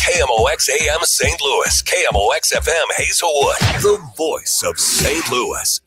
KMOX AM St. Louis, KMOX FM Hazelwood, the voice of St. Louis.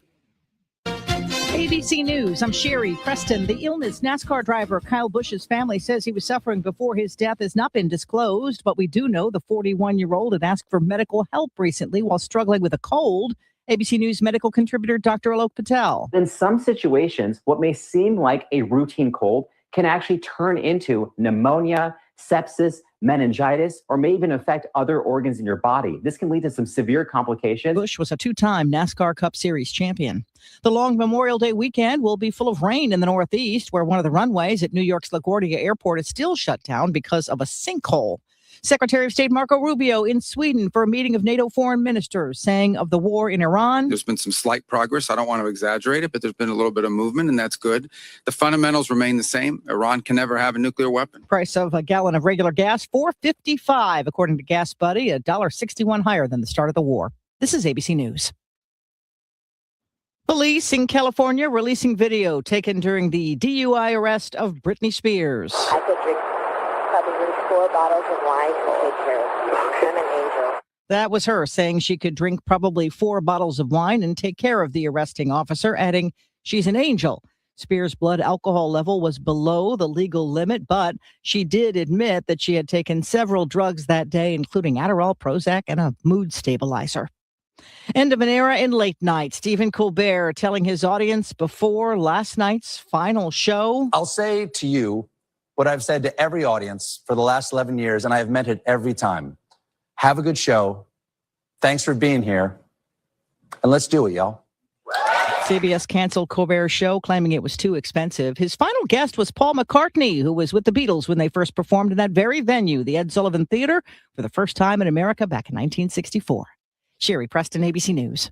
ABC News, I'm Sherry Preston. The illness NASCAR driver Kyle Busch's family says he was suffering before his death has not been disclosed, but we do know the 41-year-old had asked for medical help recently while struggling with a cold. ABC News medical contributor Dr. Alok Patel. In some situations, what may seem like a routine cold can actually turn into pneumonia, sepsis, meningitis, or may even affect other organs in your body. This can lead to some severe complications. Busch was a two-time NASCAR Cup Series champion. The long Memorial Day weekend will be full of rain in the Northeast, where one of the runways at New York's LaGuardia Airport is still shut down because of a sinkhole. Secretary of State Marco Rubio in Sweden for a meeting of NATO foreign ministers, saying of the war in Iran. There's been some slight progress. I don't want to exaggerate it, but there's been a little bit of movement, and that's good. The fundamentals remain the same. Iran can never have a nuclear weapon. Price of a gallon of regular gas, $4.55, according to Gas Buddy, $1.61 higher than the start of the war. This is ABC News. Police in California releasing video taken during the DUI arrest of Britney Spears. I could drink probably 4 bottles of wine to take care of you. I'm an angel. That was her saying she could drink probably 4 bottles of wine and take care of the arresting officer, adding she's an angel. Spears' blood alcohol level was below the legal limit, but she did admit that she had taken several drugs that day, including Adderall, Prozac, and a mood stabilizer. End of an era in late night. Stephen Colbert telling his audience before last night's final show. I'll say to you what I've said to every audience for the last 11 years, and I have meant it every time. Have a good show. Thanks for being here. And let's do it, y'all. CBS canceled Colbert's show, claiming it was too expensive. His final guest was Paul McCartney, who was with the Beatles when they first performed in that very venue, the Ed Sullivan Theater, for the first time in America back in 1964. Sherry Preston, ABC News.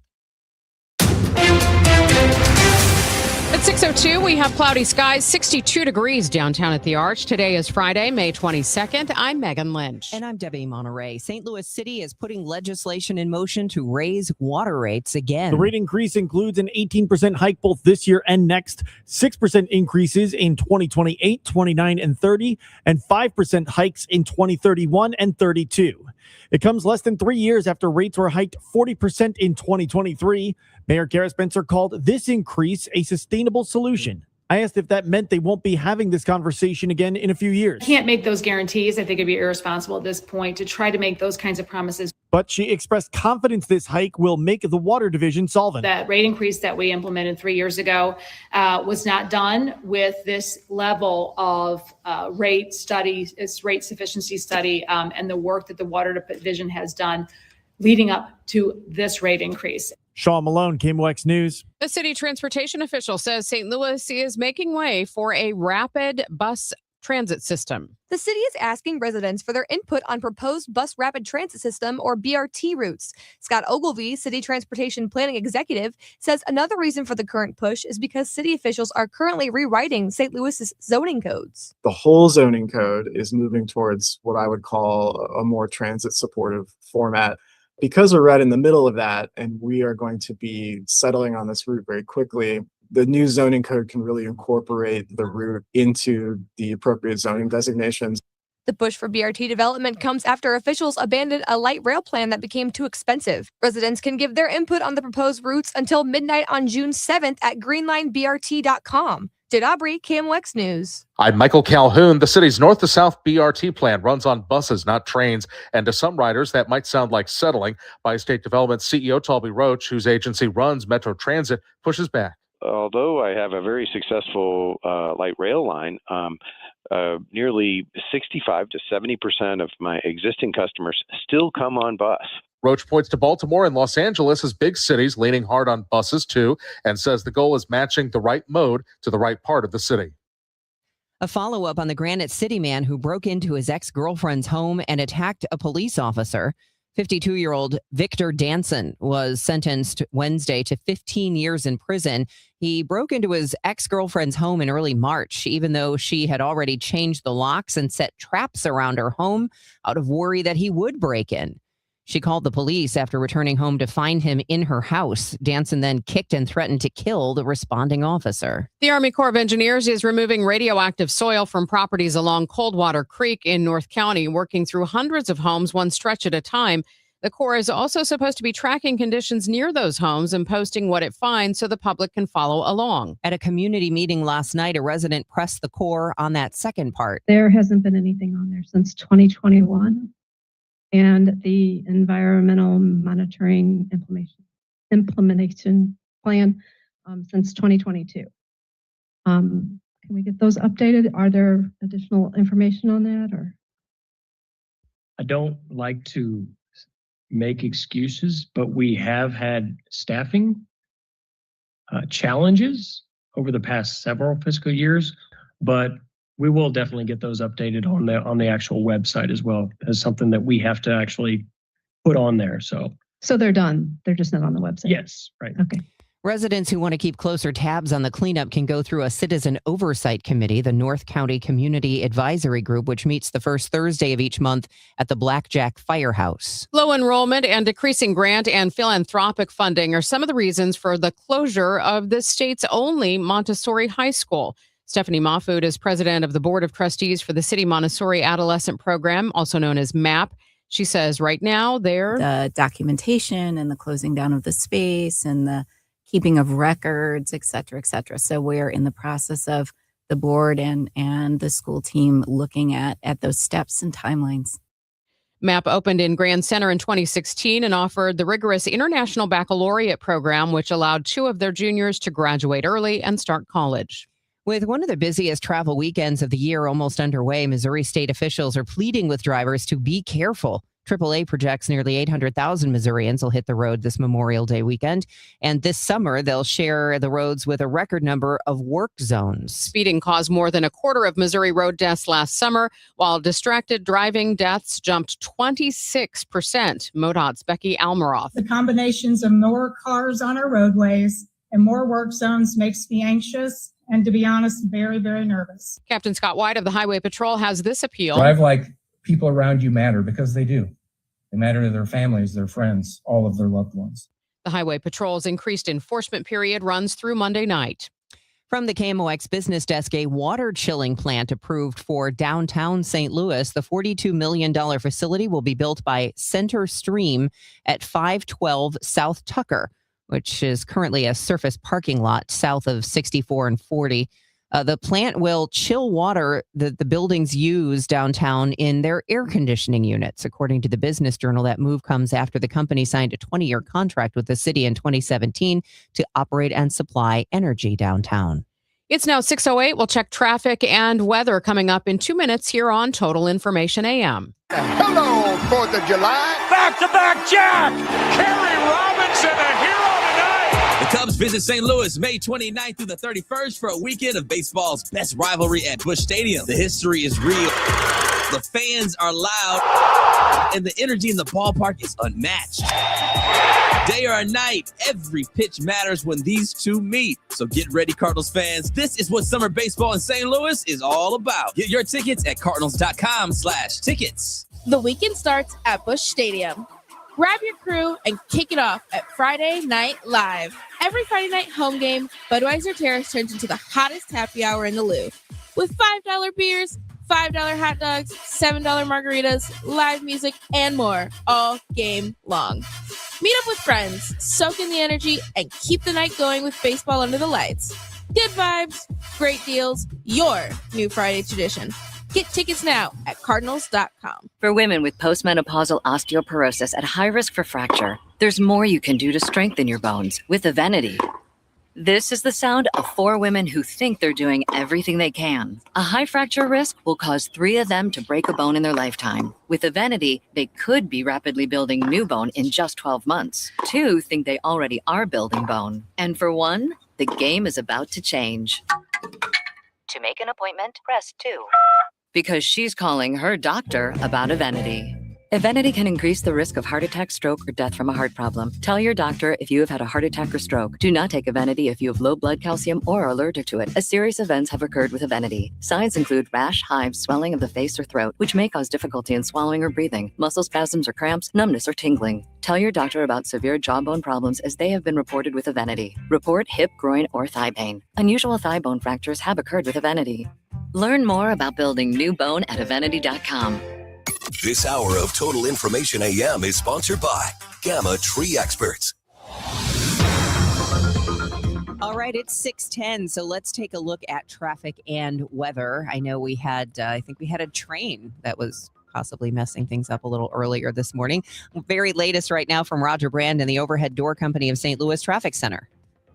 At 6:02, we have cloudy skies, 62 degrees downtown at the Arch. Today is Friday, May 22nd. I'm Megan Lynch. And I'm Debbie Monterrey. St. Louis City is putting legislation in motion to raise water rates again. The rate increase includes an 18% hike both this year and next, 6% increases in 2028, 29, and 30, and 5% hikes in 2031 and 32. It comes less than 3 years after rates were hiked 40% in 2023. Mayor Kara Spencer called this increase a sustainable solution. I asked if that meant they won't be having this conversation again in a few years. Can't make those guarantees. I think it'd be irresponsible at this point to try to make those kinds of promises. But she expressed confidence this hike will make the water division solvent. That rate increase that we implemented 3 years ago was not done with this level of rate study, its rate sufficiency study, and the work that the water division has done leading up to this rate increase. Sean Malone, KMOX News. The city transportation official says St. Louis is making way for a rapid bus transit system. The city is asking residents for their input on proposed bus rapid transit system, or BRT routes. Scott Ogilvie, city transportation planning executive, says another reason for the current push is because city officials are currently rewriting St. Louis's zoning codes. The whole zoning code is moving towards what I would call a more transit supportive format. Because we're right in the middle of that, and we are going to be settling on this route very quickly, the new zoning code can really incorporate the route into the appropriate zoning designations. The push for BRT development comes after officials abandoned a light rail plan that became too expensive. Residents can give their input on the proposed routes until midnight on June 7th at greenlinebrt.com. Did Aubrey, KMOX News. I'm Michael Calhoun. The city's north to south BRT plan runs on buses, not trains. And to some riders, that might sound like settling. Bi-State Development CEO Talby Roach, whose agency runs Metro Transit, pushes back. Although I have a very successful light rail line, nearly 65 to 70% of my existing customers still come on bus. Roach points to Baltimore and Los Angeles as big cities leaning hard on buses too, and says the goal is matching the right mode to the right part of the city. A follow-up on the Granite City man who broke into his ex-girlfriend's home and attacked a police officer. 52-year-old Victor Danson was sentenced Wednesday to 15 years in prison. He broke into his ex-girlfriend's home in early March, even though she had already changed the locks and set traps around her home out of worry that he would break in. She called the police after returning home to find him in her house. Danson then kicked and threatened to kill the responding officer. The Army Corps of Engineers is removing radioactive soil from properties along Coldwater Creek in North County, working through hundreds of homes one stretch at a time. The Corps is also supposed to be tracking conditions near those homes and posting what it finds so the public can follow along. At a community meeting last night, a resident pressed the Corps on that second part. There hasn't been anything on there since 2021. And the environmental monitoring implementation plan since 2022. Can we get those updated? Are there additional information on that? Or I don't like to make excuses, but we have had staffing challenges over the past several fiscal years, but we will definitely get those updated on the actual website as well as something that we have to actually put on there. So they're done. They're just not on the website. Yes, right. Okay. Residents who want to keep closer tabs on the cleanup can go through a citizen oversight committee, the North County Community Advisory Group, which meets the first Thursday of each month at the Blackjack Firehouse. Low enrollment and decreasing grant and philanthropic funding are some of the reasons for the closure of the state's only Montessori high school. Stephanie Mahfood is president of the Board of Trustees for the City Montessori Adolescent Program, also known as MAP. She says right now the documentation and the closing down of the space and the keeping of records, et cetera, et cetera. So we're in the process of the board and the school team looking at those steps and timelines. MAP opened in Grand Center in 2016 and offered the rigorous International Baccalaureate program, which allowed 2 of their juniors to graduate early and start college. With one of the busiest travel weekends of the year almost underway, Missouri state officials are pleading with drivers to be careful. AAA projects nearly 800,000 Missourians will hit the road this Memorial Day weekend. And this summer, they'll share the roads with a record number of work zones. Speeding caused more than a quarter of Missouri road deaths last summer, while distracted driving deaths jumped 26%. MoDOT's Becky Almaroth. The combinations of more cars on our roadways and more work zones makes me anxious and, to be honest, very, very nervous. Captain Scott White of the Highway Patrol has this appeal. Drive like people around you matter, because they do. They matter to their families, their friends, all of their loved ones. The Highway Patrol's increased enforcement period runs through Monday night. From the KMOX Business Desk, a water chilling plant approved for downtown St. Louis. The $42 million facility will be built by Center Stream at 512 South Tucker, which is currently a surface parking lot south of 64 and 40. The plant will chill water that the buildings use downtown in their air conditioning units. According to the Business Journal, that move comes after the company signed a 20-year contract with the city in 2017 to operate and supply energy downtown. It's now 6:08. We'll check traffic and weather coming up in 2 minutes here on Total Information AM. Hello, 4th of July. Back-to-back Jack! Kerry Robinson, a hero tonight! The Cubs visit St. Louis May 29th through the 31st for a weekend of baseball's best rivalry at Busch Stadium. The history is real. The fans are loud, and the energy in the ballpark is unmatched. Day or night, every pitch matters when these two meet. So get ready, Cardinals fans. This is what summer baseball in St. Louis is all about. Get your tickets at cardinals.com/tickets. The weekend starts at Busch Stadium. Grab your crew and kick it off at Friday Night Live. Every Friday night home game, Budweiser Terrace turns into the hottest happy hour in the Lou. With $5 beers, $5 hot dogs, $7 margaritas, live music, and more all game long. Meet up with friends, soak in the energy, and keep the night going with baseball under the lights. Good vibes, great deals, your new Friday tradition. Get tickets now at cardinals.com. For women with postmenopausal osteoporosis at high risk for fracture, there's more you can do to strengthen your bones with Evenity. This is the sound of 4 women who think they're doing everything they can. A high fracture risk will cause 3 of them to break a bone in their lifetime. With Evenity, they could be rapidly building new bone in just 12 months. 2 think they already are building bone. And for 1, the game is about to change. To make an appointment, press 2. Because she's calling her doctor about Evenity. Evenity can increase the risk of heart attack, stroke, or death from a heart problem. Tell your doctor if you have had a heart attack or stroke. Do not take Evenity if you have low blood calcium or are allergic to it, as serious events have occurred with Evenity. Signs include rash, hives, swelling of the face or throat, which may cause difficulty in swallowing or breathing, muscle spasms or cramps, numbness or tingling. Tell your doctor about severe jawbone problems as they have been reported with Evenity. Report hip, groin, or thigh pain. Unusual thigh bone fractures have occurred with Evenity. Learn more about building new bone at Evenity.com. This hour of Total Information AM is sponsored by Gamma Tree Experts. All right, it's 6:10, so let's take a look at traffic and weather. I know we had, I think we had a train that was possibly messing things up a little earlier this morning. Very latest right now from Roger Brand and the Overhead Door Company of St. Louis Traffic Center.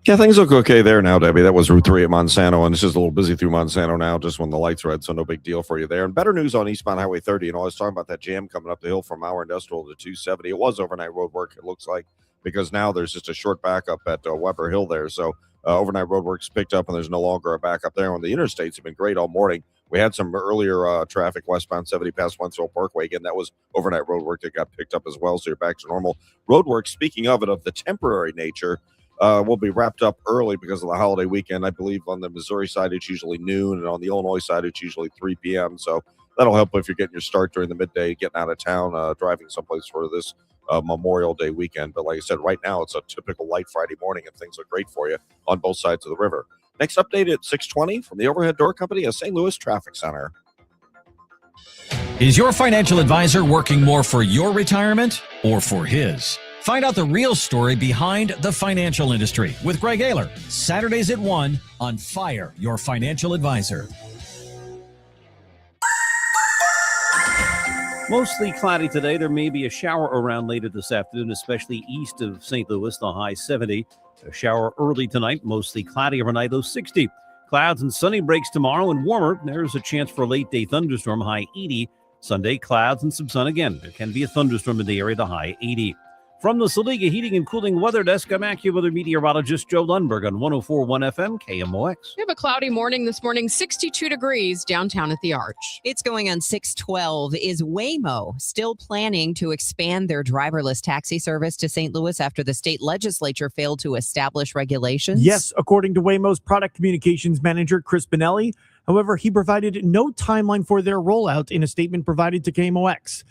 Yeah, things look okay there now, Debbie. That was Route 3 at Monsanto, and it's just a little busy through Monsanto now, just when the light's red, so no big deal for you there. And better news on eastbound Highway 30. I was talking about that jam coming up the hill from our industrial to 270. It was overnight road work, it looks like, because now there's just a short backup at Weber Hill there. So overnight road work's picked up, and there's no longer a backup there. On the interstates have been great all morning. We had some earlier traffic westbound 70 past Wentzville Parkway. Again, that was overnight road work that got picked up as well, so you're back to normal road work. Speaking of it, of the temporary nature, will be wrapped up early because of the holiday weekend. I believe on the Missouri side, it's usually noon, and on the Illinois side, it's usually 3 p.m. So that'll help if you're getting your start during the midday, getting out of town, driving someplace for this Memorial Day weekend. But like I said, right now, it's a typical light Friday morning, and things look great for you on both sides of the river. Next update at 6:20 from the Overhead Door Company of St. Louis Traffic Center. Is your financial advisor working more for your retirement or for his? Find out the real story behind the financial industry with Greg Ayler, Saturdays at 1 on Fire Your Financial Advisor. Mostly cloudy today. There may be a shower around later this afternoon, especially east of St. Louis, the high 70. A shower early tonight, mostly cloudy overnight, low 60. Clouds and sunny breaks tomorrow and warmer. There's a chance for a late-day thunderstorm, high 80. Sunday, clouds and some sun again. There can be a thunderstorm in the area, the high 80. From the Saliga Heating and Cooling Weather Desk, I'm AccuWeather meteorologist Joe Lundberg on 104.1 FM KMOX. We have a cloudy morning this morning, 62 degrees downtown at the Arch. It's going on 6:12. Is Waymo still planning to expand their driverless taxi service to St. Louis after the state legislature failed to establish regulations? Yes, according to Waymo's product communications manager, Chris Benelli. However, he provided no timeline for their rollout in a statement provided to KMOX.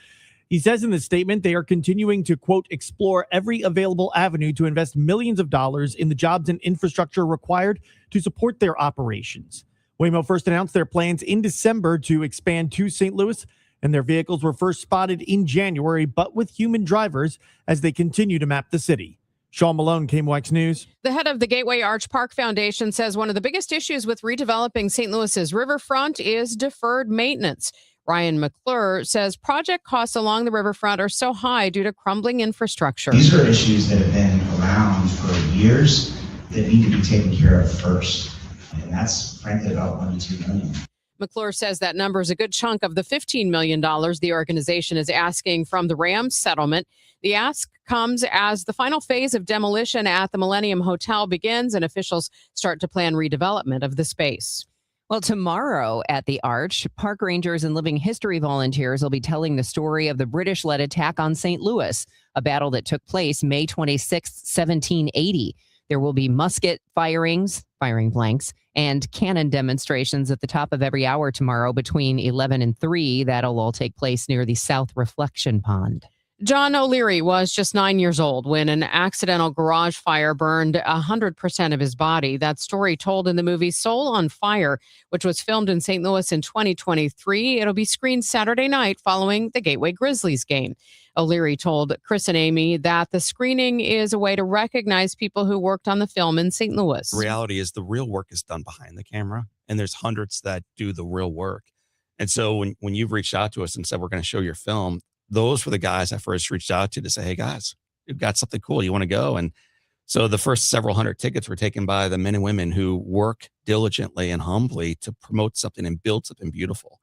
He says in the statement they are continuing to, quote, explore every available avenue to invest millions of dollars in the jobs and infrastructure required to support their operations. Waymo first announced their plans in December to expand to St. Louis, and their vehicles were first spotted in January, but with human drivers as they continue to map the city. Sean Malone, KMOX News. The head of the Gateway Arch Park Foundation says one of the biggest issues with redeveloping St. Louis's riverfront is deferred maintenance. Ryan McClure says project costs along the riverfront are so high due to crumbling infrastructure. These are issues that have been around for years that need to be taken care of first. And that's frankly about $1 to $2 million. McClure says that number is a good chunk of the $15 million the organization is asking from the Rams settlement. The ask comes as the final phase of demolition at the Millennium Hotel begins and officials start to plan redevelopment of the space. Well, tomorrow at the Arch, park rangers and living history volunteers will be telling the story of the British-led attack on St. Louis, a battle that took place May 26, 1780. There will be musket firings, firing blanks, and cannon demonstrations at the top of every hour tomorrow between 11 and 3. That'll all take place near the South Reflection Pond. John O'Leary was just 9 years old when an accidental garage fire burned 100% of his body. That story told in the movie Soul on Fire, which was filmed in St. Louis in 2023. It'll be screened Saturday night following the Gateway Grizzlies game. O'Leary told Chris and Amy that the screening is a way to recognize people who worked on the film in St. Louis. The reality is the real work is done behind the camera, and there's hundreds that do the real work. And so when you've reached out to us and said, we're going to show your film, those were the guys I first reached out to say, hey, guys, you've got something cool. You want to go? And so the first several hundred tickets were taken by the men and women who work diligently and humbly to promote something and build something beautiful.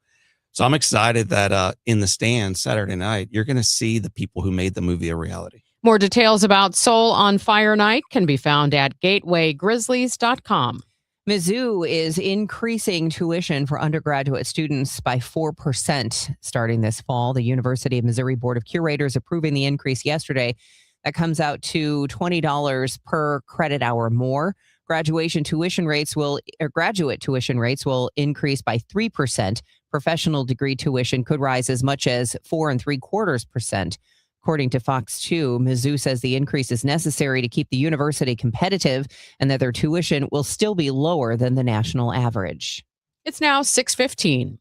So I'm excited that in the stands Saturday night, you're going to see the people who made the movie a reality. More details about Soul on Fire Night can be found at gatewaygrizzlies.com. Mizzou is increasing tuition for undergraduate students by 4% starting this fall. The University of Missouri Board of Curators approving the increase yesterday. That comes out to $20 per credit hour more. Graduate tuition rates will increase by 3%. Professional degree tuition could rise as much as 4.75%. According to Fox 2, Mizzou says the increase is necessary to keep the university competitive and that their tuition will still be lower than the national average. It's now 6:15.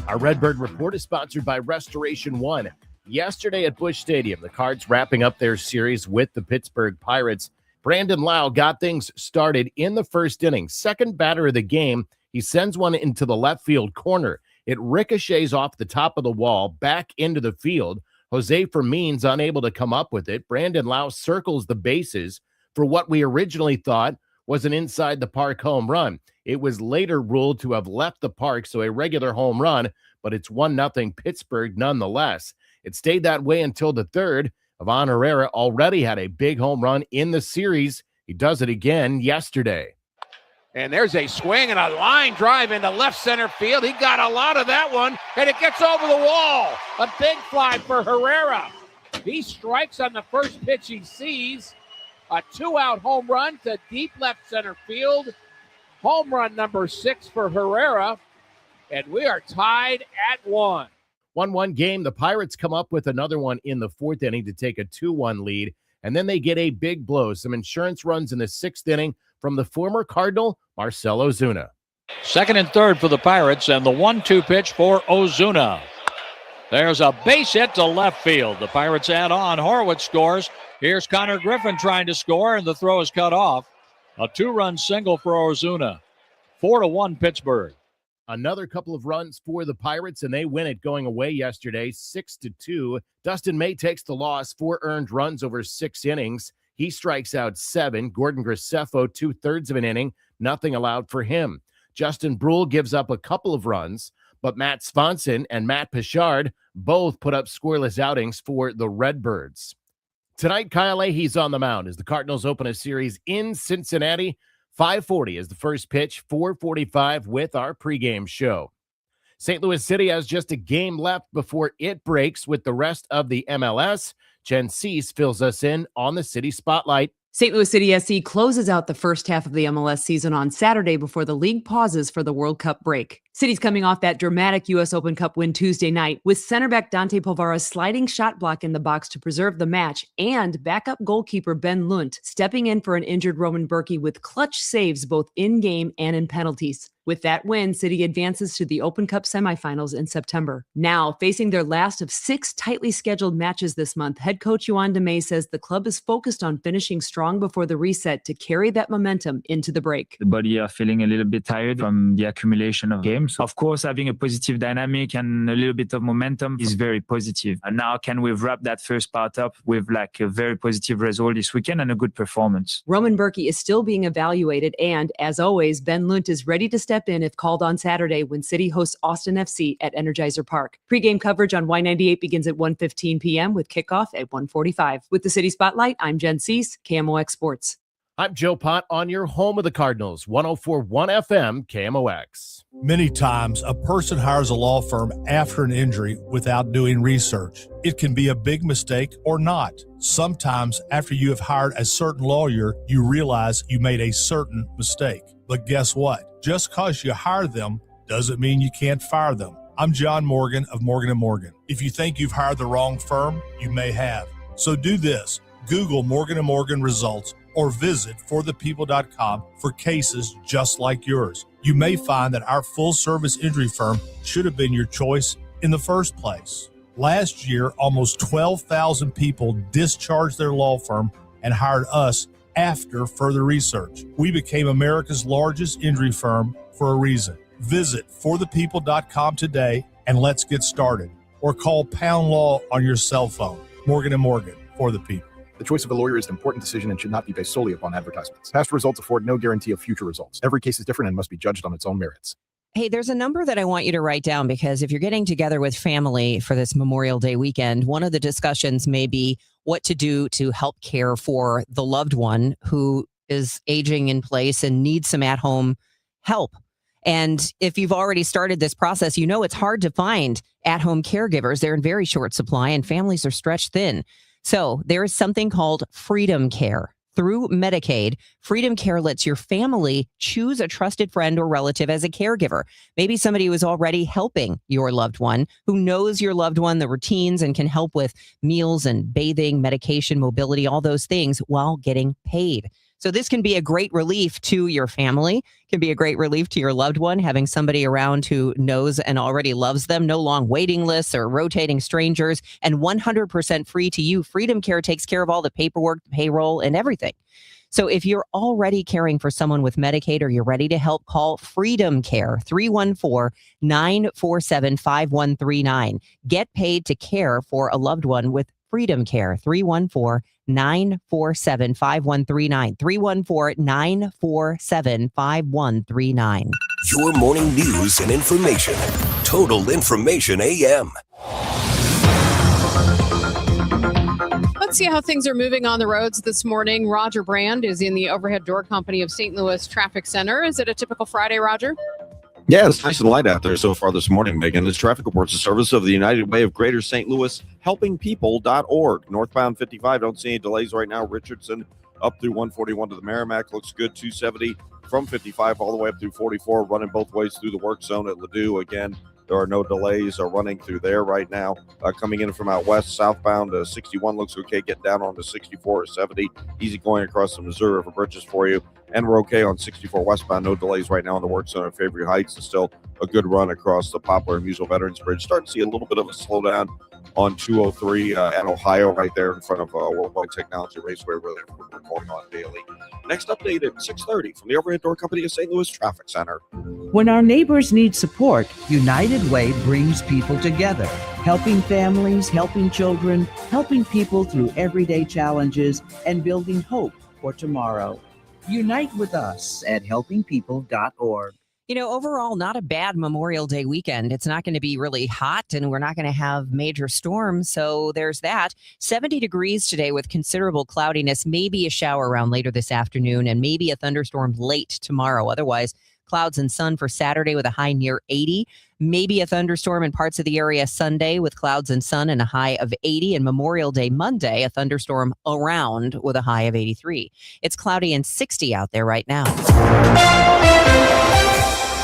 Our Redbird Report is sponsored by Restoration One. Yesterday at Busch Stadium, the Cards wrapping up their series with the Pittsburgh Pirates. Brandon Lau got things started in the first inning. Second batter of the game, he sends one into the left field corner. It ricochets off the top of the wall back into the field. Jose Fermin's unable to come up with it. Brandon Lau circles the bases for what we originally thought was an inside the park home run. It was later ruled to have left the park, so a regular home run, but it's 1-0 Pittsburgh nonetheless. It stayed that way until the third. Ivan Herrera already had a big home run in the series. He does it again yesterday. And there's a swing and a line drive into left center field. He got a lot of that one, and it gets over the wall. A big fly for Herrera. He strikes on the first pitch he sees. A 2-out home run to deep left center field. Home run number 6 for Herrera. And we are tied at 1. 1-1 game. The Pirates come up with another one in the fourth inning to take a 2-1 lead. And then they get a big blow. Some insurance runs in the sixth inning from the former Cardinal, Marcell Ozuna. Second and third for the Pirates, and the 1-2 pitch for Ozuna. There's a base hit to left field. The Pirates add on. Horwitz scores. Here's Connor Griffin trying to score, and the throw is cut off. A 2-run single for Ozuna. 4-1 Pittsburgh. Another couple of runs for the Pirates, and they win it going away yesterday, 6-2. Dustin May takes the loss, 4 earned runs over 6 innings. He strikes out 7. Gordon Graceffo, 2/3 of an inning. Nothing allowed for him. Justin Brule gives up a couple of runs, but Matt Swanson and Matt Pichard both put up scoreless outings for the Redbirds. Tonight, Kyle Leahy's on the mound as the Cardinals open a series in Cincinnati. 5:40 is the first pitch, 4:45 with our pregame show. St. Louis City has just a game left before it breaks with the rest of the MLS. Jen Cease fills us in on the City Spotlight. St. Louis City SC closes out the first half of the MLS season on Saturday before the league pauses for the World Cup break. City's coming off that dramatic U.S. Open Cup win Tuesday night with center back Dante Polvara's sliding shot block in the box to preserve the match and backup goalkeeper Ben Lunt stepping in for an injured Roman Berkey with clutch saves both in-game and in penalties. With that win, City advances to the Open Cup semifinals in September. Now, facing their last of 6 tightly scheduled matches this month, head coach Yoann Demay says the club is focused on finishing strong before the reset to carry that momentum into the break. The body are feeling a little bit tired from the accumulation of games. Of course, having a positive dynamic and a little bit of momentum is very positive. And now can we wrap that first part up with like a very positive result this weekend and a good performance? Roman Berkey is still being evaluated and, as always, Ben Lunt is ready to step in if called on Saturday when City hosts Austin FC at Energizer Park. Pre-game coverage on Y98 begins at 1:15 p.m. with kickoff at 1:45. With the City Spotlight, I'm Jen Cease, KMOX Sports. I'm Joe Pott on your home of the Cardinals, 104.1 FM, KMOX. Many times, a person hires a law firm after an injury without doing research. It can be a big mistake or not. Sometimes, after you have hired a certain lawyer, you realize you made a certain mistake. But guess what? Just because you hire them doesn't mean you can't fire them. I'm John Morgan of Morgan & Morgan. If you think you've hired the wrong firm, you may have. So do this. Google Morgan & Morgan results or visit forthepeople.com for cases just like yours. You may find that our full-service injury firm should have been your choice in the first place. Last year, almost 12,000 people discharged their law firm and hired us after further research. We became America's largest injury firm for a reason. Visit forthepeople.com today and let's get started. Or call Pound Law on your cell phone. Morgan & Morgan, for the people. The choice of a lawyer is an important decision and should not be based solely upon advertisements. Past results afford no guarantee of future results. Every case is different and must be judged on its own merits. Hey, there's a number that I want you to write down because if you're getting together with family for this Memorial Day weekend, one of the discussions may be what to do to help care for the loved one who is aging in place and needs some at-home help. And if you've already started this process, you know it's hard to find at-home caregivers. They're in very short supply and families are stretched thin. So there is something called Freedom Care. Through Medicaid, Freedom Care lets your family choose a trusted friend or relative as a caregiver. Maybe somebody who is already helping your loved one, who knows your loved one, the routines, and can help with meals and bathing, medication, mobility, all those things while getting paid. So this can be a great relief to your family, can be a great relief to your loved one, having somebody around who knows and already loves them, no long waiting lists or rotating strangers, and 100% free to you. Freedom Care takes care of all the paperwork, payroll, and everything. So if you're already caring for someone with Medicaid or you're ready to help, call Freedom Care, 314-947-5139. Get paid to care for a loved one with Freedom Care, 314-947-5139. 314-947-5139. Your morning news and information. Total Information AM. Let's see how things are moving on the roads this morning. Roger Brand is in the Overhead Door Company of St. Louis Traffic Center. Is it a typical Friday, Roger? Yeah, it's nice and light out there so far this morning, Megan. This traffic reports a service of the United Way of Greater St. Louis, helpingpeople.org. Northbound 55, don't see any delays right now. Richardson up through 141 to the Merrimack, looks good. 270 from 55 all the way up through 44, running both ways through the work zone at Ladue. Again, there are no delays running through there right now. Coming in from out west, southbound 61 looks okay. Get down on the 64 or 70. Easy going across the Missouri River bridges for you. And we're okay on 64 westbound. No delays right now on the work zone at Fairview Heights. It's still a good run across the Poplar and Musel Veterans Bridge. Starting to see a little bit of a slowdown on 203 at Ohio right there in front of Worldwide Technology Raceway where we're going on daily. Next update at 6:30 from the Overhead Door Company of St. Louis Traffic Center. When our neighbors need support, United Way brings people together, helping families, helping children, helping people through everyday challenges, and building hope for tomorrow. Unite with us at helpingpeople.org. You know, overall, not a bad Memorial Day weekend. It's not going to be really hot and we're not going to have major storms. So there's that. 70 degrees today with considerable cloudiness, maybe a shower around later this afternoon and maybe a thunderstorm late tomorrow. Otherwise, clouds and sun for Saturday with a high near 80. Maybe a thunderstorm in parts of the area Sunday with clouds and sun and a high of 80. And Memorial Day Monday, a thunderstorm around with a high of 83. It's cloudy and 60 out there right now.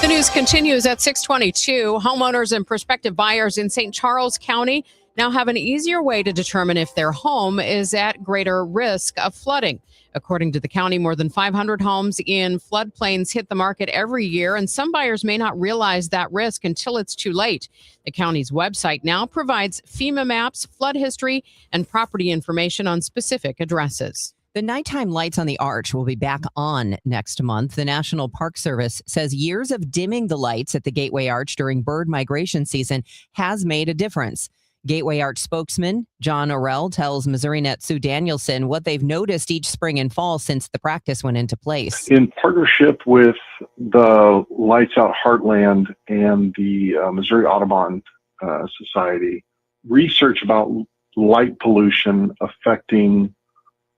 The news continues at 6:22. Homeowners and prospective buyers in St. Charles County now have an easier way to determine if their home is at greater risk of flooding. According to the county, more than 500 homes in floodplains hit the market every year, and some buyers may not realize that risk until it's too late. The county's website now provides FEMA maps, flood history, and property information on specific addresses. The nighttime lights on the arch will be back on next month. The National Park Service says years of dimming the lights at the Gateway Arch during bird migration season has made a difference. Gateway Arch spokesman John Orell tells MissouriNet Sue Danielson what they've noticed each spring and fall since the practice went into place. In partnership with the Lights Out Heartland and the Missouri Audubon Society, research about light pollution affecting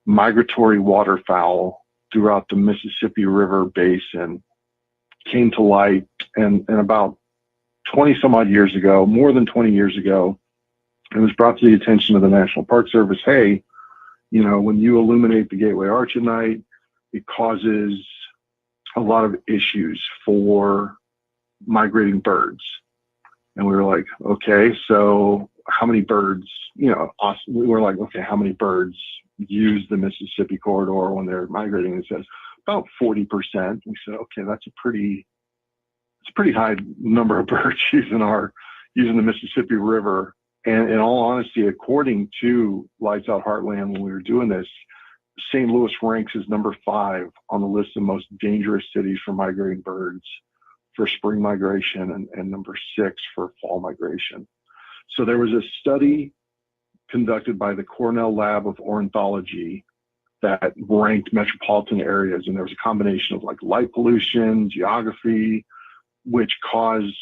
migratory waterfowl throughout the Mississippi River Basin came to light, and about 20 some odd years ago, more than 20 years ago, it was brought to the attention of the National Park Service, hey, you know, when you illuminate the Gateway Arch at night, it causes a lot of issues for migrating birds. And we were like, okay, so how many birds, you know, we were like, okay, how many birds use the Mississippi corridor when they're migrating? It says about 40%. We said, okay, it's a pretty high number of birds using the Mississippi River. And in all honesty, according to Lights Out Heartland, when we were doing this, St. Louis ranks as number 5 on the list of most dangerous cities for migrating birds for spring migration and number 6 for fall migration. So there was a study conducted by the Cornell Lab of Ornithology that ranked metropolitan areas, and there was a combination of like light pollution, geography, which could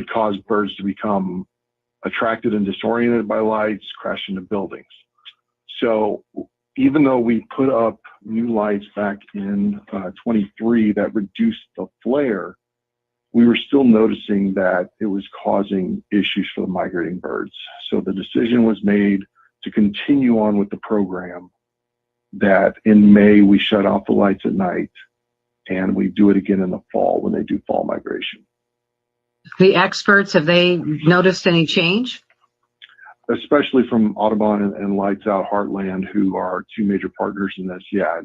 cause birds to become attracted and disoriented by lights, crash into buildings. So even though we put up new lights back in 23 that reduced the flare, we were still noticing that it was causing issues for the migrating birds. So the decision was made to continue on with the program, that in May we shut off the lights at night and we do it again in the fall when they do fall migration. The experts, have they noticed any change? Especially from Audubon and Lights Out Heartland, who are two major partners in this. Yeah,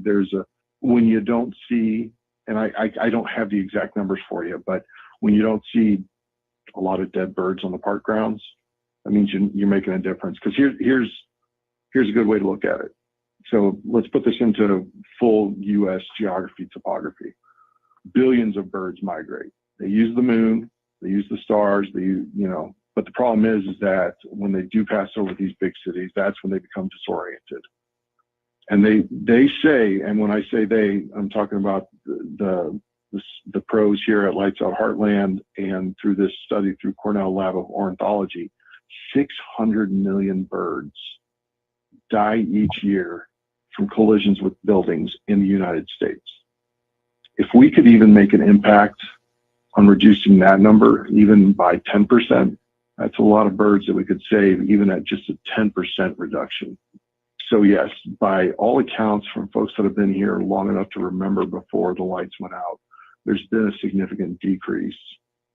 when you don't see, and I don't have the exact numbers for you, but when you don't see a lot of dead birds on the park grounds, that means you're making a difference. Because here's a good way to look at it. So let's put this into full U.S. geography, topography. Billions of birds migrate. They use the moon, they use the stars, but the problem is that when they do pass over these big cities, that's when they become disoriented. And they say, and when I say they, I'm talking about the pros here at Lights Out Heartland and through this study through Cornell Lab of Ornithology, 600 million birds die each year from collisions with buildings in the United States. If we could even make an impact on reducing that number, even by 10%, that's a lot of birds that we could save, even at just a 10% reduction. So yes, by all accounts from folks that have been here long enough to remember before the lights went out, there's been a significant decrease.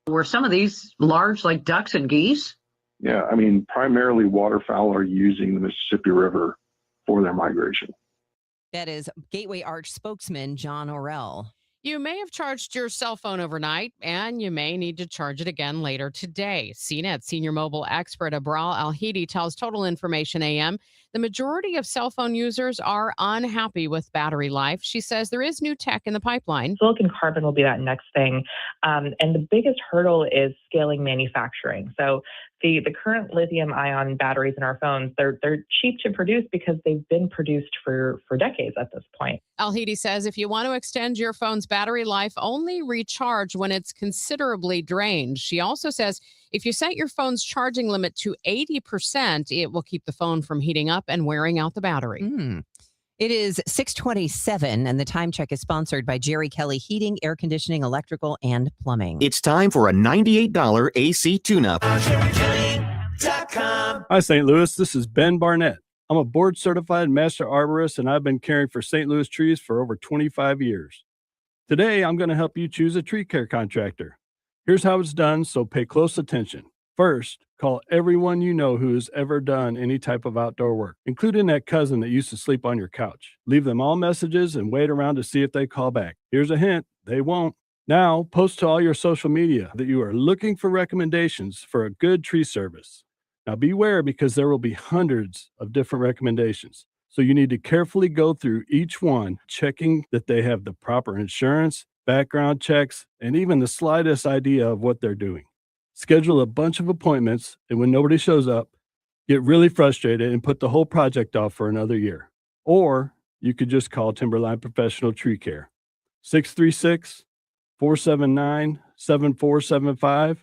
Were some of these large, like ducks and geese? Yeah, primarily waterfowl are using the Mississippi River for their migration. That is Gateway Arch spokesman John Orell. You may have charged your cell phone overnight, and you may need to charge it again later today. CNET senior mobile expert Abral Al-Hidi tells Total Information AM the majority of cell phone users are unhappy with battery life. She says there is new tech in the pipeline. Silicon carbon will be that next thing. And the biggest hurdle is scaling manufacturing. So the current lithium ion batteries in our phones, they're cheap to produce because they've been produced for decades at this point. Al-Hidi says if you want to extend your phone's battery life, only recharge when it's considerably drained. She also says if you set your phone's charging limit to 80%, it will keep the phone from heating up and wearing out the battery. It is 6:27, and the time check is sponsored by Jerry Kelley Heating, Air Conditioning, Electrical, and Plumbing. It's time for a $98 AC tune-up. Hi, St. Louis. This is Ben Barnett. I'm a board-certified master arborist, and I've been caring for St. Louis trees for over 25 years. Today, I'm going to help you choose a tree care contractor. Here's how it's done, so pay close attention. First, call everyone you know who has ever done any type of outdoor work, including that cousin that used to sleep on your couch. Leave them all messages and wait around to see if they call back. Here's a hint, they won't. Now, post to all your social media that you are looking for recommendations for a good tree service. Now, beware because there will be hundreds of different recommendations. So you need to carefully go through each one, checking that they have the proper insurance, background checks, and even the slightest idea of what they're doing. Schedule a bunch of appointments, and when nobody shows up, get really frustrated and put the whole project off for another year. Or you could just call Timberline Professional Tree Care, 636-479-7475,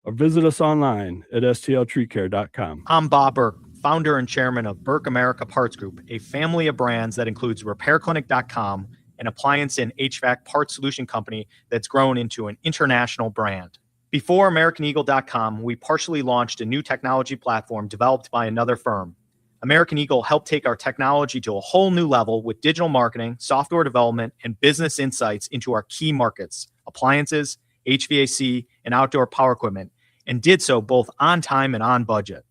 or visit us online at stltreecare.com. I'm Bob Burke, founder and chairman of Burke America Parts Group, a family of brands that includes RepairClinic.com, an appliance and HVAC parts solution company that's grown into an international brand. Before AmericanEagle.com, we partially launched a new technology platform developed by another firm. American Eagle helped take our technology to a whole new level with digital marketing, software development, and business insights into our key markets, appliances, HVAC, and outdoor power equipment, and did so both on time and on budget.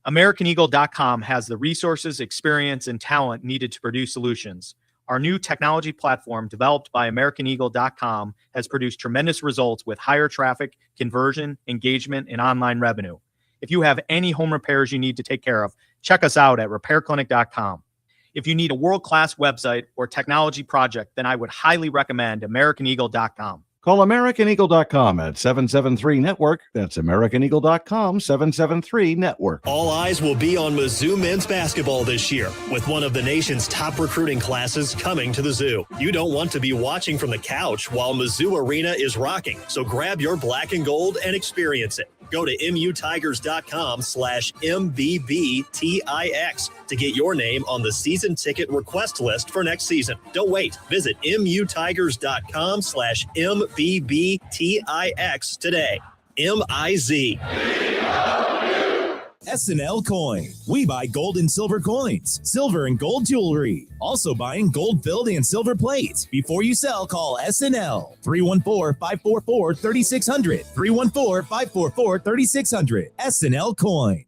AmericanEagle.com has the resources, experience, and talent needed to produce solutions. Our new technology platform, developed by AmericanEagle.com, has produced tremendous results with higher traffic, conversion, engagement, and online revenue. If you have any home repairs you need to take care of, check us out at RepairClinic.com. If you need a world-class website or technology project, then I would highly recommend AmericanEagle.com. Call AmericanEagle.com at 773-NETWORK. That's AmericanEagle.com, 773-NETWORK. All eyes will be on Mizzou men's basketball this year, with one of the nation's top recruiting classes coming to the Zoo. You don't want to be watching from the couch while Mizzou Arena is rocking, so grab your black and gold and experience it. Go to MUTigers.com/MVBTIX to get your name on the season ticket request list for next season. Don't wait. Visit MUTigers.com/MVBTIX today. MIZ. SNL Coin. We buy gold and silver coins, silver and gold jewelry. Also buying gold filled and silver plates. Before you sell, call SNL 314-544-3600. 314-544-3600. SNL Coin.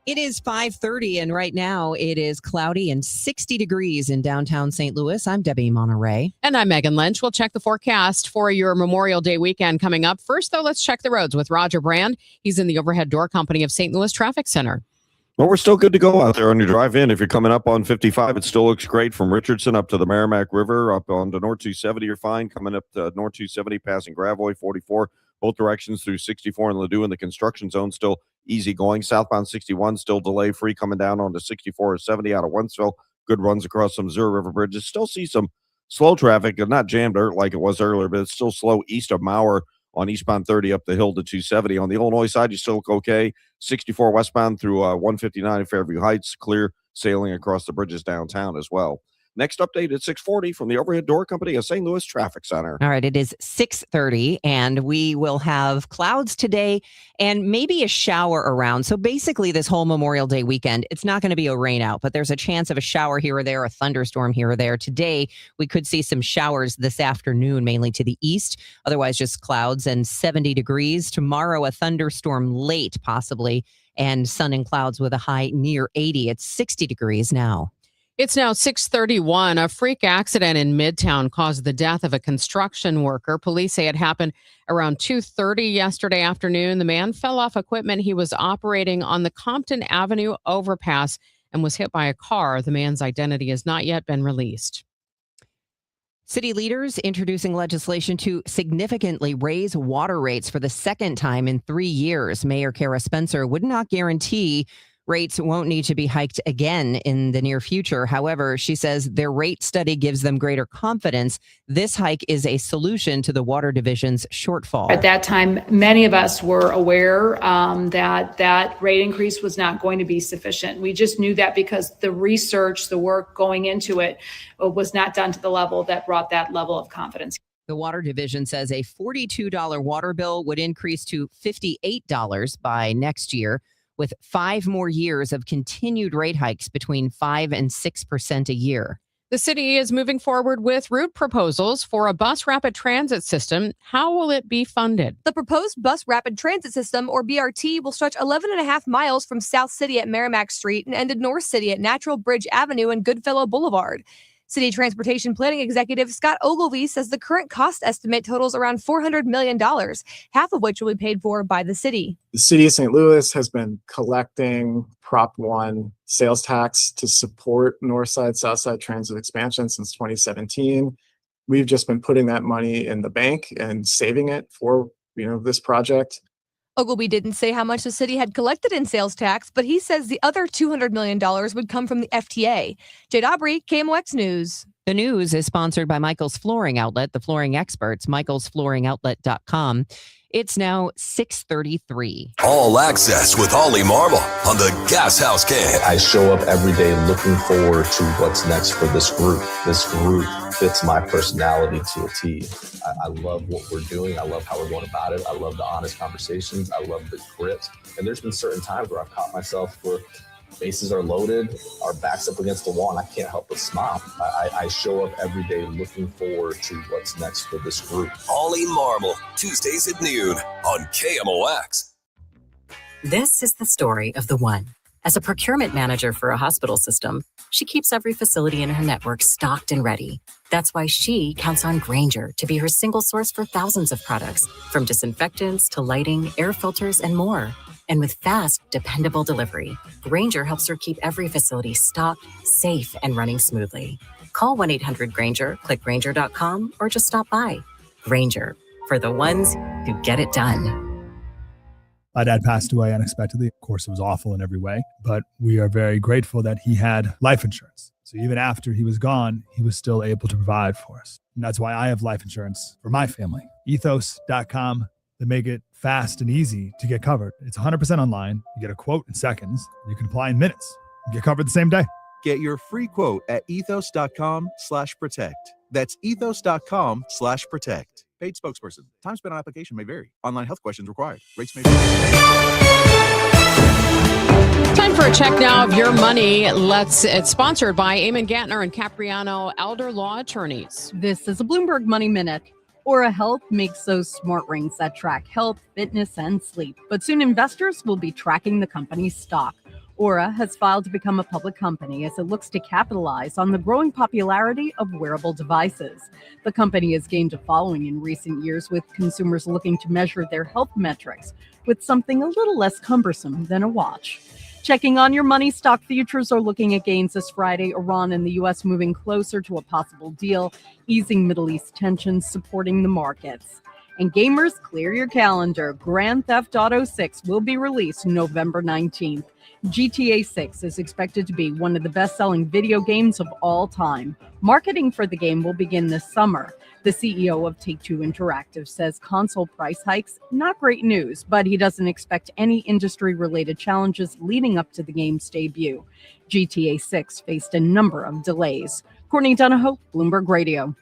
It is 5:30, and right now it is cloudy and 60 degrees in downtown St. Louis. I'm Debbie Monterrey. And I'm Megan Lynch. We'll check the forecast for your Memorial Day weekend coming up. First, though, let's check the roads with Roger Brand. He's in the Overhead Door Company of St. Louis Traffic Center. Well, we're still good to go out there on your drive in. If you're coming up on 55, it still looks great from Richardson up to the Merrimack River, up on to North 270. You're fine. Coming up to North 270, passing Gravois, 44, both directions through 64 and Ladue in the construction zone, still easy going. Southbound 61 still delay free coming down onto 64 or 70 out of Wentzville. Good runs across some Missouri River bridges. Still see some slow traffic, not jammed like it was earlier, but it's still slow east of Mauer on eastbound 30 up the hill to 270. On the Illinois side, you still look okay. 64 westbound through 159 in Fairview Heights, clear sailing across the bridges downtown as well. Next update at 6:40 from the Overhead Door Company of St. Louis Traffic Center. All right, it is 6:30, and we will have clouds today and maybe a shower around. So basically, this whole Memorial Day weekend, it's not going to be a rain out, but there's a chance of a shower here or there, a thunderstorm here or there. Today, we could see some showers this afternoon, mainly to the east. Otherwise, just clouds and 70 degrees. Tomorrow, a thunderstorm late, possibly, and sun and clouds with a high near 80. It's 60 degrees now. It's now 6:31. A freak accident in Midtown caused the death of a construction worker. Police say it happened around 2:30 yesterday afternoon. The man fell off equipment he was operating on the Compton Avenue overpass and was hit by a car. The man's identity has not yet been released. City leaders introducing legislation to significantly raise water rates for the second time in 3 years. Mayor Kara Spencer would not guarantee rates won't need to be hiked again in the near future. However, she says their rate study gives them greater confidence this hike is a solution to the Water Division's shortfall. At that time, many of us were aware that rate increase was not going to be sufficient. We just knew that because the research, the work going into it was not done to the level that brought that level of confidence. The Water Division says a $42 water bill would increase to $58 by next year, with 5 more years of continued rate hikes between 5% and 6% a year. The city is moving forward with route proposals for a bus rapid transit system. How will it be funded? The proposed bus rapid transit system, or BRT, will stretch 11.5 miles from South City at Merrimack Street and end at North City at Natural Bridge Avenue and Goodfellow Boulevard. City Transportation Planning Executive Scott Ogilvie says the current cost estimate totals around $400 million, half of which will be paid for by the city. The city of St. Louis has been collecting Prop 1 sales tax to support Northside, Southside transit expansion since 2017. We've just been putting that money in the bank and saving it for, this project. Ogilvie didn't say how much the city had collected in sales tax, but he says the other $200 million would come from the FTA. Jade Aubrey, KMOX News. The news is sponsored by Michael's Flooring Outlet, the flooring experts, michaelsflooringoutlet.com. It's now 6:33. All access with Ollie Marble on the Gas House Gang. I show up every day looking forward to what's next for this group. This group fits my personality to a T. I love what we're doing. I love how we're going about it. I love the honest conversations. I love the grit. And there's been certain times where I've caught myself where bases are loaded, our backs up against the wall, and I can't help but smile. I show up every day looking forward to what's next for this group. Ollie Marble, Tuesdays at noon on KMOX. This is the story of the one. As a procurement manager for a hospital system, she keeps every facility in her network stocked and ready. That's why she counts on Grainger to be her single source for thousands of products, from disinfectants to lighting, air filters, and more. And with fast, dependable delivery, Grainger helps her keep every facility stocked, safe, and running smoothly. Call 1-800-GRAINGER, click Grainger.com, or just stop by. Grainger, for the ones who get it done. My dad passed away unexpectedly. Of course, it was awful in every way, but we are very grateful that he had life insurance. So even after he was gone, he was still able to provide for us. And that's why I have life insurance for my family. Ethos.com. They make it fast and easy to get covered. It's 100% online. You get a quote in seconds. You can apply in minutes. You get covered the same day. Get your free quote at ethos.com/protect. That's ethos.com/protect. Paid spokesperson. Time spent on application may vary. Online health questions required. Rates may vary. Time for a check now of your money. It's sponsored by Eamon Gantner and Capriano Elder Law Attorneys. This is a Bloomberg Money Minute. Aura Health makes those smart rings that track health, fitness, and sleep. But soon investors will be tracking the company's stock. Aura has filed to become a public company as it looks to capitalize on the growing popularity of wearable devices. The company has gained a following in recent years, with consumers looking to measure their health metrics with something a little less cumbersome than a watch. Checking on your money, stock futures are looking at gains this Friday. Iran and the U.S. moving closer to a possible deal, easing Middle East tensions, supporting the markets. And gamers, clear your calendar. Grand Theft Auto 6 will be released November 19th. GTA 6 is expected to be one of the best-selling video games of all time. Marketing for the game will begin this summer. The CEO of Take-Two Interactive says console price hikes, not great news, but he doesn't expect any industry-related challenges leading up to the game's debut. GTA 6 faced a number of delays. Courtney Donahoe, Bloomberg Radio.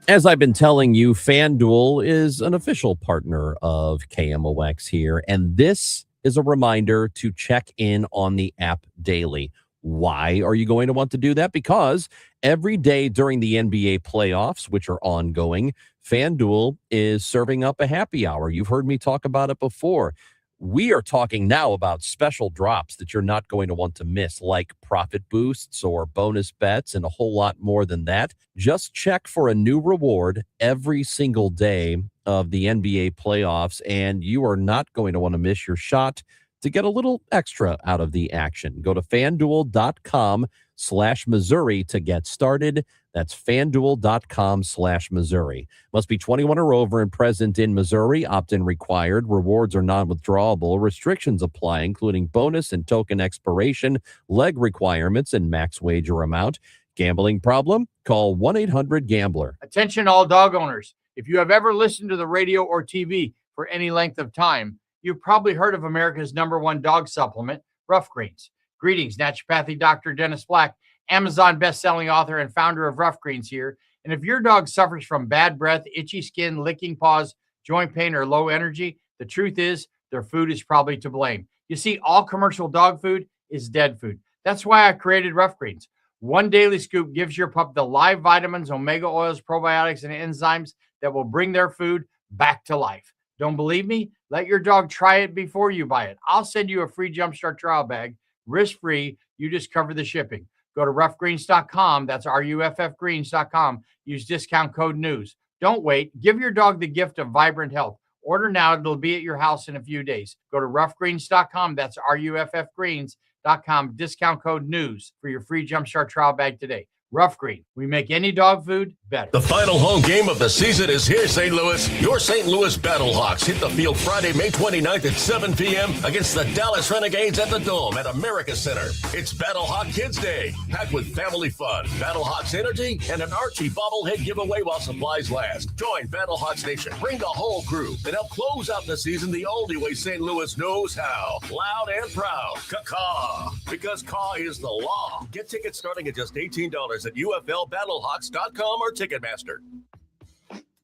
As I've been telling you, FanDuel is an official partner of KMOX here, and this is a reminder to check in on the app daily. Why are you going to want to do that? Because every day during the NBA playoffs, which are ongoing, FanDuel is serving up a happy hour. You've heard me talk about it before. We are talking now about special drops that you're not going to want to miss, like profit boosts or bonus bets and a whole lot more than that. Just check for a new reward every single day of the NBA playoffs, and you are not going to want to miss your shot to get a little extra out of the action. Go to FanDuel.com/Missouri to get started. That's FanDuel.com/Missouri. Must be 21 or over and present in Missouri. Opt-in required. Rewards are non-withdrawable. Restrictions apply, including bonus and token expiration, leg requirements, and max wager amount. Gambling problem? Call 1-800-GAMBLER. Attention all dog owners. If you have ever listened to the radio or TV for any length of time, you've probably heard of America's #1 dog supplement, Rough Greens. Greetings, naturopathy Dr. Dennis Black, Amazon best-selling author and founder of Rough Greens here. And if your dog suffers from bad breath, itchy skin, licking paws, joint pain, or low energy, the truth is their food is probably to blame. You see, all commercial dog food is dead food. That's why I created Rough Greens. One daily scoop gives your pup the live vitamins, omega oils, probiotics, and enzymes that will bring their food back to life. Don't believe me? Let your dog try it before you buy it. I'll send you a free Jumpstart trial bag, risk-free. You just cover the shipping. Go to roughgreens.com. That's RUFFgreens.com. Use discount code NEWS. Don't wait. Give your dog the gift of vibrant health. Order now. It'll be at your house in a few days. Go to roughgreens.com. That's RUFFgreens.com. Discount code NEWS for your free Jumpstart trial bag today. Rough Green. We make any dog food better. The final home game of the season is here, St. Louis. Your St. Louis Battlehawks hit the field Friday, May 29th at 7 p.m. against the Dallas Renegades at the Dome at America Center. It's Battlehawk Kids Day, packed with family fun, Battlehawks energy, and an Archie bobblehead giveaway while supplies last. Join Battlehawks Nation. Bring the whole crew and help close out the season the oldie way St. Louis knows how. Loud and proud. Caw-caw. Because caw is the law. Get tickets starting at just $18 at UFLBattlehawks.com or Ticketmaster.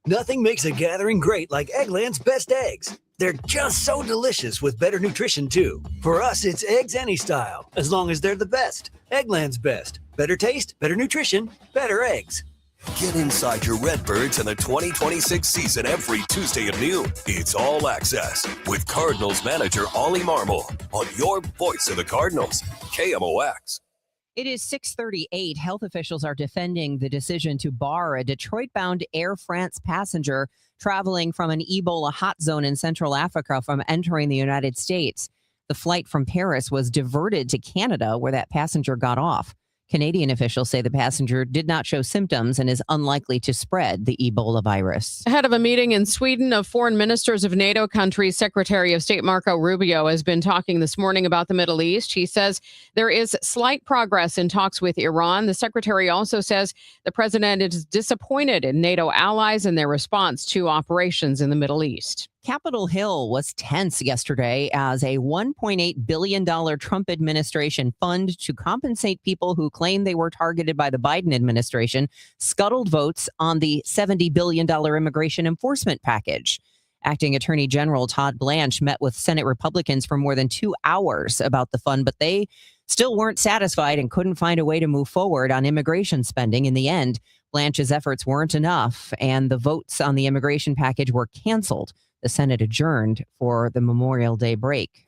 Nothing makes a gathering great like Eggland's best eggs. They're just so delicious with better nutrition, too. For us, it's eggs any style, as long as they're the best. Eggland's best. Better taste, better nutrition, better eggs. Get inside your Redbirds in the 2026 season every Tuesday at noon. It's All Access with Cardinals manager Ollie Marmol on your voice of the Cardinals, KMOX. It is 6:38. Health officials are defending the decision to bar a Detroit-bound Air France passenger traveling from an Ebola hot zone in Central Africa from entering the United States. The flight from Paris was diverted to Canada, where that passenger got off. Canadian officials say the passenger did not show symptoms and is unlikely to spread the Ebola virus. Ahead of a meeting in Sweden of foreign ministers of NATO countries, Secretary of State Marco Rubio has been talking this morning about the Middle East. He says there is slight progress in talks with Iran. The secretary also says the president is disappointed in NATO allies and their response to operations in the Middle East. Capitol Hill was tense yesterday as a $1.8 billion Trump administration fund to compensate people who claim they were targeted by the Biden administration scuttled votes on the $70 billion immigration enforcement package. Acting Attorney General Todd Blanche met with Senate Republicans for more than 2 hours about the fund, but they still weren't satisfied and couldn't find a way to move forward on immigration spending. In the end, Blanche's efforts weren't enough, and the votes on the immigration package were canceled. The Senate adjourned for the Memorial Day break.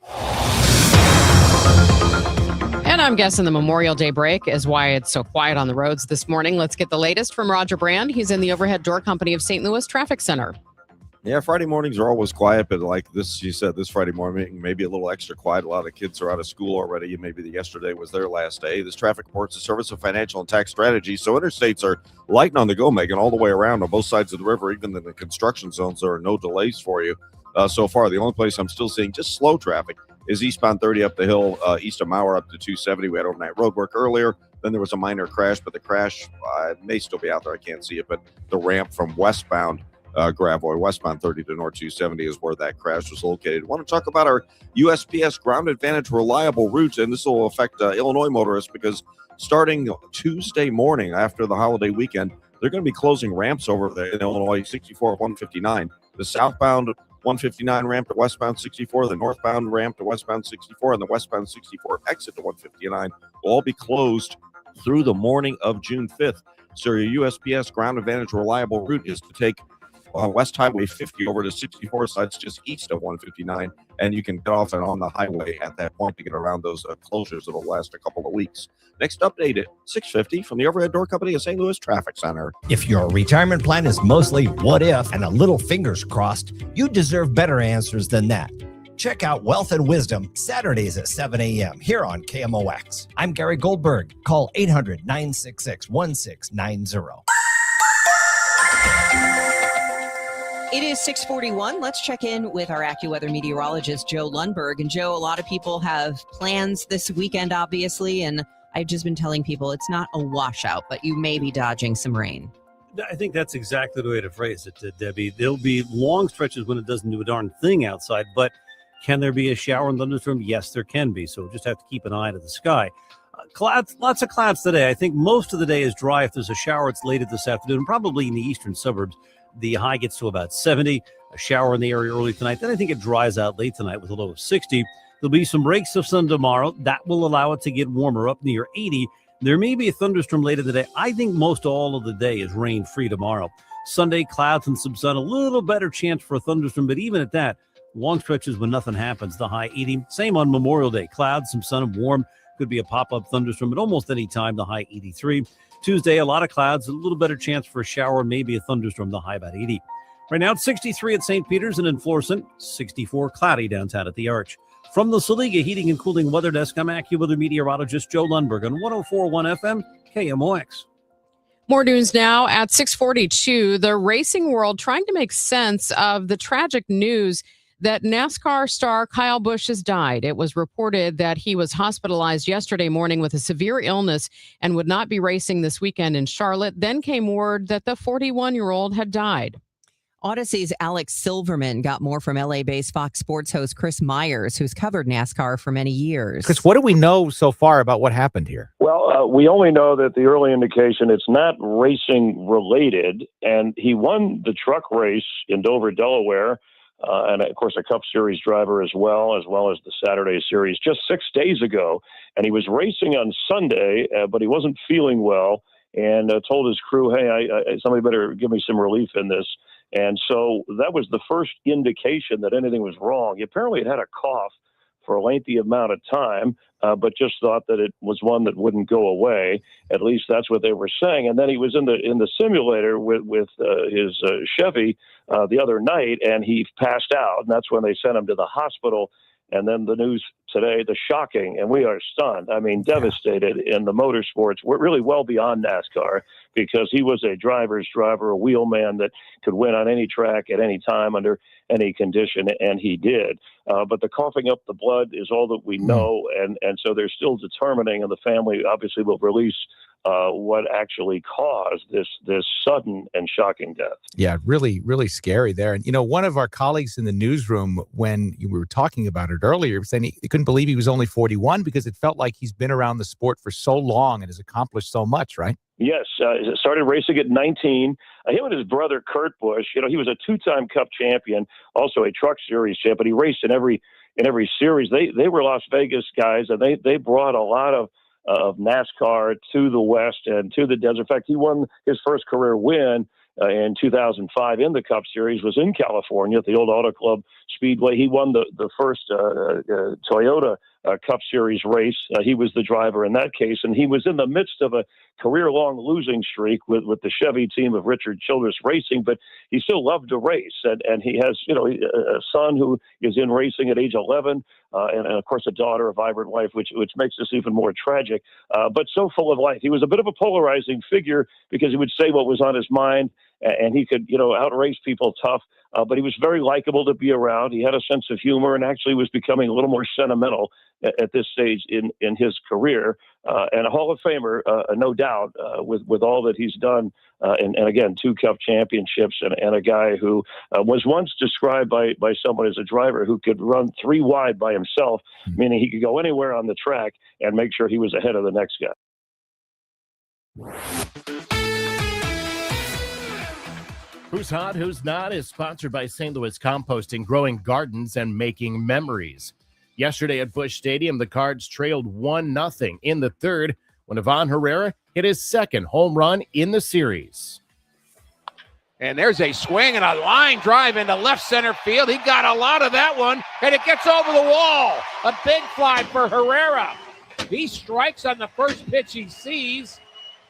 And I'm guessing the Memorial Day break is why it's so quiet on the roads this morning. Let's get the latest from Roger Brand. He's in the Overhead Door Company of St. Louis Traffic Center. Yeah, Friday mornings are always quiet, but like this, you said, this Friday morning, maybe a little extra quiet. A lot of kids are out of school already. Maybe yesterday was their last day. This traffic reports the Service of Financial and Tax Strategy. So interstates are light and on the go, Megan, all the way around on both sides of the river. Even in the construction zones, there are no delays for you so far. The only place I'm still seeing just slow traffic is eastbound 30 up the hill, east of Mauer up to 270. We had overnight road work earlier. Then there was a minor crash, but the crash may still be out there. I can't see it, but the ramp from westbound Gravois, westbound 30 to north 270 is where that crash was located. I want to talk about our USPS Ground Advantage reliable routes, and this will affect Illinois motorists because starting Tuesday morning after the holiday weekend, they're going to be closing ramps over there in Illinois, 64 159. The southbound 159 ramp to westbound 64, the northbound ramp to westbound 64, and the westbound 64 exit to 159 will all be closed through the morning of June 5th. So your USPS Ground Advantage reliable route is to take West Highway 50 over to 64, so that's just east of 159, and you can get off and on the highway at that point to get around those closures that'll last a couple of weeks. Next update at 6:50 from the Overhead Door Company of St. Louis Traffic Center. If your retirement plan is mostly what if and a little fingers crossed, you deserve better answers than that. Check out Wealth and Wisdom Saturdays at 7 a.m. here on KMOX. I'm Gary Goldberg. Call 800-966-1690. It is 6:41. Let's check in with our AccuWeather meteorologist, Joe Lundberg. And Joe, a lot of people have plans this weekend, obviously, and I've just been telling people it's not a washout, but you may be dodging some rain. I think that's exactly the way to phrase it, Debbie. There'll be long stretches when it doesn't do a darn thing outside, but can there be a shower and thunderstorm? Yes, there can be, so just have to keep an eye to the sky. Clouds, lots of clouds today. I think most of the day is dry. If there's a shower, it's later this afternoon, probably in the eastern suburbs. The high gets to about 70, a shower in the area early tonight. Then I think it dries out late tonight with a low of 60. There'll be some breaks of sun tomorrow. That will allow it to get warmer up near 80. There may be a thunderstorm later today. I think most all of the day is rain-free tomorrow. Sunday, clouds and some sun, a little better chance for a thunderstorm, but even at that, long stretches when nothing happens, the high 80. Same on Memorial Day, clouds, some sun and warm. Could be a pop-up thunderstorm at almost any time, the high 83. Tuesday, a lot of clouds, a little better chance for a shower, maybe a thunderstorm, the high about 80. Right now, it's 63 at St. Peter's and in Florissant, 64 cloudy downtown at the Arch. From the Saliga Heating and Cooling Weather Desk, I'm AccuWeather meteorologist Joe Lundberg on 104.1 FM, KMOX. More news now at 6:42. The racing world trying to make sense of the tragic news that NASCAR star Kyle Busch has died. It was reported that he was hospitalized yesterday morning with a severe illness and would not be racing this weekend in Charlotte. Then came word that the 41-year-old had died. Odyssey's Alex Silverman got more from LA-based Fox Sports host Chris Myers, who's covered NASCAR for many years. Chris, what do we know so far about what happened here? Well, we only know that the early indication it's not racing related, and he won the truck race in Dover, Delaware, and of course a Cup Series driver as well as the Saturday Series just 6 days ago. And he was racing on Sunday, but he wasn't feeling well, and told his crew, "Hey, somebody better give me some relief in this." And so that was the first indication that anything was wrong. He apparently had a cough for a lengthy amount of time, but just thought that it was one that wouldn't go away. At least that's what they were saying. And then he was in the simulator with his Chevy the other night, and he passed out. And that's when they sent him to the hospital. And then the news today, the shocking, and we are stunned. I mean, devastated in the motorsports. We're really well beyond NASCAR because he was a driver's driver, a wheelman that could win on any track at any time under any condition, and he did. But the coughing up the blood is all that we know, and so they're still determining, and the family obviously will release what actually caused this sudden and shocking death. Yeah, really, really scary there. And, one of our colleagues in the newsroom, when you were talking about it earlier, was saying he couldn't believe he was only 41 because it felt like he's been around the sport for so long and has accomplished so much, right? Yes, started racing at 19. Him and his brother, Kurt Busch, he was a two-time Cup champion, also a Truck Series champ, but he raced in every series. They were Las Vegas guys, and they brought a lot of NASCAR to the West and to the desert. In fact, he won his first career win in 2005 in the Cup Series, was in California at the old Auto Club Speedway. He won the first Toyota Cup Series race. He was the driver in that case, and he was in the midst of a career-long losing streak with the Chevy team of Richard Childress Racing, but he still loved to race, and he has a son who is in racing at age 11, and of course a daughter, a vibrant wife, which makes this even more tragic, but so full of life. He was a bit of a polarizing figure because he would say what was on his mind, and he could outrace people tough, but he was very likable to be around. He had a sense of humor and actually was becoming a little more sentimental at this stage in his career, and a Hall of Famer, no doubt, with all that he's done, and again, 2 Cup championships, and a guy who was once described by someone as a driver who could run 3 wide by himself, meaning he could go anywhere on the track and make sure he was ahead of the next guy. Who's Hot, Who's Not is sponsored by St. Louis Composting, growing gardens and making memories. Yesterday at Busch Stadium, the Cards trailed 1-0 in the third when Ivan Herrera hit his second home run in the series. And there's a swing and a line drive into left center field. He got a lot of that one, and it gets over the wall. A big fly for Herrera. He strikes on the first pitch he sees.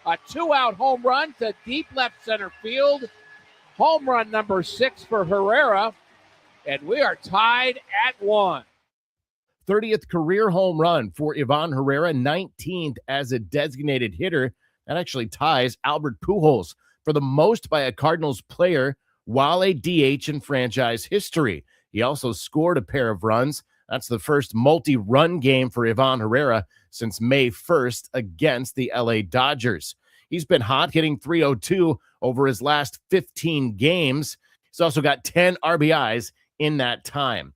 A 2-out home run to deep left center field. Home run number 6 for Herrera, and we are tied at 1. 30th career home run for Ivan Herrera, 19th as a designated hitter. That actually ties Albert Pujols for the most by a Cardinals player while a DH in franchise history. He also scored a pair of runs. That's the first multi-run game for Ivan Herrera since May 1st against the LA Dodgers. He's been hot, hitting .302 over his last 15 games. He's also got 10 RBIs in that time.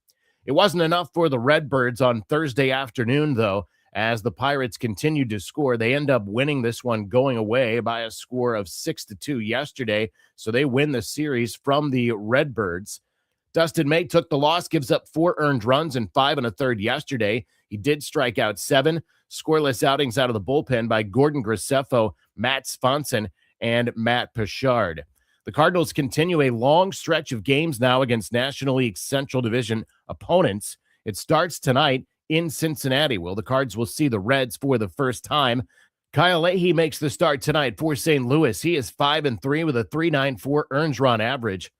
It wasn't enough for the Redbirds on Thursday afternoon, though. As the Pirates continued to score, they end up winning this one going away by a score of 6-2 yesterday. So they win the series from the Redbirds. Dustin May took the loss, gives up 4 earned runs and 5 1/3 yesterday. He did strike out 7. Scoreless outings out of the bullpen by Gordon Graceffo, Matt Swanson, and Matt Pichard. The Cardinals continue a long stretch of games now against National League Central Division opponents. It starts tonight in Cincinnati. Well, the Cards will see the Reds for the first time. Kyle Leahy makes the start tonight for St. Louis. He is 5-3 with a .394 earned run average.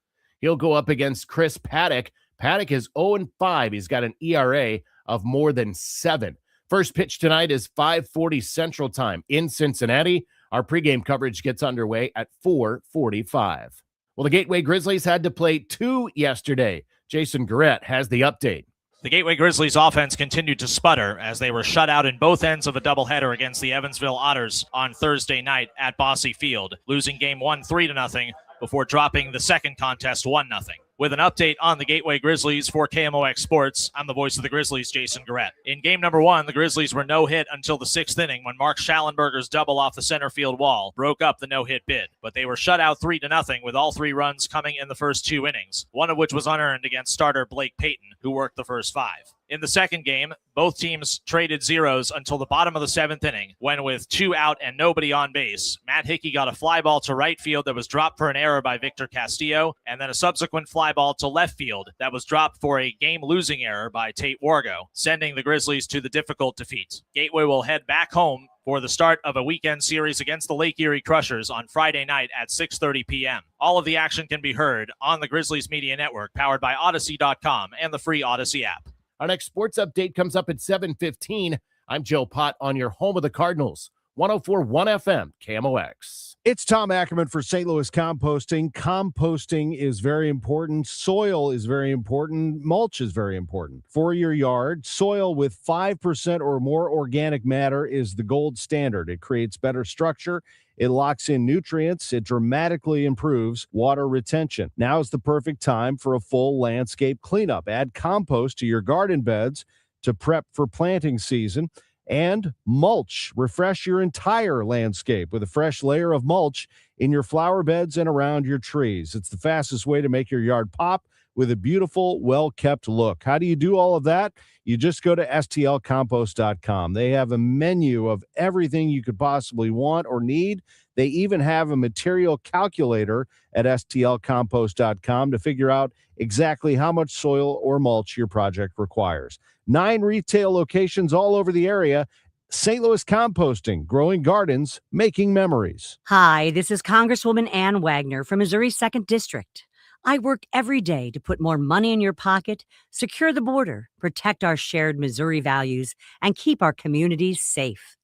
He'll go up against Chris Paddock. Paddock is 0-5. He's got an ERA of more than 7. First pitch tonight is 5:40 Central Time in Cincinnati. Our pregame coverage gets underway at 4:45. Well, the Gateway Grizzlies had to play 2 yesterday. Jason Garrett has the update. The Gateway Grizzlies offense continued to sputter as they were shut out in both ends of a doubleheader against the Evansville Otters on Thursday night at Bosse Field, losing game 1 3-0 before dropping the second contest 1-0. With an update on the Gateway Grizzlies for KMOX Sports, I'm the voice of the Grizzlies, Jason Garrett. In game number 1, the Grizzlies were no-hit until the 6th inning when Mark Schallenberger's double off the center field wall broke up the no-hit bid. But they were shut out 3-0 with all 3 runs coming in the first 2 innings, one of which was unearned against starter Blake Payton, who worked the first 5. In the second game, both teams traded zeros until the bottom of the 7th inning, when with 2 out and nobody on base, Matt Hickey got a fly ball to right field that was dropped for an error by Victor Castillo, and then a subsequent fly ball to left field that was dropped for a game-losing error by Tate Wargo, sending the Grizzlies to the difficult defeat. Gateway will head back home for the start of a weekend series against the Lake Erie Crushers on Friday night at 6:30 p.m. All of the action can be heard on the Grizzlies Media Network, powered by Odyssey.com and the free Odyssey app. Our next sports update comes up at 7:15. I'm Joe Pott on your home of the Cardinals, 104.1 FM, KMOX. It's Tom Ackerman for St. Louis Composting. Composting is very important. Soil is very important. Mulch is very important for your yard. Soil with 5% or more organic matter is the gold standard. It creates better structure. It locks in nutrients. It dramatically improves water retention. Now is the perfect time for a full landscape cleanup. Add compost to your garden beds to prep for planting season. And mulch. Refresh your entire landscape with a fresh layer of mulch in your flower beds and around your trees. It's the fastest way to make your yard pop with a beautiful, well-kept look. How do you do all of that? You just go to stlcompost.com. They have a menu of everything you could possibly want or need. They even have a material calculator at stlcompost.com to figure out exactly how much soil or mulch your project requires. 9 retail locations all over the area. St. Louis Composting, growing gardens, making memories. Hi, this is Congresswoman Ann Wagner from Missouri's 2nd District. I work every day to put more money in your pocket, secure the border, protect our shared Missouri values, and keep our communities safe.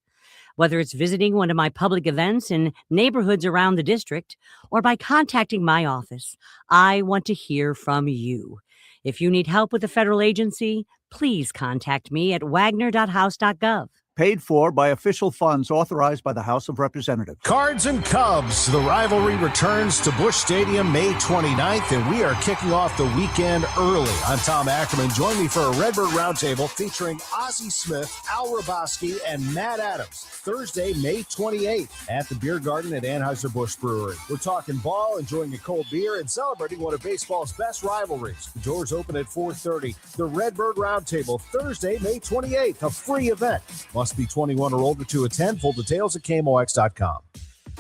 Whether it's visiting one of my public events in neighborhoods around the district or by contacting my office, I want to hear from you. If you need help with a federal agency, please contact me at wagner.house.gov. Paid for by official funds authorized by the House of Representatives. Cards and Cubs. The rivalry returns to Busch Stadium May 29th, and we are kicking off the weekend early. I'm Tom Ackerman. Join me for a Redbird Roundtable featuring Ozzie Smith, Al Roboski, and Matt Adams. Thursday, May 28th at the Beer Garden at Anheuser-Busch Brewery. We're talking ball, enjoying a cold beer, and celebrating one of baseball's best rivalries. The doors open at 4:30. The Redbird Roundtable, Thursday, May 28th, a free event. Must be 21 or older to attend. Full details at KMOX.com.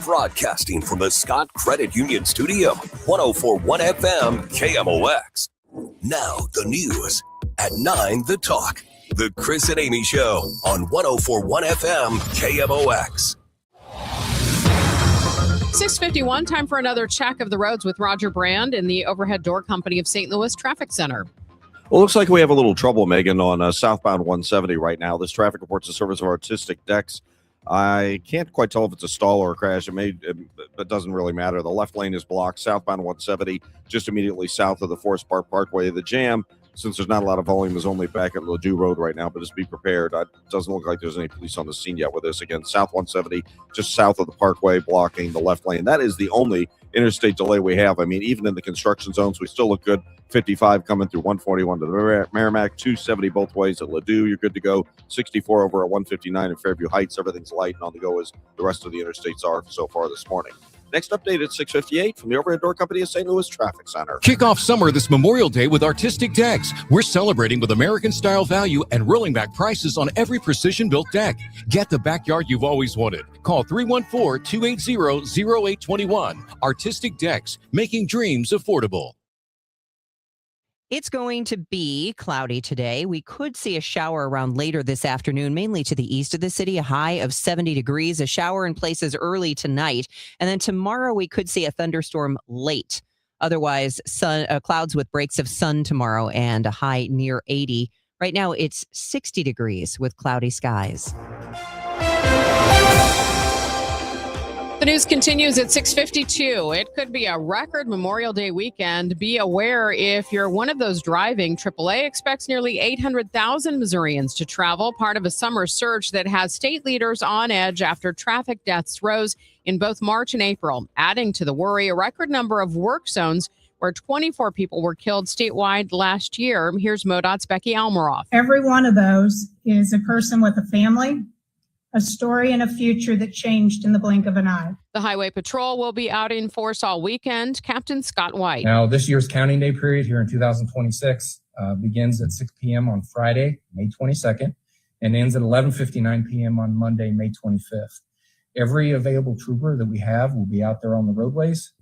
Broadcasting from the Scott Credit Union Studio, 104.1 FM, KMOX. Now the news. At 9, The Talk. The Chris and Amy Show on 104.1 FM, KMOX. 6:51, time for another check of the roads with Roger Brand in the Overhead Door Company of St. Louis Traffic Center. Well, looks like we have a little trouble, Megan, on southbound 170 right now. This traffic reports the service of Artistic Decks. I can't quite tell if it's a stall or a crash. It doesn't really matter. The left lane is blocked. Southbound 170, just immediately south of the Forest Park Parkway. The jam, since there's not a lot of volume, is only back at Ladue Road right now, but just be prepared. It doesn't look like there's any police on the scene yet with this. Again, South 170, just south of the Parkway, blocking the left lane. That is the only interstate delay we have. I mean, even in the construction zones, we still look good. 55 coming through 141 to the Merrimack, 270 both ways at Ladue. You're good to go. 64 over at 159 in Fairview Heights. Everything's light and on the go as the rest of the interstates are so far this morning. Next update at 6:58 from the Overhead Door Company of St. Louis Traffic Center. Kick off summer this Memorial Day with Artistic Decks. We're celebrating with American-style value and rolling back prices on every precision-built deck. Get the backyard you've always wanted. Call 314-280-0821. Artistic Decks, making dreams affordable. It's going to be cloudy today. We could see a shower around later this afternoon, mainly to the east of the city, a high of 70 degrees, a shower in places early tonight. And then tomorrow we could see a thunderstorm late. Otherwise, clouds with breaks of sun tomorrow and a high near 80. Right now it's 60 degrees with cloudy skies. The news continues at 6:52. It could be a record Memorial Day weekend. Be aware if you're one of those driving. AAA expects nearly 800,000 Missourians to travel, part of a summer surge that has state leaders on edge after traffic deaths rose in both March and April. Adding to the worry, a record number of work zones where 24 people were killed statewide last year. Here's MoDOT's Becky Almeroff. Every one of those is a person with a family, a story and a future that changed in the blink of an eye. The Highway Patrol will be out in force all weekend. Captain Scott White. Now, this year's counting day period here in 2026 begins at 6 p.m. on Friday, May 22nd, and ends at 11:59 p.m. on Monday, May 25th. Every available trooper that we have will be out there on the roadways.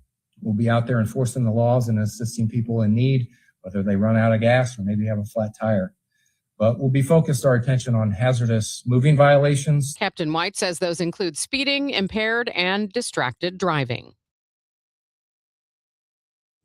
We'll be out there enforcing the laws and assisting people in need, whether they run out of gas or maybe have a flat tire. But we'll be focused our attention on hazardous moving violations. Captain White says those include speeding, impaired, and distracted driving.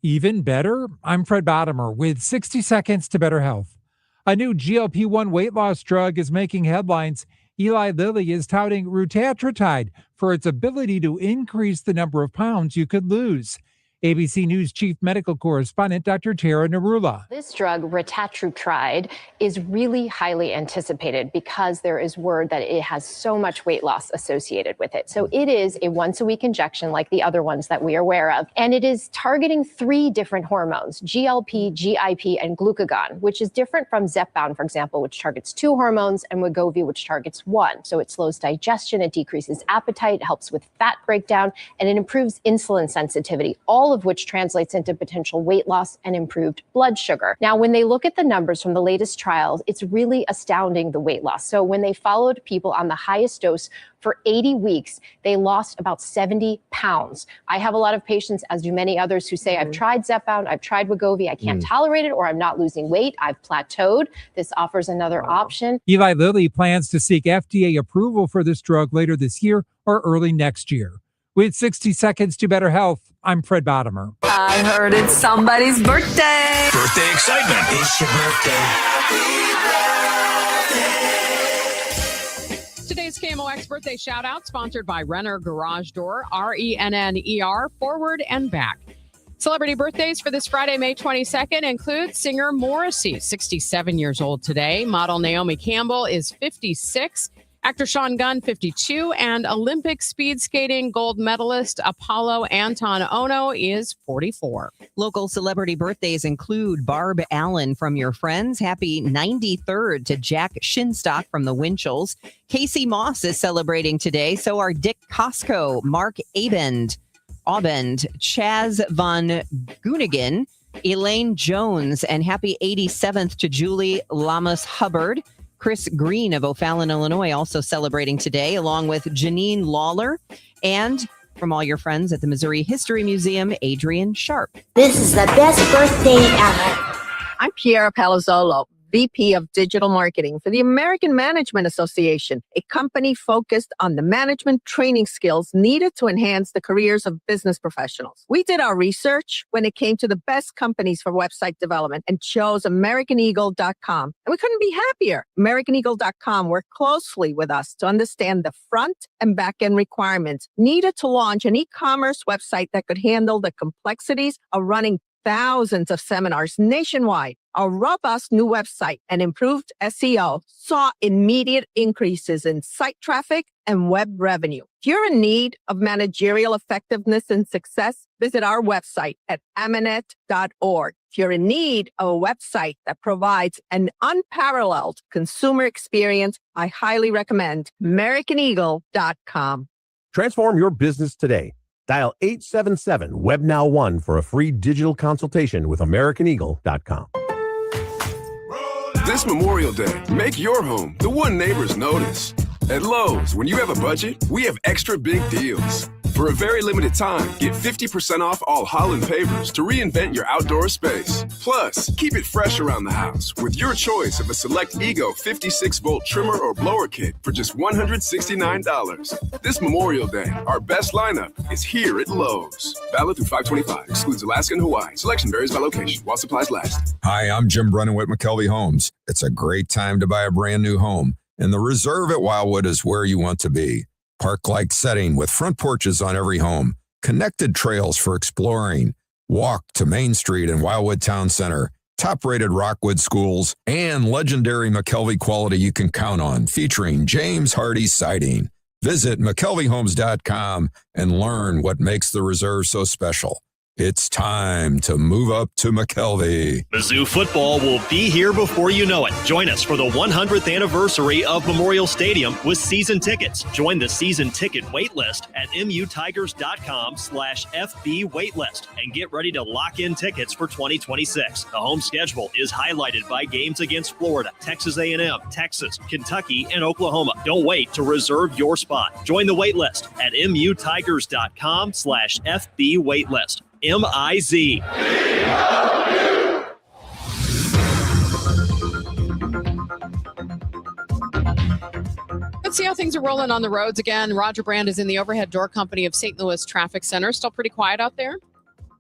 Even better? I'm Fred Bottomer with 60 Seconds to Better Health. A new GLP-1 weight loss drug is making headlines. Eli Lilly is touting retatrutide for its ability to increase the number of pounds you could lose. ABC News chief medical correspondent Dr. Tara Narula. This drug, retatrutide, is really highly anticipated because there is word that it has so much weight loss associated with it. So it is a once-a-week injection like the other ones that we are aware of. And it is targeting 3 different hormones, GLP, GIP, and glucagon, which is different from Zepbound, for example, which targets 2 hormones, and Wegovy, which targets 1. So it slows digestion, it decreases appetite, helps with fat breakdown, and it improves insulin sensitivity, all of which translates into potential weight loss and improved blood sugar. Now, when they look at the numbers from the latest trials, it's really astounding, the weight loss. So when they followed people on the highest dose for 80 weeks, they lost about 70 pounds. I have a lot of patients, as do many others, who say, I've tried Zepbound, I've tried Wegovy, I can't tolerate it, or I'm not losing weight, I've plateaued. This offers another option. Eli Lilly plans to seek FDA approval for this drug later this year or early next year. With 60 seconds to better health, I'm Fred Bottomer. I heard it's somebody's birthday. Birthday excitement. It's your birthday. Today's KMOX birthday shout out sponsored by Renner Garage Door, RENNER, forward and back. Celebrity birthdays for this Friday, May 22nd include singer Morrissey, 67 years old today. Model Naomi Campbell is 56. Actor Sean Gunn, 52, and Olympic speed skating gold medalist Apollo Anton Ono is 44. Local celebrity birthdays include Barb Allen from Your Friends. Happy 93rd to Jack Shinstock from the Winchells. Casey Moss is celebrating today. So are Dick Costco, Mark Abend, Chaz Von Goonigan, Elaine Jones, and happy 87th to Julie Lamas Hubbard. Chris Green of O'Fallon, Illinois, also celebrating today, along with Janine Lawler. And from all your friends at the Missouri History Museum, Adrian Sharp. This is the best birthday ever. I'm Piera Palazzolo, VP of Digital Marketing for the American Management Association, a company focused on the management training skills needed to enhance the careers of business professionals. We did our research when it came to the best companies for website development and chose AmericanEagle.com. And we couldn't be happier. AmericanEagle.com worked closely with us to understand the front and back end requirements needed to launch an e-commerce website that could handle the complexities of running thousands of seminars nationwide. Our robust new website and improved SEO saw immediate increases in site traffic and web revenue. If you're in need of managerial effectiveness and success, visit our website at amanet.org. If you're in need of a website that provides an unparalleled consumer experience, I highly recommend AmericanEagle.com. Transform your business today. Dial 877-WebNow1 for a free digital consultation with AmericanEagle.com. This Memorial Day, make your home the one neighbors notice. At Lowe's, when you have a budget, we have extra big deals. For a very limited time, get 50% off all Holland pavers to reinvent your outdoor space. Plus, keep it fresh around the house with your choice of a select Ego 56-volt trimmer or blower kit for just $169. This Memorial Day, our best lineup is here at Lowe's. Valid through 5/25. Excludes Alaska and Hawaii. Selection varies by location while supplies last. Hi, I'm Jim Brennan with McKelvey Homes. It's a great time to buy a brand new home, and the Reserve at Wildwood is where you want to be. Park-like setting with front porches on every home, connected trails for exploring, walk to Main Street and Wildwood Town Center, top-rated Rockwood schools, and legendary McKelvey quality you can count on, featuring James Hardy siding. Visit McKelveyHomes.com and learn what makes the Reserve so special. It's time to move up to McKelvey. Mizzou football will be here before you know it. Join us for the 100th anniversary of Memorial Stadium with season tickets. Join the season ticket waitlist at mutigers.com/FB waitlist and get ready to lock in tickets for 2026. The home schedule is highlighted by games against Florida, Texas A&M, Texas, Kentucky, and Oklahoma. Don't wait to reserve your spot. Join the waitlist at mutigers.com/FB waitlist. MIZ. Let's see how things are rolling on the roads again. Roger Brand is in the overhead door company of St. Louis Traffic Center. Still pretty quiet out there?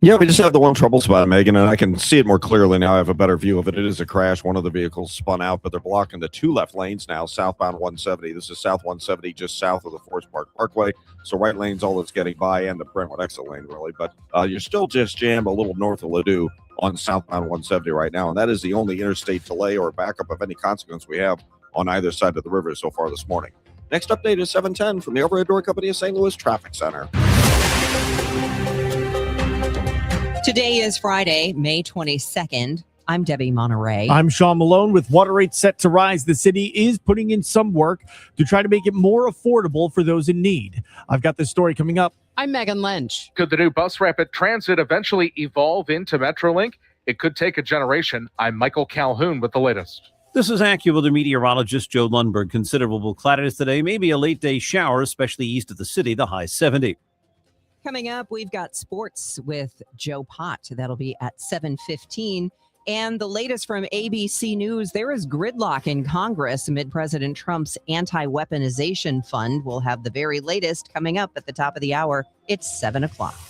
Yeah, we just have the one trouble spot, Megan, and I can see it more clearly now. I have a better view of it. It is a crash. One of the vehicles spun out, but they're blocking the two left lanes now, southbound 170. This is south 170, just south of the Forest Park Parkway. So right lane's all that's getting by, and the Brentwood exit lane, really. But you're still just jammed a little north of Ladue on southbound 170 right now, and that is the only interstate delay or backup of any consequence we have on either side of the river so far this morning. Next update is 710 from the Overhead Door Company of St. Louis Traffic Center. Today is Friday, May 22nd. I'm Debbie Monterrey. I'm Sean Malone. With water rates set to rise, the city is putting in some work to try to make it more affordable for those in need. I've got this story coming up. I'm Megan Lynch. Could the new bus rapid transit eventually evolve into Metrolink? It could take a generation. I'm Michael Calhoun with the latest. This is AccuWeather meteorologist Joe Lundberg. Considerable cloudiness today, maybe a late day shower, especially east of the city, the high 70. Coming up, we've got sports with Joe Pott. That'll be at 7:15. And the latest from ABC News, there is gridlock in Congress amid President Trump's anti-weaponization fund. We'll have the very latest coming up at the top of the hour. It's 7 o'clock.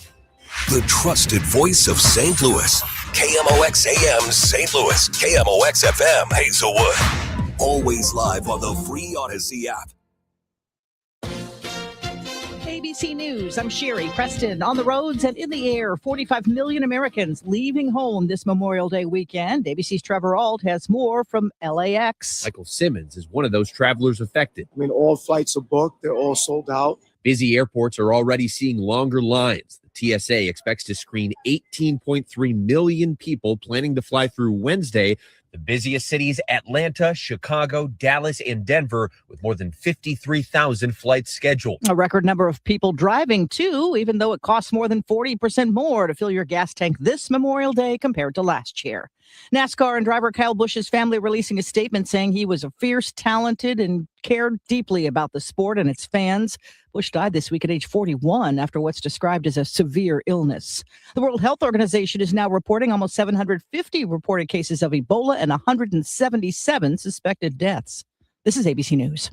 The trusted voice of St. Louis. KMOX AM St. Louis. KMOX FM Hazelwood. Always live on the free Odyssey app. ABC News, I'm Sherry Preston. On the roads and in the air, 45 million Americans leaving home this Memorial Day weekend. ABC's Trevor Ault has more from LAX. Michael Simmons is one of those travelers affected. I mean, all flights are booked. They're all sold out. Busy airports are already seeing longer lines. The TSA expects to screen 18.3 million people planning to fly through Wednesday. The busiest cities, Atlanta, Chicago, Dallas, and Denver, with more than 53,000 flights scheduled. A record number of people driving, too, even though it costs more than 40% more to fill your gas tank this Memorial Day compared to last year. NASCAR and driver Kyle Busch's family releasing a statement saying he was a fierce, talented, and cared deeply about the sport and its fans. Busch died this week at age 41 after what's described as a severe illness. The World Health Organization is now reporting almost 750 reported cases of Ebola and 177 suspected deaths. This is ABC News.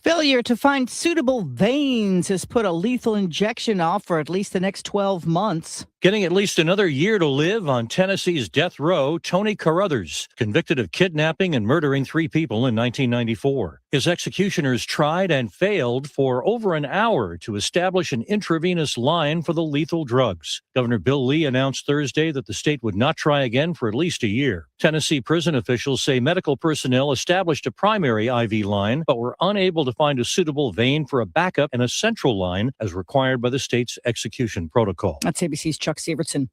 Failure to find suitable veins has put a lethal injection off for at least the next 12 months. Getting at least another year to live on Tennessee's death row, Tony Carruthers, convicted of kidnapping and murdering 3 people in 1994. His executioners tried and failed for over an hour to establish an intravenous line for the lethal drugs. Governor Bill Lee announced Thursday that the state would not try again for at least a year. Tennessee prison officials say medical personnel established a primary IV line, but were unable to find a suitable vein for a backup and a central line as required by the state's execution protocol. That's ABC's Chuck Severson.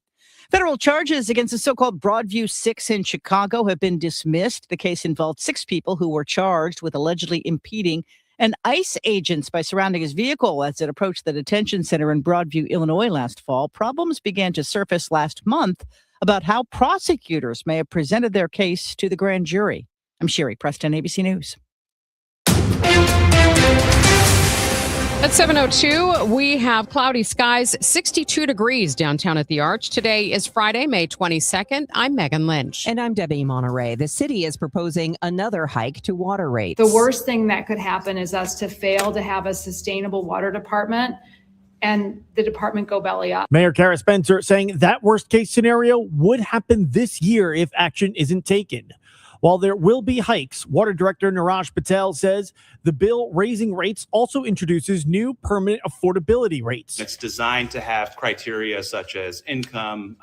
Federal charges against the so-called Broadview 6 in Chicago have been dismissed. The case involved 6 people who were charged with allegedly impeding an ICE agent by surrounding his vehicle as it approached the detention center in Broadview, Illinois last fall. Problems began to surface last month about how prosecutors may have presented their case to the grand jury. I'm Sherry Preston, ABC News. At 7:02, we have cloudy skies, 62 degrees downtown at the Arch. Today is Friday, May 22nd. I'm Megan Lynch. And I'm Debbie Monterrey. The city is proposing another hike to water rates. The worst thing that could happen is us to fail to have a sustainable water department and the department go belly up. Mayor Kara Spencer saying that worst case scenario would happen this year if action isn't taken. While there will be hikes, Water Director Niraj Patel says the bill raising rates also introduces new permanent affordability rates. It's designed to have criteria such as income,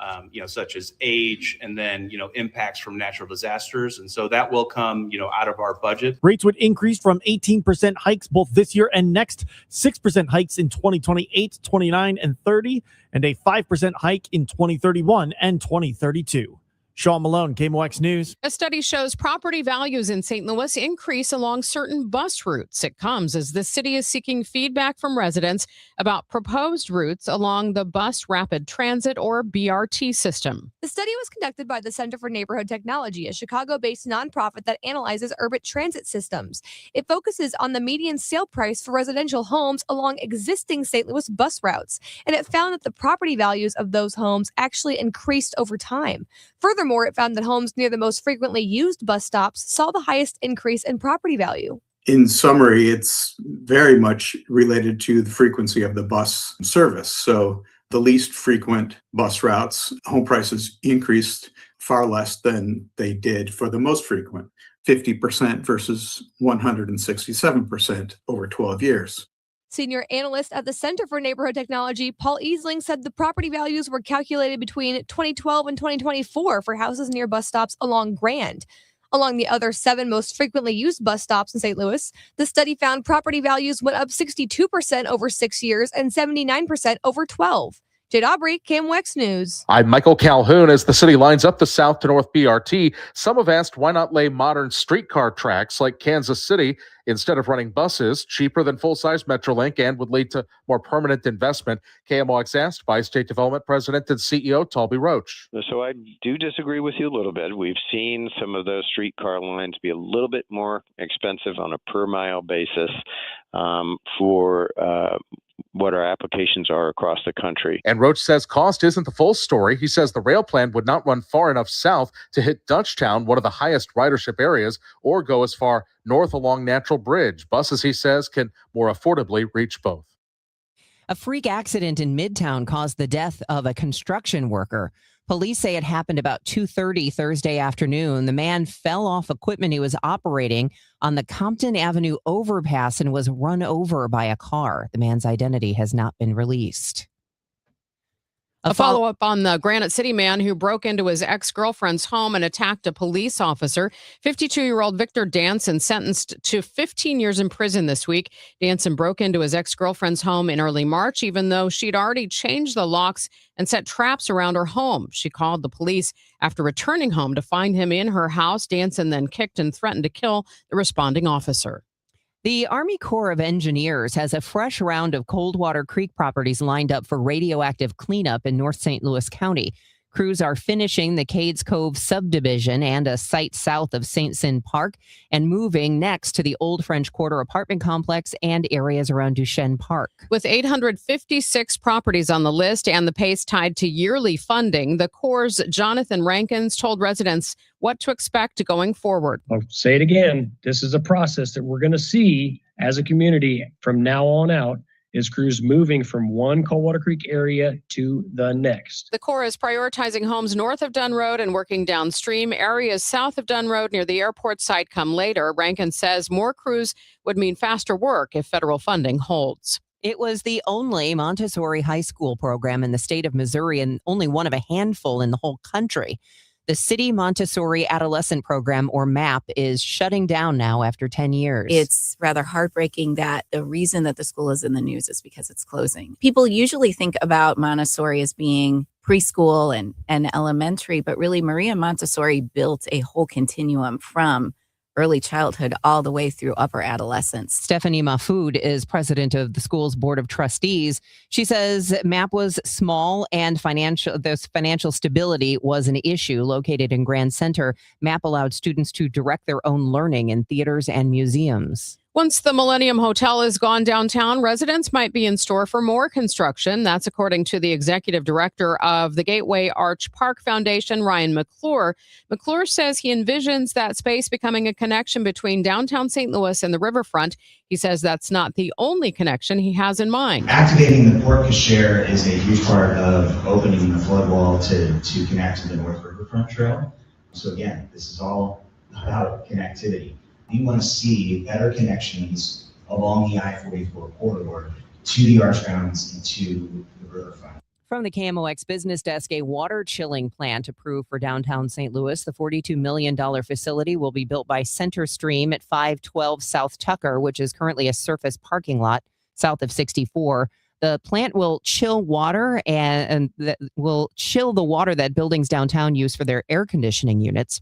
such as age, and then, impacts from natural disasters. And so that will come, out of our budget. Rates would increase from 18% hikes both this year and next, 6% hikes in 2028, 29, and 30, and a 5% hike in 2031 and 2032. Sean Malone, KMOX News. A study shows property values in St. Louis increase along certain bus routes. It comes as the city is seeking feedback from residents about proposed routes along the bus rapid transit or BRT system. The study was conducted by the Center for Neighborhood Technology, a Chicago-based nonprofit that analyzes urban transit systems. It focuses on the median sale price for residential homes along existing St. Louis bus routes, and it found that the property values of those homes actually increased over time. Furthermore, it found that homes near the most frequently used bus stops saw the highest increase in property value. In summary, it's very much related to the frequency of the bus service. So the least frequent bus routes, home prices increased far less than they did for the most frequent, 50% versus 167% over 12 years. Senior analyst at the Center for Neighborhood Technology, Paul Easling, said the property values were calculated between 2012 and 2024 for houses near bus stops along Grand. Along the other 7 most frequently used bus stops in St. Louis, the study found property values went up 62% over 6 years and 79% over 12. Jade Aubrey, KMOX News. I'm Michael Calhoun. As the city lines up the south to north BRT, some have asked why not lay modern streetcar tracks like Kansas City instead of running buses, cheaper than full-size Metrolink and would lead to more permanent investment. KMOX asked by State Development President and CEO Talby Roach. So I do disagree with you a little bit. We've seen some of those streetcar lines be a little bit more expensive on a per mile basis for what our applications are across the country. And Roach says cost isn't the full story. He says the rail plan would not run far enough south to hit Dutchtown, one of the highest ridership areas, or go as far north along Natural Bridge. Buses, he says, can more affordably reach both. A freak accident in Midtown caused the death of a construction worker. Police say it happened about 2:30 Thursday afternoon. The man fell off equipment he was operating on the Compton Avenue overpass and was run over by a car. The man's identity has not been released. A follow-up on the Granite City man who broke into his ex-girlfriend's home and attacked a police officer. 52-year-old Victor Danson sentenced to 15 years in prison this week. Danson broke into his ex-girlfriend's home in early March, even though she'd already changed the locks and set traps around her home. She called the police after returning home to find him in her house. Danson then kicked and threatened to kill the responding officer. The Army Corps of Engineers has a fresh round of Coldwater Creek properties lined up for radioactive cleanup in North St. Louis County. Crews are finishing the Cades Cove subdivision and a site south of St. Cyn Park and moving next to the Old French Quarter apartment complex and areas around Duchesne Park. With 856 properties on the list and the pace tied to yearly funding, the Corps' Jonathan Rankins told residents what to expect going forward. I'll say it again. This is a process that we're going to see as a community from now on out. Is crews moving from one Coldwater Creek area to the next. The Corps is prioritizing homes north of Dunn Road and working downstream. Areas south of Dunn Road near the airport site come later. Rankin says more crews would mean faster work if federal funding holds. It was the only Montessori high school program in the state of Missouri and only one of a handful in the whole country. The City Montessori Adolescent Program, or MAP, is shutting down now after 10 years. It's rather heartbreaking that the reason that the school is in the news is because it's closing. People usually think about Montessori as being preschool and elementary, but really Maria Montessori built a whole continuum from early childhood all the way through upper adolescence. Stephanie Mahfoud is president of the school's board of trustees. She says MAP was small and financial stability was an issue. Located in Grand Center, MAP allowed students to direct their own learning in theaters and museums. Once the Millennium Hotel is gone downtown, residents might be in store for more construction. That's according to the executive director of the Gateway Arch Park Foundation, Ryan McClure. McClure says he envisions that space becoming a connection between downtown St. Louis and the riverfront. He says that's not the only connection he has in mind. Activating the Port Cachere is a huge part of opening the flood wall to connect to the North Riverfront Trail. So again, this is all about connectivity. We want to see better connections along the I-44 corridor to the arch grounds and to the riverfront. From the KMOX Business Desk, a water chilling plant approved for downtown St. Louis. The $42 million facility will be built by Center Stream at 512 South Tucker, which is currently a surface parking lot south of 64. The plant will chill water and will chill the water that buildings downtown use for their air conditioning units.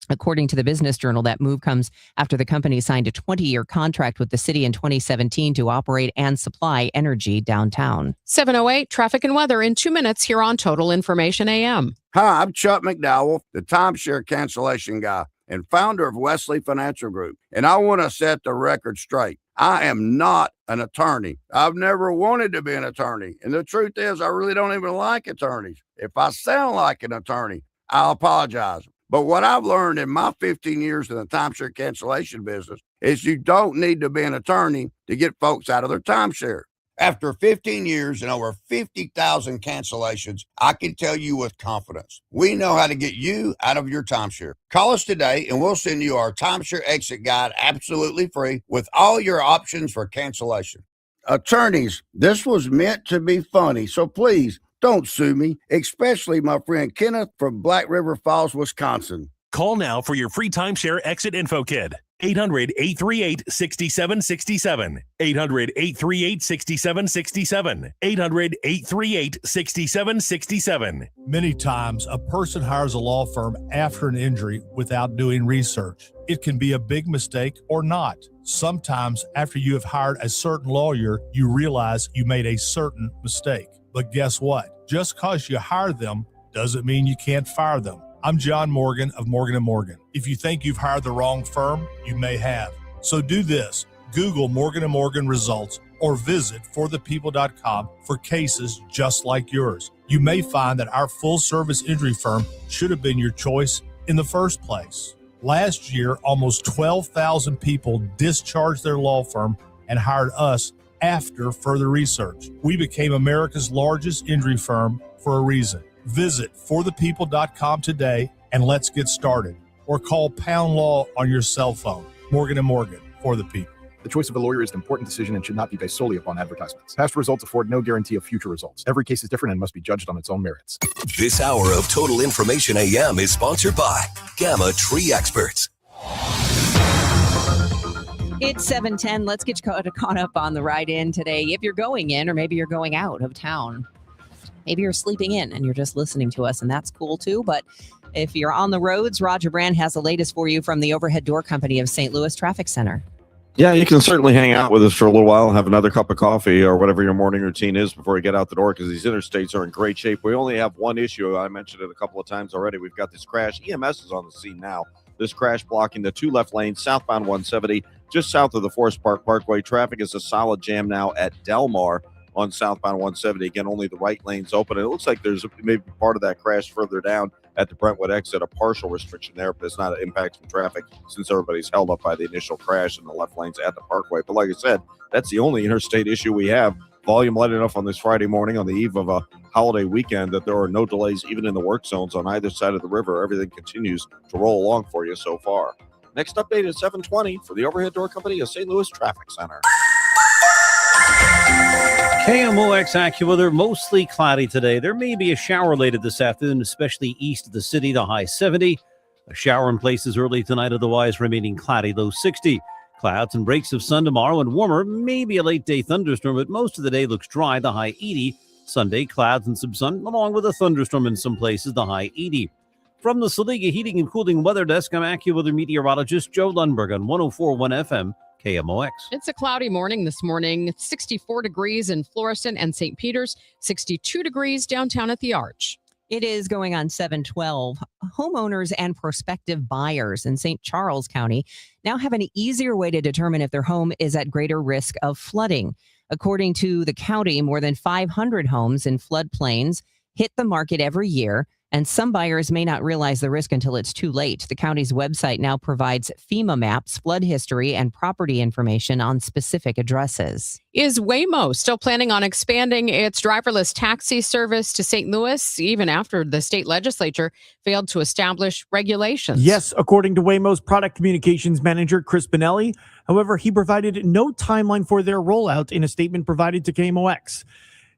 According to the Business Journal, that move comes after the company signed a 20-year contract with the city in 2017 to operate and supply energy downtown. 7:08, traffic and weather in 2 minutes here on Total Information AM. Hi, I'm Chuck McDowell, the timeshare cancellation guy and founder of Wesley Financial Group. And I want to set the record straight. I am not an attorney. I've never wanted to be an attorney. And the truth is, I really don't even like attorneys. If I sound like an attorney, I'll apologize. But what I've learned in my 15 years in the timeshare cancellation business is you don't need to be an attorney to get folks out of their timeshare. After 15 years and over 50,000 cancellations, I can tell you with confidence, we know how to get you out of your timeshare. Call us today and we'll send you our timeshare exit guide absolutely free with all your options for cancellation. Attorneys, this was meant to be funny, so please don't sue me, especially my friend Kenneth from Black River Falls, Wisconsin. Call now for your free timeshare exit info kit. 800-838-6767. 800-838-6767. 800-838-6767. Many times, a person hires a law firm after an injury without doing research. It can be a big mistake or not. Sometimes, after you have hired a certain lawyer, you realize you made a certain mistake. But guess what? Just because you hire them doesn't mean you can't fire them. I'm John Morgan of Morgan & Morgan. If you think you've hired the wrong firm, you may have. So do this. Google Morgan & Morgan results or visit forthepeople.com for cases just like yours. You may find that our full-service injury firm should have been your choice in the first place. Last year, almost 12,000 people discharged their law firm and hired us after further research. We became America's largest injury firm for a reason. Visit forthepeople.com today and let's get started. Or call Pound Law on your cell phone. Morgan & Morgan, for the people. The choice of a lawyer is an important decision and should not be based solely upon advertisements. Past results afford no guarantee of future results. Every case is different and must be judged on its own merits. This hour of Total Information AM is sponsored by Gamma Tree Experts. It's 7:10. Let's get you caught up on the ride in today. If you're going in, or maybe you're going out of town, maybe you're sleeping in and you're just listening to us, and that's cool too. But if you're on the roads, Roger Brand has the latest for you from the Overhead Door Company of St. Louis Traffic Center. Yeah, you can certainly hang out with us for a little while, have another cup of coffee or whatever your morning routine is before you get out the door, because these interstates are in great shape. We only have one issue. I mentioned it a couple of times already. We've got this crash. EMS is on the scene now. This crash blocking the two left lanes, southbound 170, just south of the Forest Park Parkway. Traffic is a solid jam now at Del Mar on southbound 170. Again, only the right lane's open. It looks like there's maybe part of that crash further down at the Brentwood exit, a partial restriction there, but it's not an impact from traffic since everybody's held up by the initial crash in the left lanes at the Parkway. But like I said, that's the only interstate issue we have. Volume light enough on this Friday morning on the eve of a holiday weekend that there are no delays even in the work zones on either side of the river. Everything continues to roll along for you so far. Next update is 7:20 for the Overhead Door Company of St. Louis Traffic Center. KMOX AccuWeather, mostly cloudy today. There may be a shower later this afternoon, especially east of the city, the high 70. A shower in places early tonight, otherwise remaining cloudy, low 60. Clouds and breaks of sun tomorrow and warmer, maybe a late day thunderstorm, but most of the day looks dry, the high 80. Sunday, clouds and some sun, along with a thunderstorm in some places, the high 80. From the Saliga Heating and Cooling Weather Desk, I'm AccuWeather meteorologist Joe Lundberg on 104.1 FM. KMOX. It's a cloudy morning this morning. It's 64 degrees in Florissant and St. Peters, 62 degrees downtown at the Arch. It is going on 7:12. Homeowners and prospective buyers in St. Charles County now have an easier way to determine if their home is at greater risk of flooding. According to the county, more than 500 homes in floodplains hit the market every year, and some buyers may not realize the risk until it's too late. The county's website now provides FEMA maps, flood history, and property information on specific addresses. Is Waymo still planning on expanding its driverless taxi service to St. Louis, even after the state legislature failed to establish regulations? Yes, according to Waymo's product communications manager, Chris Benelli. However, he provided no timeline for their rollout in a statement provided to KMOX.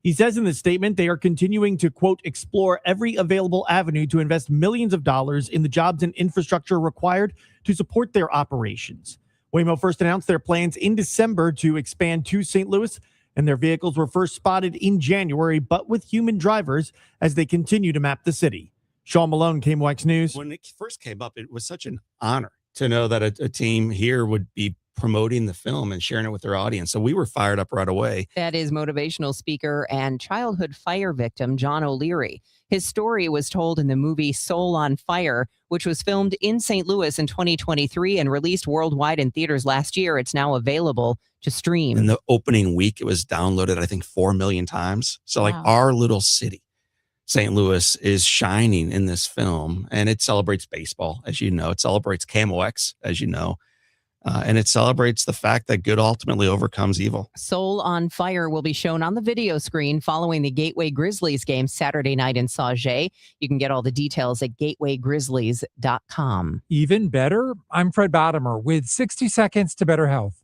He says in the statement they are continuing to, quote, explore every available avenue to invest millions of dollars in the jobs and infrastructure required to support their operations. Waymo first announced their plans in December to expand to St. Louis, and their vehicles were first spotted in January, but with human drivers as they continue to map the city. Sean Malone, KMOX News. When it first came up, it was such an honor to know that a team here would be promoting the film and sharing it with their audience. So we were fired up right away. That is motivational speaker and childhood fire victim John O'Leary. His story was told in the movie Soul on Fire, which was filmed in St. Louis in 2023 and released worldwide in theaters last year. It's now available to stream. In the opening week, it was downloaded, I think, 4 million times. So like our little city, St. Louis, is shining in this film, and it celebrates baseball, as you know. It celebrates KMOX, as you know. and it celebrates the fact that good ultimately overcomes evil. Soul on Fire will be shown on the video screen following the Gateway Grizzlies game Saturday night in Sauget. You can get all the details at gatewaygrizzlies.com. Even better? I'm Fred Bottomer with 60 Seconds to Better Health.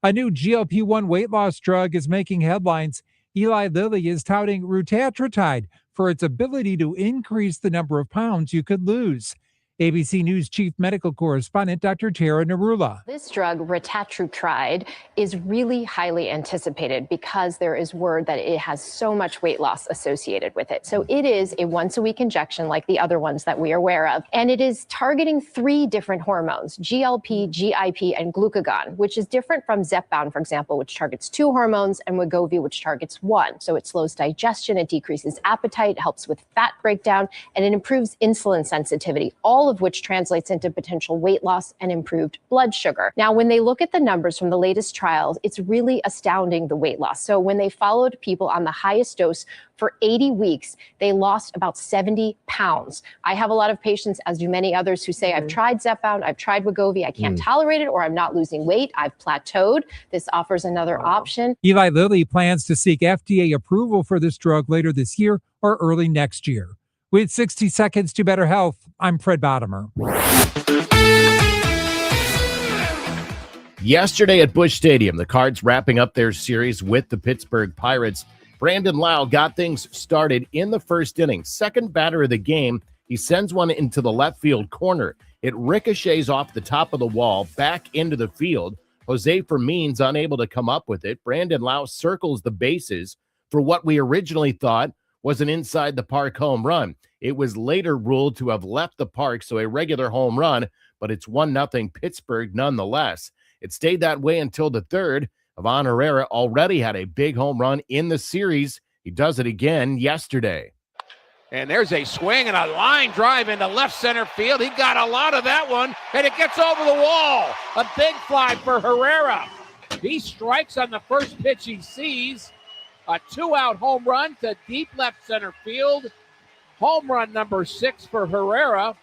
A new GLP-1 weight loss drug is making headlines. Eli Lilly is touting retatrutide for its ability to increase the number of pounds you could lose. ABC News Chief Medical Correspondent Dr. Tara Narula. This drug, retatrutide, is really highly anticipated because there is word that it has so much weight loss associated with it. So it is a once-a-week injection like the other ones that we are aware of. And it is targeting 3 different hormones, GLP, GIP, and glucagon, which is different from Zepbound, for example, which targets 2 hormones, and Wegovy, which targets 1. So it slows digestion, it decreases appetite, helps with fat breakdown, and it improves insulin sensitivity, all of which translates into potential weight loss and improved blood sugar. Now, when they look at the numbers from the latest trials, it's really astounding, the weight loss. So when they followed people on the highest dose for 80 weeks, they lost about 70 pounds. I have a lot of patients, as do many others, who say, I've tried Zepbound, I've tried Wegovy, I can't tolerate it, or I'm not losing weight, I've plateaued. This offers another option. Eli Lilly plans to seek FDA approval for this drug later this year or early next year. With 60 Seconds to Better Health, I'm Fred Bottomer. Yesterday at Busch Stadium, the Cards wrapping up their series with the Pittsburgh Pirates. Brandon Lau got things started in the first inning. Second batter of the game, he sends one into the left field corner. It ricochets off the top of the wall back into the field. Jose Fermin's unable to come up with it. Brandon Lau circles the bases for what we originally thought was an inside the park home run. It was later ruled to have left the park, so a regular home run, but it's 1-0 Pittsburgh nonetheless. It stayed that way until the third. Ivan Herrera already had a big home run in the series. He does it again yesterday. And there's a swing and a line drive into left center field. He got a lot of that one, and it gets over the wall. A big fly for Herrera. He strikes on the first pitch he sees. A 2-out home run to deep left center field. Home run number 6 for Herrera.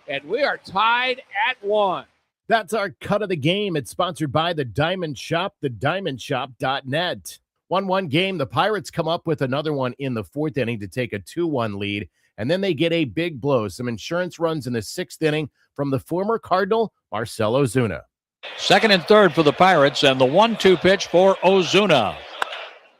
And we are tied at 1. That's our cut of the game. It's sponsored by the Diamond Shop, thediamondshop.net. 1-1 game. The Pirates come up with another one in the 4th inning to take a 2-1 lead. And then they get a big blow. Some insurance runs in the 6th inning from the former Cardinal, Marcell Ozuna. Second and third for the Pirates, and the 1-2 pitch for Ozuna.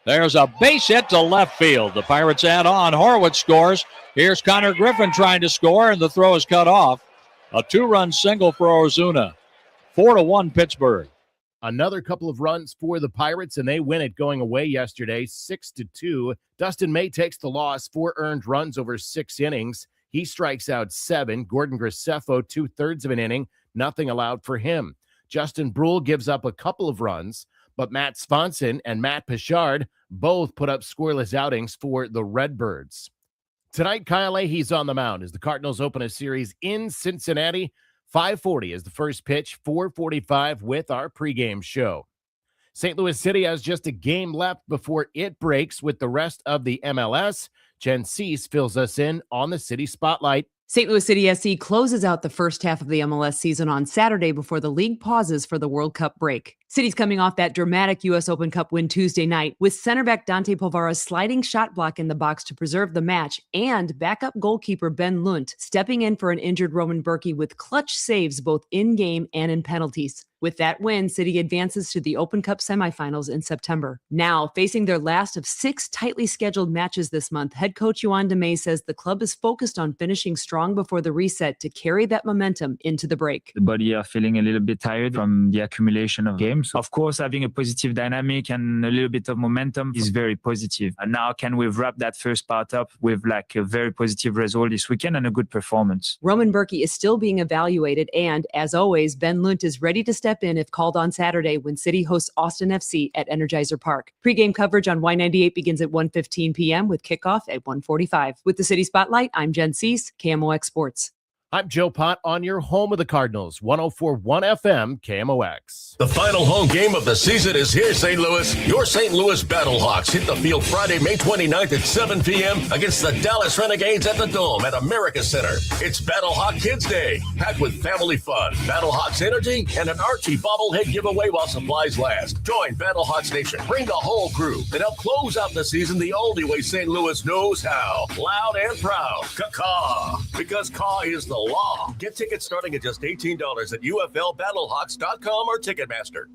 There's a base hit to left field. The Pirates add on. Horwitz scores. Here's Connor Griffin trying to score, and the throw is cut off. A 2-run single for Ozuna. 4-1 Pittsburgh. Another couple of runs for the Pirates, and they win it going away yesterday, 6-2. Dustin May takes the loss, 4 earned runs over 6 innings. He strikes out 7. Gordon Graceffo, 2/3 of an inning. Nothing allowed for him. Justin Brule gives up a couple of runs, but Matt Swanson and Matt Pichard both put up scoreless outings for the Redbirds. Tonight, Kyle Leahy's on the mound as the Cardinals open a series in Cincinnati. 5:40 is the first pitch, 4:45 with our pregame show. St. Louis City has just a game left before it breaks with the rest of the MLS. Jen Cease fills us in on the City Spotlight. St. Louis City SC closes out the first half of the MLS season on Saturday before the league pauses for the World Cup break. City's coming off that dramatic U.S. Open Cup win Tuesday night with center back Dante Polvara's sliding shot block in the box to preserve the match and backup goalkeeper Ben Lunt stepping in for an injured Roman Berkey with clutch saves both in-game and in penalties. With that win, City advances to the Open Cup semifinals in September. Now, facing their last of 6 tightly scheduled matches this month, head coach Yoann Demay says the club is focused on finishing strong before the reset to carry that momentum into the break. The body are feeling a little bit tired from the accumulation of games. Of course, having a positive dynamic and a little bit of momentum is very positive. And now can we wrap that first part up with like a very positive result this weekend and a good performance? Roman Berkey is still being evaluated and, as always, Ben Lunt is ready to step in if called on Saturday when City hosts Austin FC at Energizer Park. Pre-game coverage on Y98 begins at 1:15 p.m. with kickoff at 1:45. With the City Spotlight, I'm Jen Cease, KMOX Sports. I'm Joe Pott on your home of the Cardinals, 104.1 FM KMOX. The final home game of the season is here, St. Louis. Your St. Louis Battlehawks hit the field Friday, May 29th at 7 p.m. against the Dallas Renegades at the Dome at America Center. It's Battlehawk Kids Day, packed with family fun, Battlehawks energy, and an Archie bobblehead giveaway while supplies last. Join Battlehawks Nation. Bring the whole crew and help close out the season the only way St. Louis knows how. Loud and proud. Caw-caw. Because caw is the law. Get tickets starting at just $18 at UFLBattlehawks.com or Ticketmaster.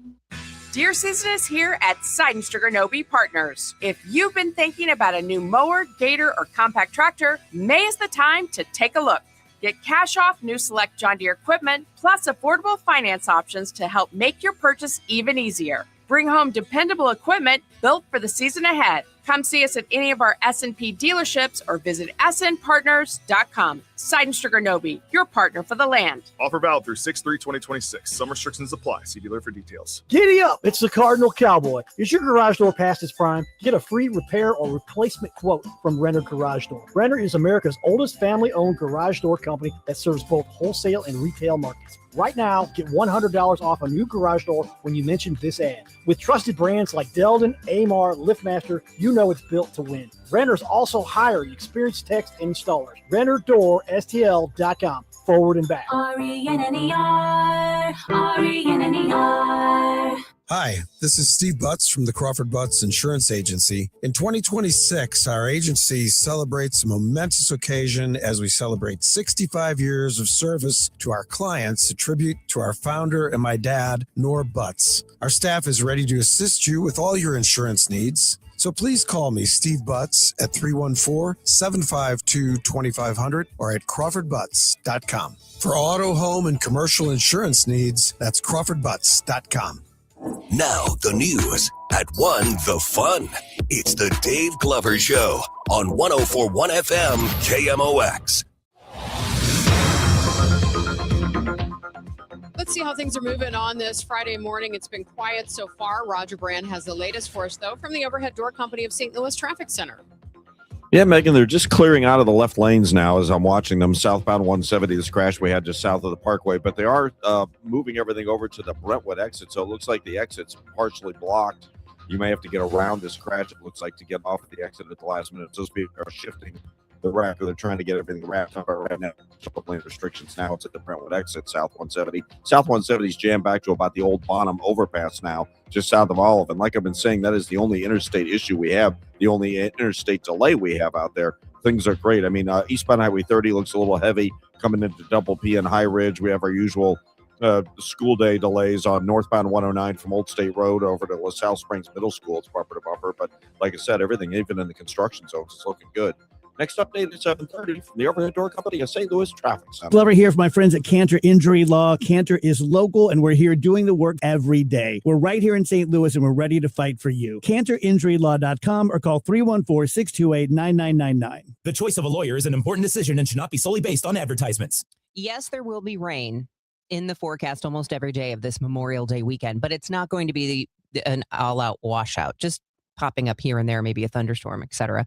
Deer season is here at Seidenstricker Nobe Partners. If you've been thinking about a new mower, gator, or compact tractor, May is the time to take a look. Get cash off new select John Deere equipment, plus affordable finance options to help make your purchase even easier. Bring home dependable equipment built for the season ahead. Come see us at any of our S&P dealerships or visit snpartners.com. Seidenstricker Nobe, your partner for the land. Offer valid through 6/3/2026. Some restrictions apply. See dealer for details. Giddy up! It's the Cardinal Cowboy. Is your garage door past its prime? Get a free repair or replacement quote from Renner Garage Door. Renner is America's oldest family-owned garage door company that serves both wholesale and retail markets. Right now, get $100 off a new garage door when you mention this ad. With trusted brands like Delden, Amar, LiftMaster, you know it's built to win. Renner's also hiring experienced techs and installers. RennerDoorSTL.com. Forward and back. RENNER, RENNER. Hi, this is Steve Butts from the Crawford Butts Insurance Agency. In 2026, our agency celebrates a momentous occasion as we celebrate 65 years of service to our clients, a tribute to our founder and my dad, Nor Butts. Our staff is ready to assist you with all your insurance needs. So please call me, Steve Butts, at 314-752-2500 or at crawfordbutts.com. For auto, home, and commercial insurance needs, that's crawfordbutts.com. Now the news at 1 the fun. It's the Dave Glover Show on 104.1 FM KMOX. Let's see how things are moving on this Friday morning. It's been quiet so far. Roger Brand has the latest for us, though, from the Overhead Door Company of St. Louis Traffic Center. Yeah, Megan, they're just clearing out of the left lanes now as I'm watching them. Southbound 170, this crash we had just south of the Parkway, but they are moving everything over to the Brentwood exit, so it looks like the exit's partially blocked. You may have to get around this crash, it looks like, to get off the exit at the last minute. So they're shifting the wrap. They're trying to get everything wrapped up right now. Lane restrictions now. It's at the Brentwood exit, South 170. South 170 is jammed back to about the old Bonham overpass now, just south of Olive. And like I've been saying, that is the only interstate issue we have, the only interstate delay we have out there. Things are great. I mean, eastbound Highway 30 looks a little heavy coming into Double P and High Ridge. We have our usual school day delays on northbound 109 from Old State Road over to LaSalle Springs Middle School. It's bumper to bumper. But like I said, everything, even in the construction zones, is looking good. Next update at 7:30 from the Overhead Door Company of St. Louis Traffic Center. Glover here for my friends at Cantor Injury Law. Cantor is local, and we're here doing the work every day. We're right here in St. Louis, and we're ready to fight for you. CantorInjuryLaw.com or call 314-628-9999. The choice of a lawyer is an important decision and should not be solely based on advertisements. Yes, there will be rain in the forecast almost every day of this Memorial Day weekend, but it's not going to be an all-out washout. Just popping up here and there, maybe a thunderstorm, etc.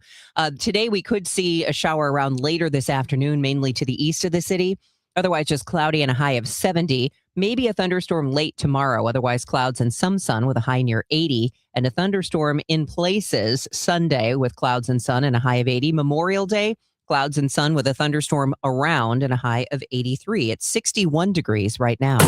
Today, we could see a shower around later this afternoon, mainly to the east of the city. Otherwise, just cloudy and a high of 70. Maybe a thunderstorm late tomorrow. Otherwise, clouds and some sun with a high near 80. And a thunderstorm in places Sunday with clouds and sun and a high of 80. Memorial Day, clouds and sun with a thunderstorm around and a high of 83. It's 61 degrees right now.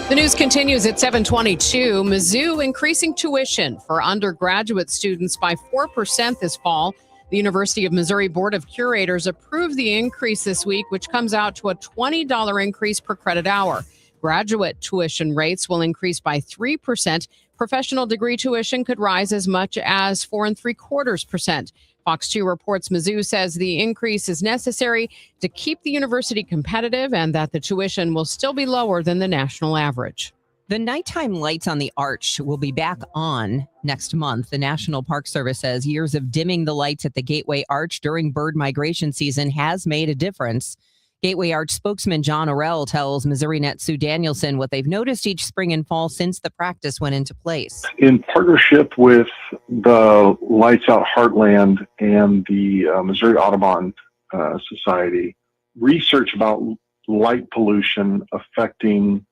The news continues at 7:22. Mizzou increasing tuition for undergraduate students by 4% this fall. The University of Missouri Board of Curators approved the increase this week, which comes out to a $20 increase per credit hour. Graduate tuition rates will increase by 3%. Professional degree tuition could rise as much as 4 3/4%. Fox 2 reports Mizzou says the increase is necessary to keep the university competitive and that the tuition will still be lower than the national average. The nighttime lights on the arch will be back on next month. The National Park Service says years of dimming the lights at the Gateway Arch during bird migration season has made a difference. Gateway Arch spokesman John Orell tells MissouriNet Sue Danielson what they've noticed each spring and fall since the practice went into place. In partnership with the Lights Out Heartland and the Missouri Audubon Society, research about light pollution affecting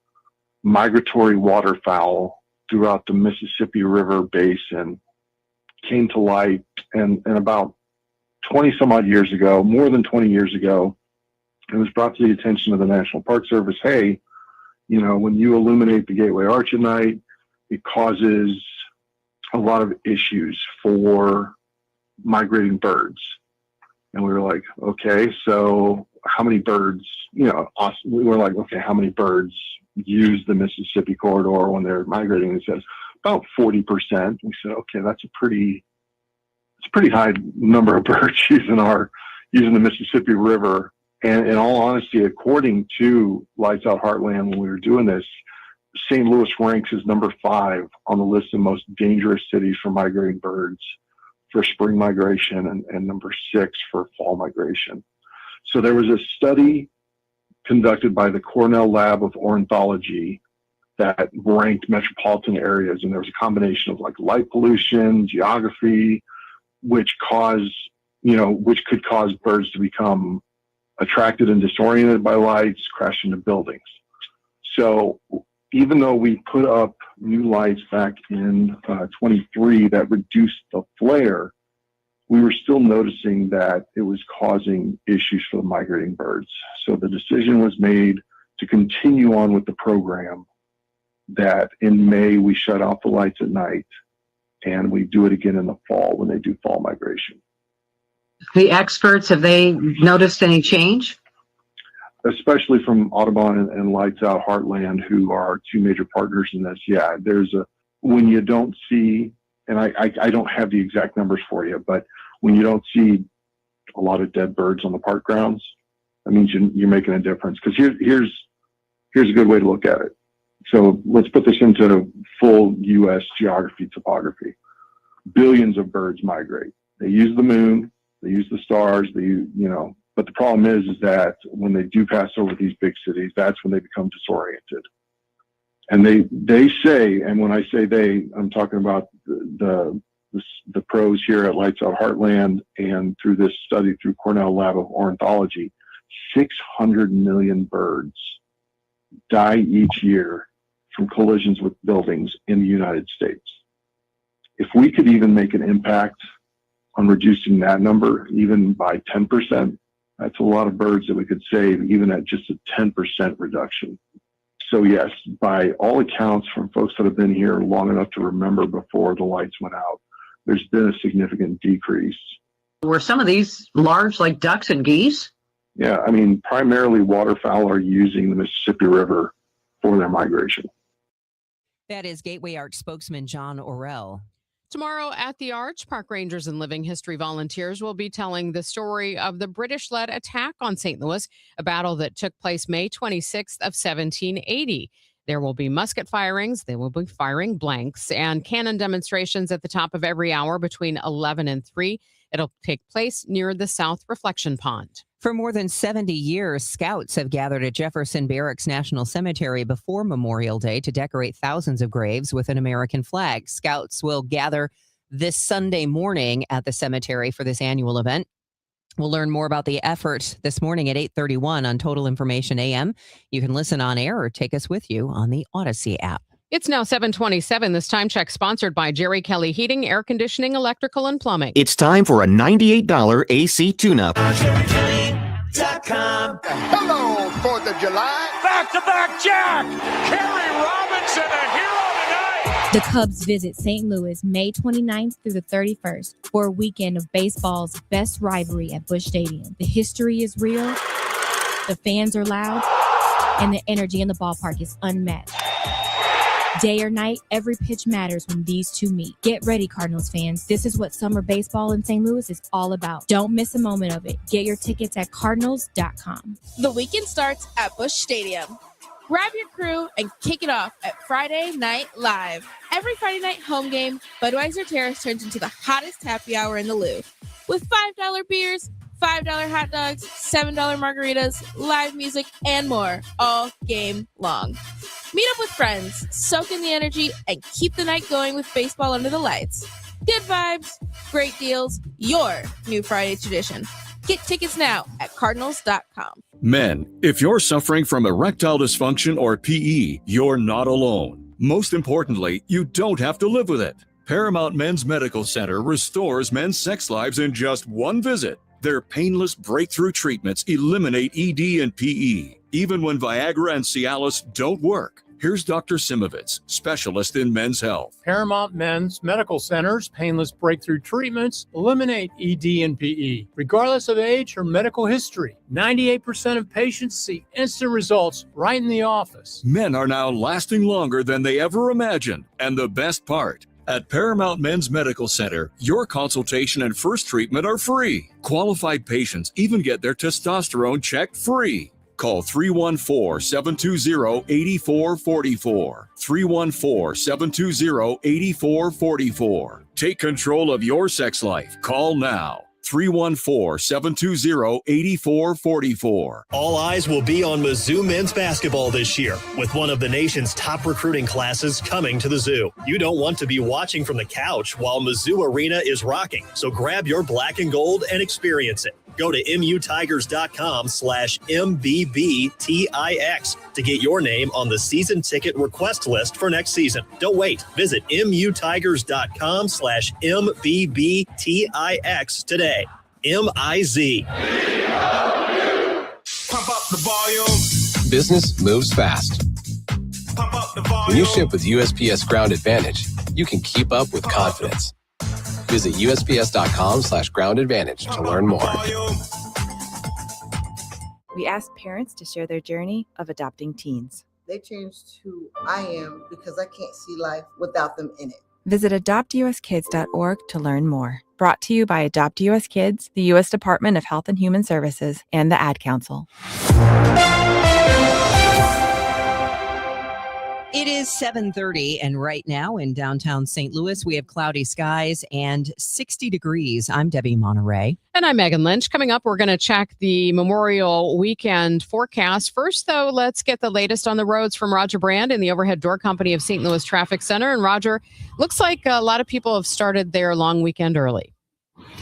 migratory waterfowl throughout the Mississippi River Basin came to light. And about 20 some odd years ago, more than 20 years ago, it was brought to the attention of the National Park Service. Hey, when you illuminate the Gateway Arch at night, it causes a lot of issues for migrating birds. And we were like, okay, so how many birds, we were like, okay, how many birds use the Mississippi corridor when they're migrating? It says about 40%. We said, okay, it's a pretty high number of birds using the Mississippi River. And in all honesty, according to Lights Out Heartland, when we were doing this, St. Louis ranks as number 5 on the list of most dangerous cities for migrating birds for spring migration and number 6 for fall migration. So there was a study conducted by the Cornell Lab of Ornithology that ranked metropolitan areas, and there was a combination of light pollution, geography, which could cause birds to become attracted and disoriented by lights, crash into buildings. So even though we put up new lights back in 23 that reduced the flare, we were still noticing that it was causing issues for the migrating birds. So the decision was made to continue on with the program, that in May we shut off the lights at night and we do it again in the fall when they do fall migration. The experts, have they noticed any change? Especially from Audubon and Lights Out Heartland, who are our two major partners in this. Yeah, when you don't see, and I don't have the exact numbers for you, but when you don't see a lot of dead birds on the park grounds, that means you're making a difference. Because here's a good way to look at it. So let's put this into full U.S. geography, topography. Billions of birds migrate. They use the moon, they use the stars, but the problem is that when they do pass over these big cities, that's when they become disoriented. And they say, and when I say they, I'm talking about the pros here at Lights Out Heartland and through this study through Cornell Lab of Ornithology, 600 million birds die each year from collisions with buildings in the United States. If we could even make an impact on reducing that number, even by 10%, that's a lot of birds that we could save, even at just a 10% reduction. So yes, by all accounts from folks that have been here long enough to remember before the lights went out, there's been a significant decrease. Were some of these large, like ducks and geese? Yeah, primarily waterfowl are using the Mississippi River for their migration. That is Gateway Arch spokesman John Orell. Tomorrow at the Arch, park rangers and living history volunteers will be telling the story of the British-led attack on St. Louis, a battle that took place May 26th of 1780. There will be musket firings, they will be firing blanks, and cannon demonstrations at the top of every hour between 11 and 3. It'll take place near the South Reflection Pond. For more than 70 years, scouts have gathered at Jefferson Barracks National Cemetery before Memorial Day to decorate thousands of graves with an American flag. Scouts will gather this Sunday morning at the cemetery for this annual event. We'll learn more about the effort this morning at 8:31 on Total Information AM. You can listen on air or take us with you on the Odyssey app. It's now 7:27. This time check sponsored by Jerry Kelley Heating, Air Conditioning, Electrical, and Plumbing. It's time for a $98 AC tune-up. Hello, 4th of July. Back-to-back Jack. Kerry Robinson, a hero tonight. The Cubs visit St. Louis May 29th through the 31st for a weekend of baseball's best rivalry at Busch Stadium. The history is real, the fans are loud, and the energy in the ballpark is unmatched. Day or night, every pitch matters when these two meet. Get ready, Cardinals fans. This is what summer baseball in St. Louis is all about. Don't miss a moment of it. Get your tickets at cardinals.com. The weekend starts at Busch Stadium. Grab your crew and kick it off at Friday Night Live. Every Friday night home game, Budweiser Terrace turns into the hottest happy hour in the Lou. With $5 beers, $5 hot dogs, $7 margaritas, live music, and more all game long. Meet up with friends, soak in the energy, and keep the night going with baseball under the lights. Good vibes, great deals, your new Friday tradition. Get tickets now at cardinals.com. Men, if you're suffering from erectile dysfunction or PE, you're not alone. Most importantly, you don't have to live with it. Paramount Men's Medical Center restores men's sex lives in just one visit. Their painless breakthrough treatments eliminate ED and PE, even when Viagra and Cialis don't work. Here's Dr. Simovitz, specialist in men's health. Paramount Men's Medical Center's painless breakthrough treatments eliminate ED and PE, regardless of age or medical history. 98% of patients see instant results right in the office. Men are now lasting longer than they ever imagined. And the best part, at Paramount Men's Medical Center, your consultation and first treatment are free. Qualified patients even get their testosterone checked free. Call 314-720-8444. 314-720-8444. Take control of your sex life. Call now. 314-720-8444. All eyes will be on Mizzou men's basketball this year, with one of the nation's top recruiting classes coming to the Zoo. You don't want to be watching from the couch while Mizzou Arena is rocking, so grab your black and gold and experience it. Go to mutigers.com/MBBTIX to get your name on the season ticket request list for next season. Don't wait. Visit mutigers.com/MBBTIX today. MIZ. Pump up the volume. Business moves fast. Pump up the volume. When you ship with USPS Ground Advantage, you can keep up with confidence. Visit USPS.com/Ground Advantage to learn more. We asked parents to share their journey of adopting teens. They changed who I am because I can't see life without them in it. Visit adoptuskids.org to learn more. Brought to you by Adopt US Kids, the U.S. Department of Health and Human Services, and the Ad Council. It is 7:30, and right now in downtown St. Louis, we have cloudy skies and 60 degrees. I'm Debbie Monterrey. And I'm Megan Lynch. Coming up, we're going to check the Memorial Weekend forecast. First, though, let's get the latest on the roads from Roger Brand in the Overhead Door Company of St. Louis Traffic Center. And Roger, looks like a lot of people have started their long weekend early.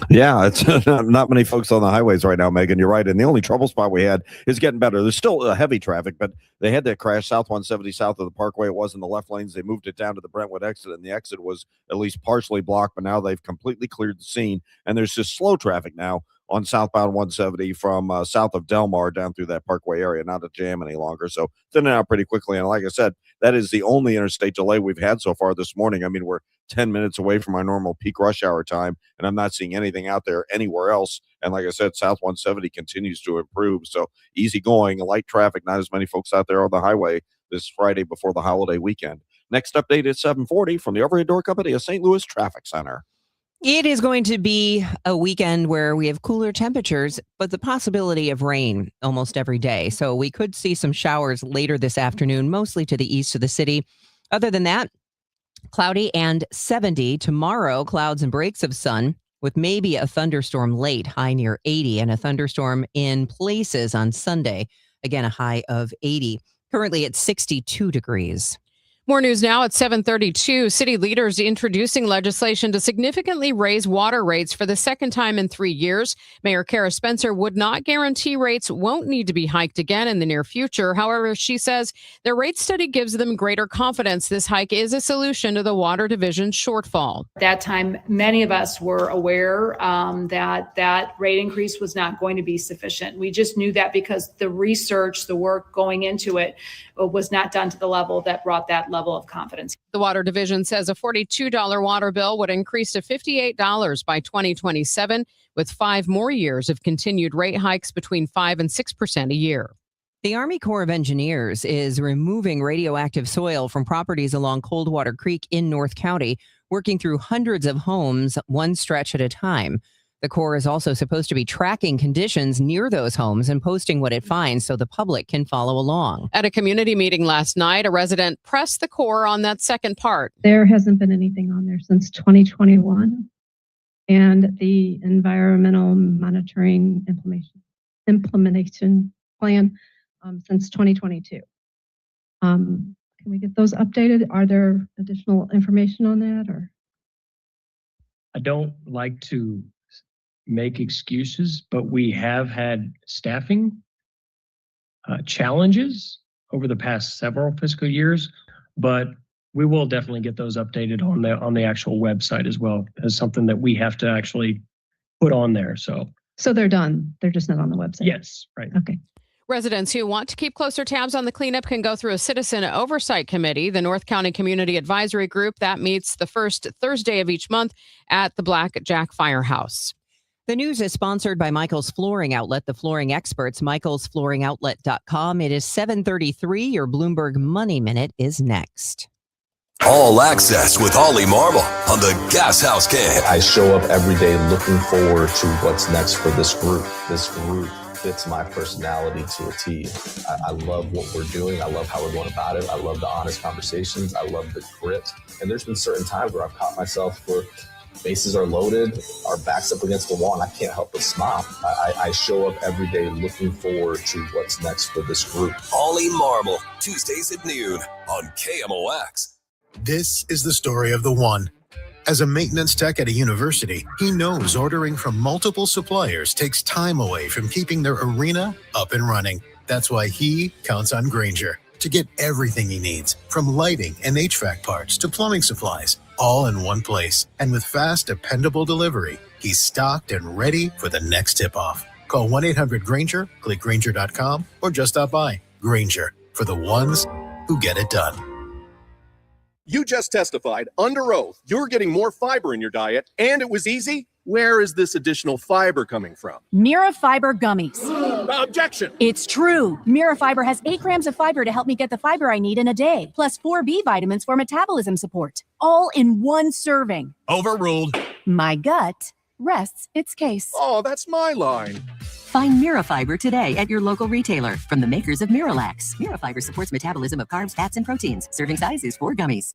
Yeah, it's not many folks on the highways right now, Megan. You're right. And the only trouble spot we had is getting better. There's still heavy traffic, but they had that crash south 170 south of the Parkway. It was in the left lanes. They moved it down to the Brentwood exit, and the exit was at least partially blocked, but now they've completely cleared the scene. And there's just slow traffic now on southbound 170 from south of Delmar down through that Parkway area, not a jam any longer. So thinning out pretty quickly. And like I said, that is the only interstate delay we've had so far this morning. I mean, we're 10 minutes away from our normal peak rush hour time, and I'm not seeing anything out there anywhere else. And like I said, South 170 continues to improve. So easy going, light traffic, not as many folks out there on the highway this Friday before the holiday weekend. Next update at 7:40 from the Overhead Door Company of St. Louis Traffic Center. It is going to be a weekend where we have cooler temperatures, but the possibility of rain almost every day. So we could see some showers later this afternoon, mostly to the east of the city. Other than that, cloudy and 70. Tomorrow, clouds and breaks of sun with maybe a thunderstorm late, high near 80, and a thunderstorm in places on Sunday. Again, a high of 80. Currently at 62 degrees. More news now at 7:32. City leaders introducing legislation to significantly raise water rates for the second time in 3 years. Mayor Kara Spencer would not guarantee rates won't need to be hiked again in the near future. However, she says their rate study gives them greater confidence this hike is a solution to the water division's shortfall. At that time, many of us were aware that rate increase was not going to be sufficient. We just knew that because the research, the work going into it was not done to the level that brought that level of confidence. The Water Division says a $42 water bill would increase to $58 by 2027, with 5 more years of continued rate hikes between 5% and 6% a year. The Army Corps of Engineers is removing radioactive soil from properties along Coldwater Creek in North County, working through hundreds of homes, one stretch at a time. The Corps is also supposed to be tracking conditions near those homes and posting what it finds so the public can follow along. At a community meeting last night, a resident pressed the Corps on that second part. There hasn't been anything on there since 2021, and the environmental monitoring implementation plan since 2022. Can we get those updated? Are there additional information on that? Or I don't like to make excuses, but we have had staffing challenges over the past several fiscal years, but we will definitely get those updated on the actual website as well as something that we have to actually put on there. So they're done. They're just not on the website. Yes, right. Okay. Residents who want to keep closer tabs on the cleanup can go through a citizen oversight committee, the North County Community Advisory Group, that meets the first Thursday of each month at the Black Jack Firehouse. The news is sponsored by Michael's Flooring Outlet, the flooring experts, michaelsflooringoutlet.com. It is 7:33. Your Bloomberg Money Minute is next. All access with Ollie Marble on the Gas House Gang. I show up every day looking forward to what's next for this group. This group fits my personality to a T. I love what we're doing. I love how we're going about it. I love the honest conversations. I love the grit. And there's been certain times where I've caught myself where bases are loaded, our backs up against the wall, and I can't help but smile. I show up every day looking forward to what's next for this group. Ollie Marble, Tuesdays at noon on KMOX. This is the story of the one. As a maintenance tech at a university, he knows ordering from multiple suppliers takes time away from keeping their arena up and running. That's why he counts on Grainger to get everything he needs, from lighting and HVAC parts to plumbing supplies, all in one place. And with fast, dependable delivery, he's stocked and ready for the next tip-off. Call 1-800-GRAINGER, click Grainger.com, or just stop by. Grainger, for the ones who get it done. You just testified under oath you're getting more fiber in your diet, and it was easy. Where is this additional fiber coming from? Mira Fiber Gummies. Objection. It's true. Mira Fiber has 8 grams of fiber to help me get the fiber I need in a day, plus 4 B vitamins for metabolism support, all in one serving. Overruled. My gut rests its case. Oh, that's my line. Find Mira Fiber today at your local retailer from the makers of Miralax. Mira Fiber supports metabolism of carbs, fats, and proteins. Serving size is 4 gummies.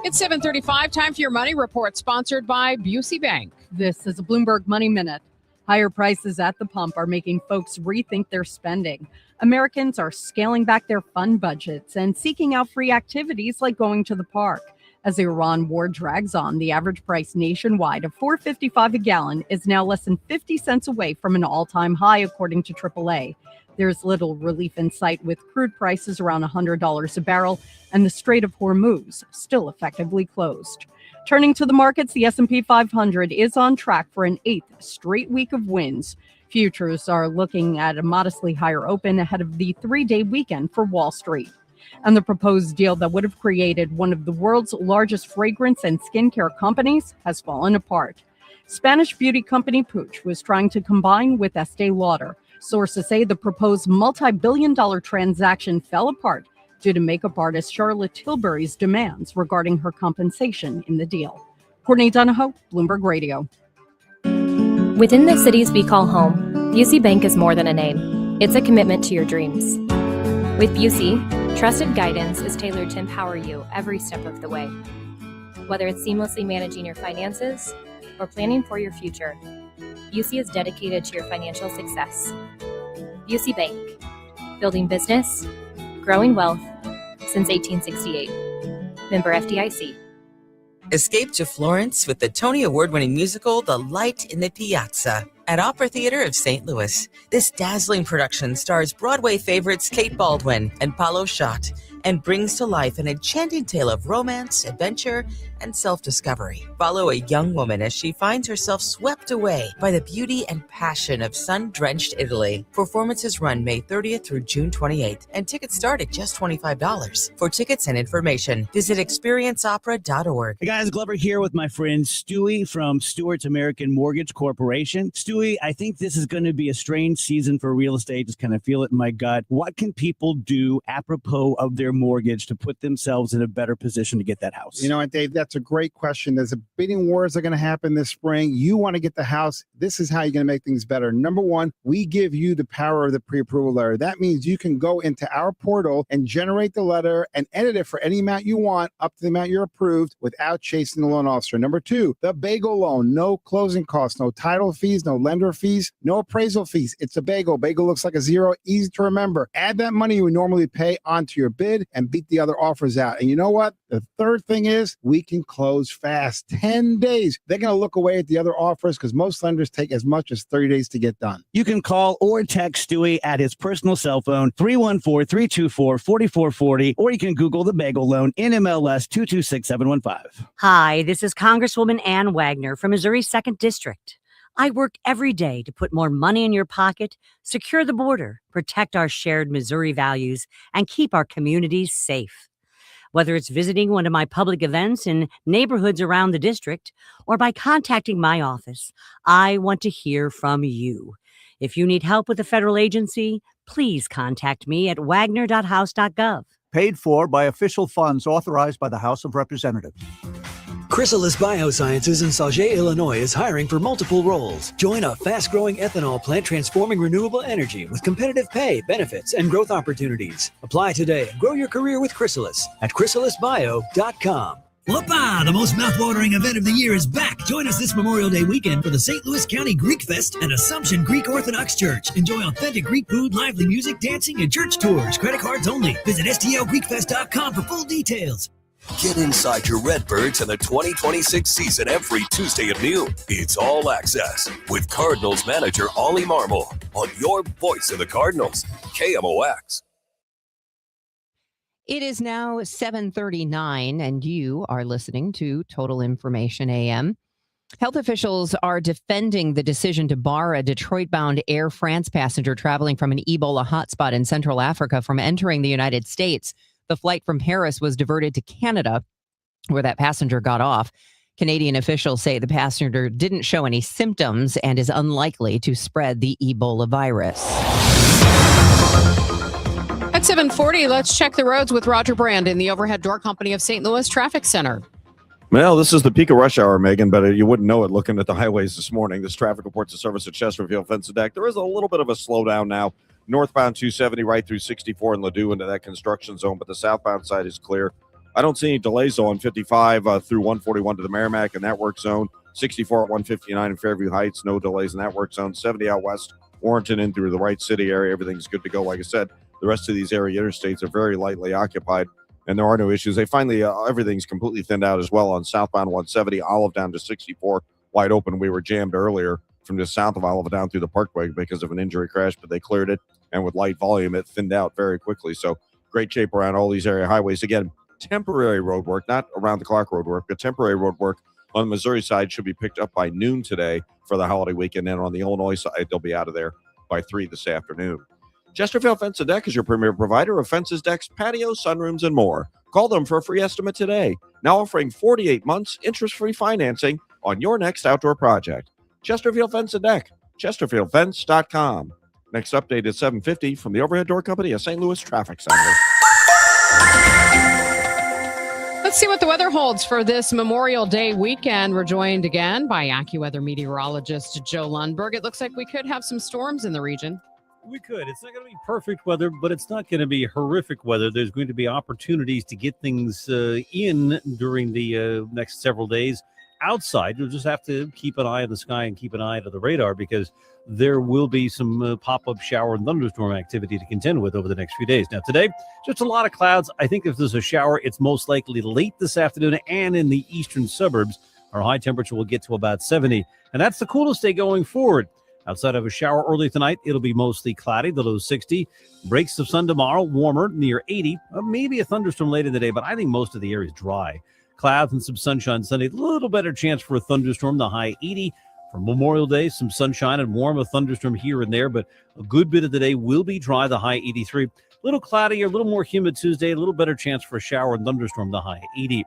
It's 7:35. Time for your money report, sponsored by Busey Bank. This is a Bloomberg Money Minute. Higher prices at the pump are making folks rethink their spending. Americans are scaling back their fun budgets and seeking out free activities like going to the park. As the Iran war drags on, the average price nationwide of $4.55 a gallon is now less than 50 cents away from an all-time high, according to AAA. There's little relief in sight, with crude prices around $100 a barrel and the Strait of Hormuz still effectively closed. Turning to the markets, the S&P 500 is on track for an 8th straight week of wins. Futures are looking at a modestly higher open ahead of the 3-day weekend for Wall Street. And the proposed deal that would have created one of the world's largest fragrance and skincare companies has fallen apart. Spanish beauty company Puig was trying to combine with Estee Lauder. Sources say the proposed multi-billion-dollar transaction fell apart due to makeup artist Charlotte Tilbury's demands regarding her compensation in the deal. Courtney Donahoe, Bloomberg Radio. Within the cities we call home, Busey Bank is more than a name. It's a commitment to your dreams. With Busey, trusted guidance is tailored to empower you every step of the way. Whether it's seamlessly managing your finances or planning for your future, Busey is dedicated to your financial success. Busey Bank, building business, growing wealth since 1868. Member FDIC. Escape to Florence with the Tony Award-winning musical The Light in the Piazza at Opera Theater of St. Louis. This dazzling production stars Broadway favorites Kate Baldwin and Paulo Schott and brings to life an enchanting tale of romance, adventure, and self-discovery. Follow a young woman as she finds herself swept away by the beauty and passion of sun-drenched Italy. Performances run May 30th through June 28th, and tickets start at just $25. For tickets and information, visit experienceopera.org. Hey guys, Glover here with my friend Stewie from Stewart's American Mortgage Corporation. Stewie, I think this is going to be a strange season for real estate. Just kind of feel it in my gut. What can people do apropos of their mortgage to put themselves in a better position to get that house? You know what, Dave, that's a great question. There's a bidding wars that are going to happen this spring. You want to get the house. This is how you're going to make things better. Number one, we give you the power of the pre-approval letter. That means you can go into our portal and generate the letter and edit it for any amount you want up to the amount you're approved without chasing the loan officer. Number two, the bagel loan, no closing costs, no title fees, no lender fees, no appraisal fees. It's a bagel. Bagel looks like a zero, easy to remember. Add that money you would normally pay onto your bid and beat the other offers out. And you know what? The third thing is we can close fast, 10 days. They're going to look away at the other offers because most lenders take as much as 30 days to get done. You can call or text Stewie at his personal cell phone, 314-324-4440, or you can Google the Bagel Loan, NMLS 226715. Hi, this is Congresswoman Ann Wagner from Missouri's 2nd District. I work every day to put more money in your pocket, secure the border, protect our shared Missouri values, and keep our communities safe. Whether it's visiting one of my public events in neighborhoods around the district or by contacting my office, I want to hear from you. If you need help with a federal agency, please contact me at wagner.house.gov. Paid for by official funds authorized by the House of Representatives. Chrysalis Biosciences in Sauget, Illinois is hiring for multiple roles. Join a fast-growing ethanol plant transforming renewable energy with competitive pay, benefits, and growth opportunities. Apply today and grow your career with Chrysalis at chrysalisbio.com. Whoopah! The most mouthwatering event of the year is back. Join us this Memorial Day weekend for the St. Louis County Greek Fest at Assumption Greek Orthodox Church. Enjoy authentic Greek food, lively music, dancing, and church tours. Credit cards only. Visit stlgreekfest.com for full details. Get inside your Redbirds in the 2026 season every Tuesday at noon. It's All Access with Cardinals manager Ollie Marmol on your voice of the Cardinals, KMOX. It is now 7:39, and you are listening to Total Information AM. Health officials are defending the decision to bar a Detroit-bound Air France passenger traveling from an Ebola hotspot in Central Africa from entering the United States. The flight from Paris was diverted to Canada, where that passenger got off. Canadian officials say the passenger didn't show any symptoms and is unlikely to spread the Ebola virus. At 7:40, let's check the roads with Roger Brand in the Overhead Door Company of St. Louis Traffic Center. Well, this is the peak of rush hour, Megan, but you wouldn't know it looking at the highways this morning. This traffic reports a service at Chesterfield Fence and Deck. There is a little bit of a slowdown now. Northbound 270 right through 64 in Ladue into that construction zone, but the southbound side is clear. I don't see any delays on 55 through 141 to the Merrimack in that work zone. 64 at 159 in Fairview Heights, no delays in that work zone. 70 out west, Warrenton in through the Wright City area. Everything's good to go. Like I said, the rest of these area interstates are very lightly occupied, and there are no issues. They finally, everything's completely thinned out as well on southbound 170, Olive down to 64, wide open. We were jammed earlier from just south of Olive down through the Parkway because of an injury crash, but they cleared it, and with light volume, it thinned out very quickly. So great shape around all these area highways. Again, temporary road work, not around-the-clock road work, but temporary road work on the Missouri side should be picked up by noon today for the holiday weekend, and on the Illinois side, they'll be out of there by 3 this afternoon. Chesterfield Fence and Deck is your premier provider of fences, decks, patios, sunrooms, and more. Call them for a free estimate today. Now offering 48 months interest-free financing on your next outdoor project. Chesterfield Fence and Deck, chesterfieldfence.com. Next update is 7:50 from the Overhead Door Company of St. Louis Traffic Center. Let's see what the weather holds for this Memorial Day weekend. We're joined again by AccuWeather meteorologist Joe Lundberg. It looks like we could have some storms in the region. We could. It's not going to be perfect weather, but it's not going to be horrific weather. There's going to be opportunities to get things in during the next several days. Outside, you'll just have to keep an eye on the sky and keep an eye to the radar because there will be some pop-up shower and thunderstorm activity to contend with over the next few days. Now, today, just a lot of clouds. I think if there's a shower, it's most likely late this afternoon and in the eastern suburbs. Our high temperature will get to about 70, and that's the coolest day going forward. Outside of a shower early tonight, it'll be mostly cloudy, the low 60. Breaks of sun tomorrow, warmer, near 80. Maybe a thunderstorm later in the day, but I think most of the area is dry. Clouds and some sunshine Sunday. A little better chance for a thunderstorm, the high 80. For Memorial Day, some sunshine and warm, a thunderstorm here and there, but a good bit of the day will be dry, the high 83. A little cloudy, a little more humid Tuesday, a little better chance for a shower and thunderstorm, the high 80.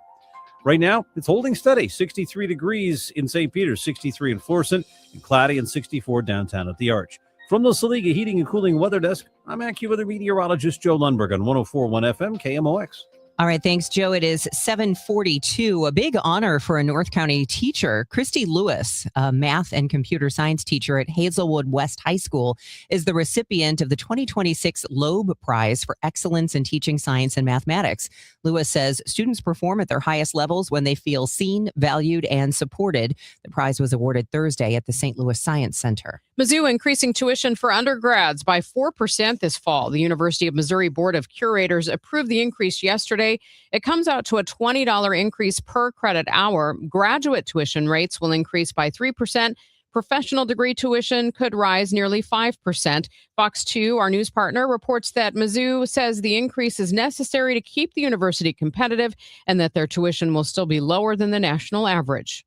Right now, it's holding steady, 63 degrees in St. Peter, 63 in Florissant, and cloudy and 64 downtown at the Arch. From the Saliga Heating and Cooling Weather Desk, I'm AccuWeather meteorologist Joe Lundberg on 104.1 FM KMOX. All right, thanks, Joe. It is 7:42. A big honor for a North County teacher. Christy Lewis, a math and computer science teacher at Hazelwood West High School, is the recipient of the 2026 Loeb Prize for Excellence in Teaching Science and Mathematics. Lewis says students perform at their highest levels when they feel seen, valued, and supported. The prize was awarded Thursday at the St. Louis Science Center. Mizzou increasing tuition for undergrads by 4% this fall. The University of Missouri Board of Curators approved the increase yesterday pay. It comes out to a $20 increase per credit hour. Graduate tuition rates will increase by 3%. Professional degree tuition could rise nearly 5%. Fox 2, our news partner, reports that Mizzou says the increase is necessary to keep the university competitive and that their tuition will still be lower than the national average.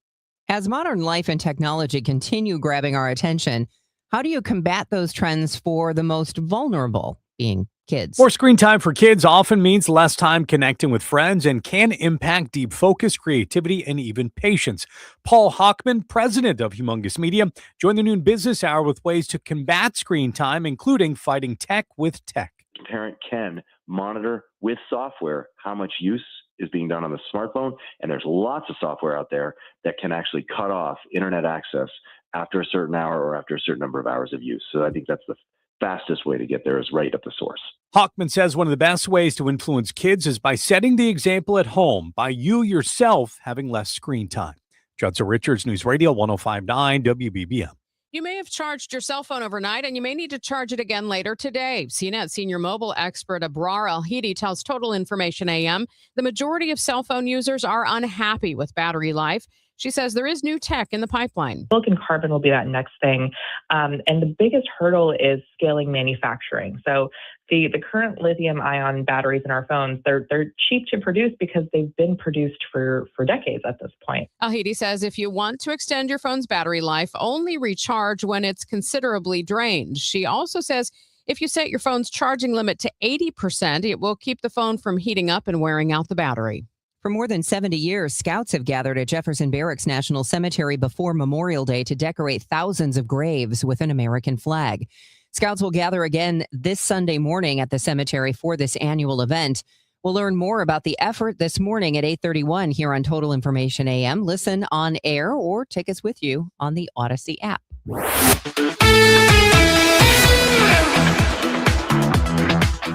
As modern life and technology continue grabbing our attention, how do you combat those trends for the most vulnerable, being kids? More screen time for kids often means less time connecting with friends and can impact deep focus, creativity, and even patience. Paul Hochman, president of Humongous Media, joined the Noon Business Hour with ways to combat screen time, including fighting tech with tech. A parent can monitor with software how much use is being done on the smartphone, and there's lots of software out there that can actually cut off internet access after a certain hour or after a certain number of hours of use. So I think that's the fastest way to get there, is right at the source. Hochman says one of the best ways to influence kids is by setting the example at home, by you yourself having less screen time. Judson Richards, News Radio 105.9 WBBM. You may have charged your cell phone overnight, and you may need to charge it again later today. CNET senior mobile expert Abrar Al-Hidi tells Total Information AM the majority of cell phone users are unhappy with battery life. She says there is new tech in the pipeline. Silicon carbon will be that next thing. And the biggest hurdle is scaling manufacturing. So the current lithium ion batteries in our phones, they're cheap to produce because they've been produced for decades at this point. Al-Hidi says if you want to extend your phone's battery life, only recharge when it's considerably drained. She also says if you set your phone's charging limit to 80%, it will keep the phone from heating up and wearing out the battery. For more than 70 years, scouts have gathered at Jefferson Barracks National Cemetery before Memorial Day to decorate thousands of graves with an American flag. Scouts will gather again this Sunday morning at the cemetery for this annual event. We'll learn more about the effort this morning at 8:31 here on Total Information AM. Listen on air or take us with you on the Odyssey app.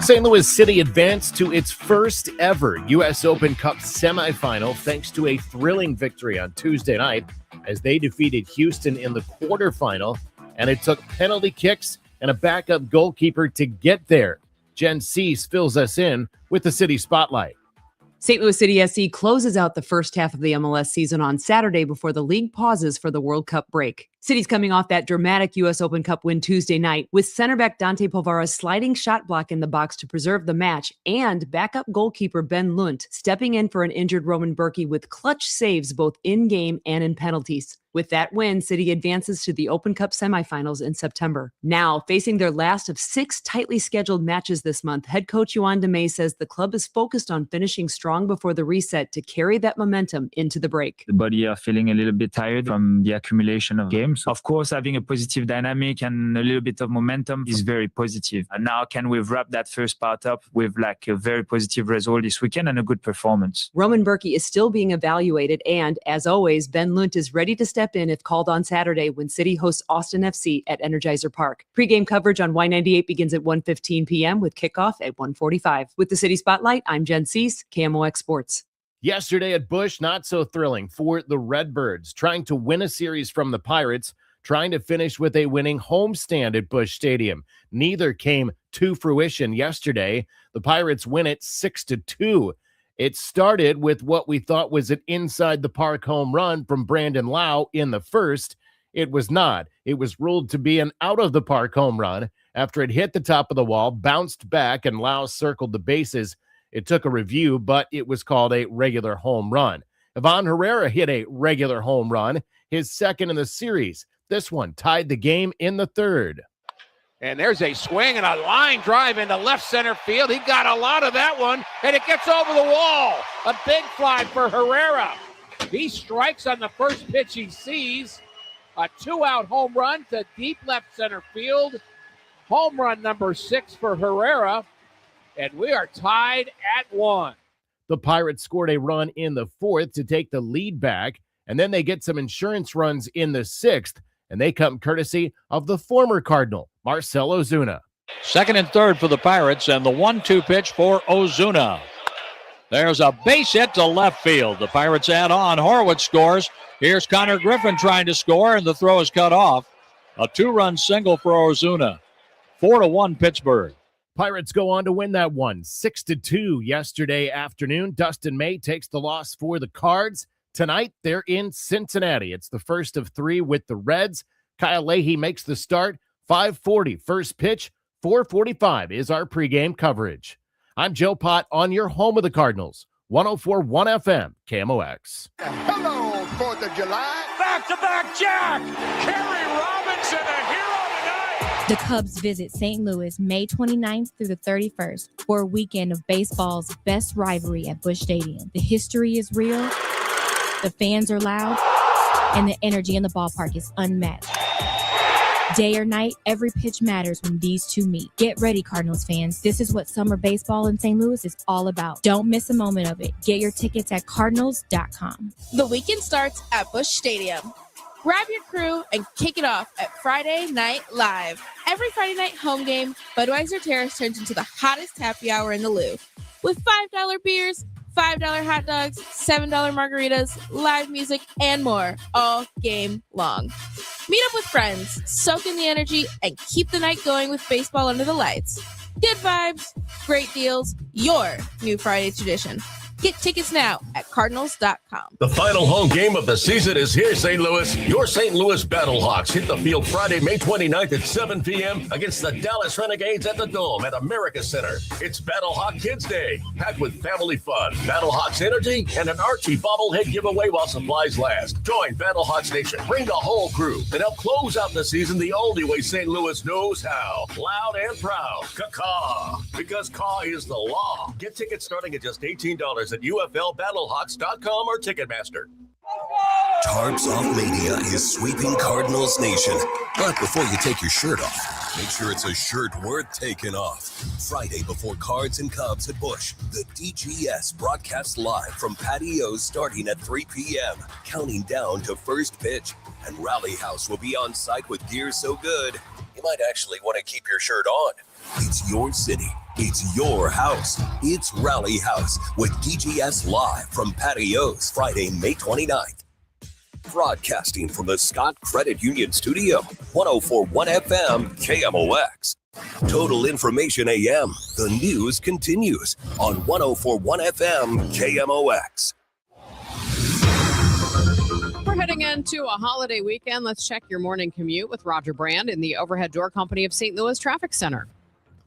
St. Louis City advanced to its first ever U.S. Open Cup semifinal thanks to a thrilling victory on Tuesday night as they defeated Houston in the quarterfinal, and it took penalty kicks and a backup goalkeeper to get there. Jen Cease fills us in with the City Spotlight. St. Louis City SC closes out the first half of the MLS season on Saturday before the league pauses for the World Cup break. City's coming off that dramatic U.S. Open Cup win Tuesday night with center back Dante Polvara's sliding shot block in the box to preserve the match and backup goalkeeper Ben Lynch stepping in for an injured Roman Berkey with clutch saves both in-game and in penalties. With that win, City advances to the Open Cup semifinals in September. Now, facing their last of 6 tightly scheduled matches this month, head coach Yoann Demay says the club is focused on finishing strong before the reset to carry that momentum into the break. The body are feeling a little bit tired from the accumulation of games. Of course, having a positive dynamic and a little bit of momentum is very positive. And now can we wrap that first part up with like a very positive result this weekend and a good performance? Roman Berkey is still being evaluated, and as always, Ben Lynch is ready to step in if called on Saturday when City hosts Austin FC at Energizer Park. Pre-game coverage on Y98 begins at 1:15 p.m. with kickoff at 1:45. With the City Spotlight, I'm Jen Cease, KMOX Sports. Yesterday at Busch, not so thrilling for the Redbirds, trying to win a series from the Pirates, trying to finish with a winning homestand at Busch Stadium. Neither came to fruition yesterday. The Pirates win it 6-2. It started with what we thought was an inside-the-park home run from Brandon Lau in the first. It was not. It was ruled to be an out-of-the-park home run after it hit the top of the wall, bounced back, and Lau circled the bases. It took a review, but it was called a regular home run. Ivan Herrera hit a regular home run, his second in the series. This one tied the game in the third. And there's a swing and a line drive into left center field. He got a lot of that one, and it gets over the wall. A big fly for Herrera. He strikes on the first pitch he sees. A 2-out home run to deep left center field. Home run number 6 for Herrera. And we are tied at 1. The Pirates scored a run in the fourth to take the lead back, and then they get some insurance runs in the sixth, and they come courtesy of the former Cardinal, Marcell Ozuna. Second and third for the Pirates, and the 1-2 pitch for Ozuna. There's a base hit to left field. The Pirates add on. Horwitz scores. Here's Connor Griffin trying to score, and the throw is cut off. A 2-run single for Ozuna. 4-1 Pittsburgh. Pirates go on to win that one 6-2 yesterday afternoon. Dustin May takes the loss for the Cards. Tonight, they're in Cincinnati. It's the first of three with the Reds. Kyle Leahy makes the start. 5:40 first pitch. 4:45 is our pregame coverage. I'm Joe Pott on your home of the Cardinals. 104.1 FM, KMOX. Hello, 4th of July. Back-to-back Jack! Kerry Robinson, a hero tonight! The Cubs visit St. Louis May 29th through the 31st for a weekend of baseball's best rivalry at Busch Stadium. The history is real, the fans are loud, and the energy in the ballpark is unmatched. Day or night, every pitch matters when these two meet. Get ready, Cardinals fans. This is what summer baseball in St. Louis is all about. Don't miss a moment of it. Get your tickets at cardinals.com. The weekend starts at Busch Stadium. Grab your crew and kick it off at Friday Night Live. Every Friday night home game, Budweiser Terrace turns into the hottest happy hour in the Lou. With $5 beers, $5 hot dogs, $7 margaritas, live music, and more all game long. Meet up with friends, soak in the energy, and keep the night going with baseball under the lights. Good vibes, great deals, your new Friday tradition. Get tickets now at cardinals.com. The final home game of the season is here, St. Louis. Your St. Louis Battlehawks hit the field Friday, May 29th at 7 p.m. against the Dallas Renegades at the Dome at America Center. It's Battlehawk Kids Day, packed with family fun, Battlehawks energy, and an Archie bobblehead giveaway while supplies last. Join Battlehawks Nation. Bring the whole crew and help close out the season the only way St. Louis knows how. Loud and proud. Caw-caw. Because caw is the law. Get tickets starting at just $18 at UFLBattlehawks.com or Ticketmaster. Tarps Off Mania is sweeping Cardinals Nation. But before you take your shirt off, make sure it's a shirt worth taking off. Friday before Cards and Cubs at Busch, the DGS broadcasts live from patios starting at 3 p.m., counting down to first pitch. And Rally House will be on site with gear so good, you might actually want to keep your shirt on. It's your city. It's your house. It's Rally House with DGS live from patios Friday, May 29th. Broadcasting from the Scott Credit Union Studio, 104.1 FM, KMOX. Total Information AM. The news continues on 104.1 FM, KMOX. We're heading into a holiday weekend. Let's check your morning commute with Roger Brand in the Overhead Door Company of St. Louis Traffic Center.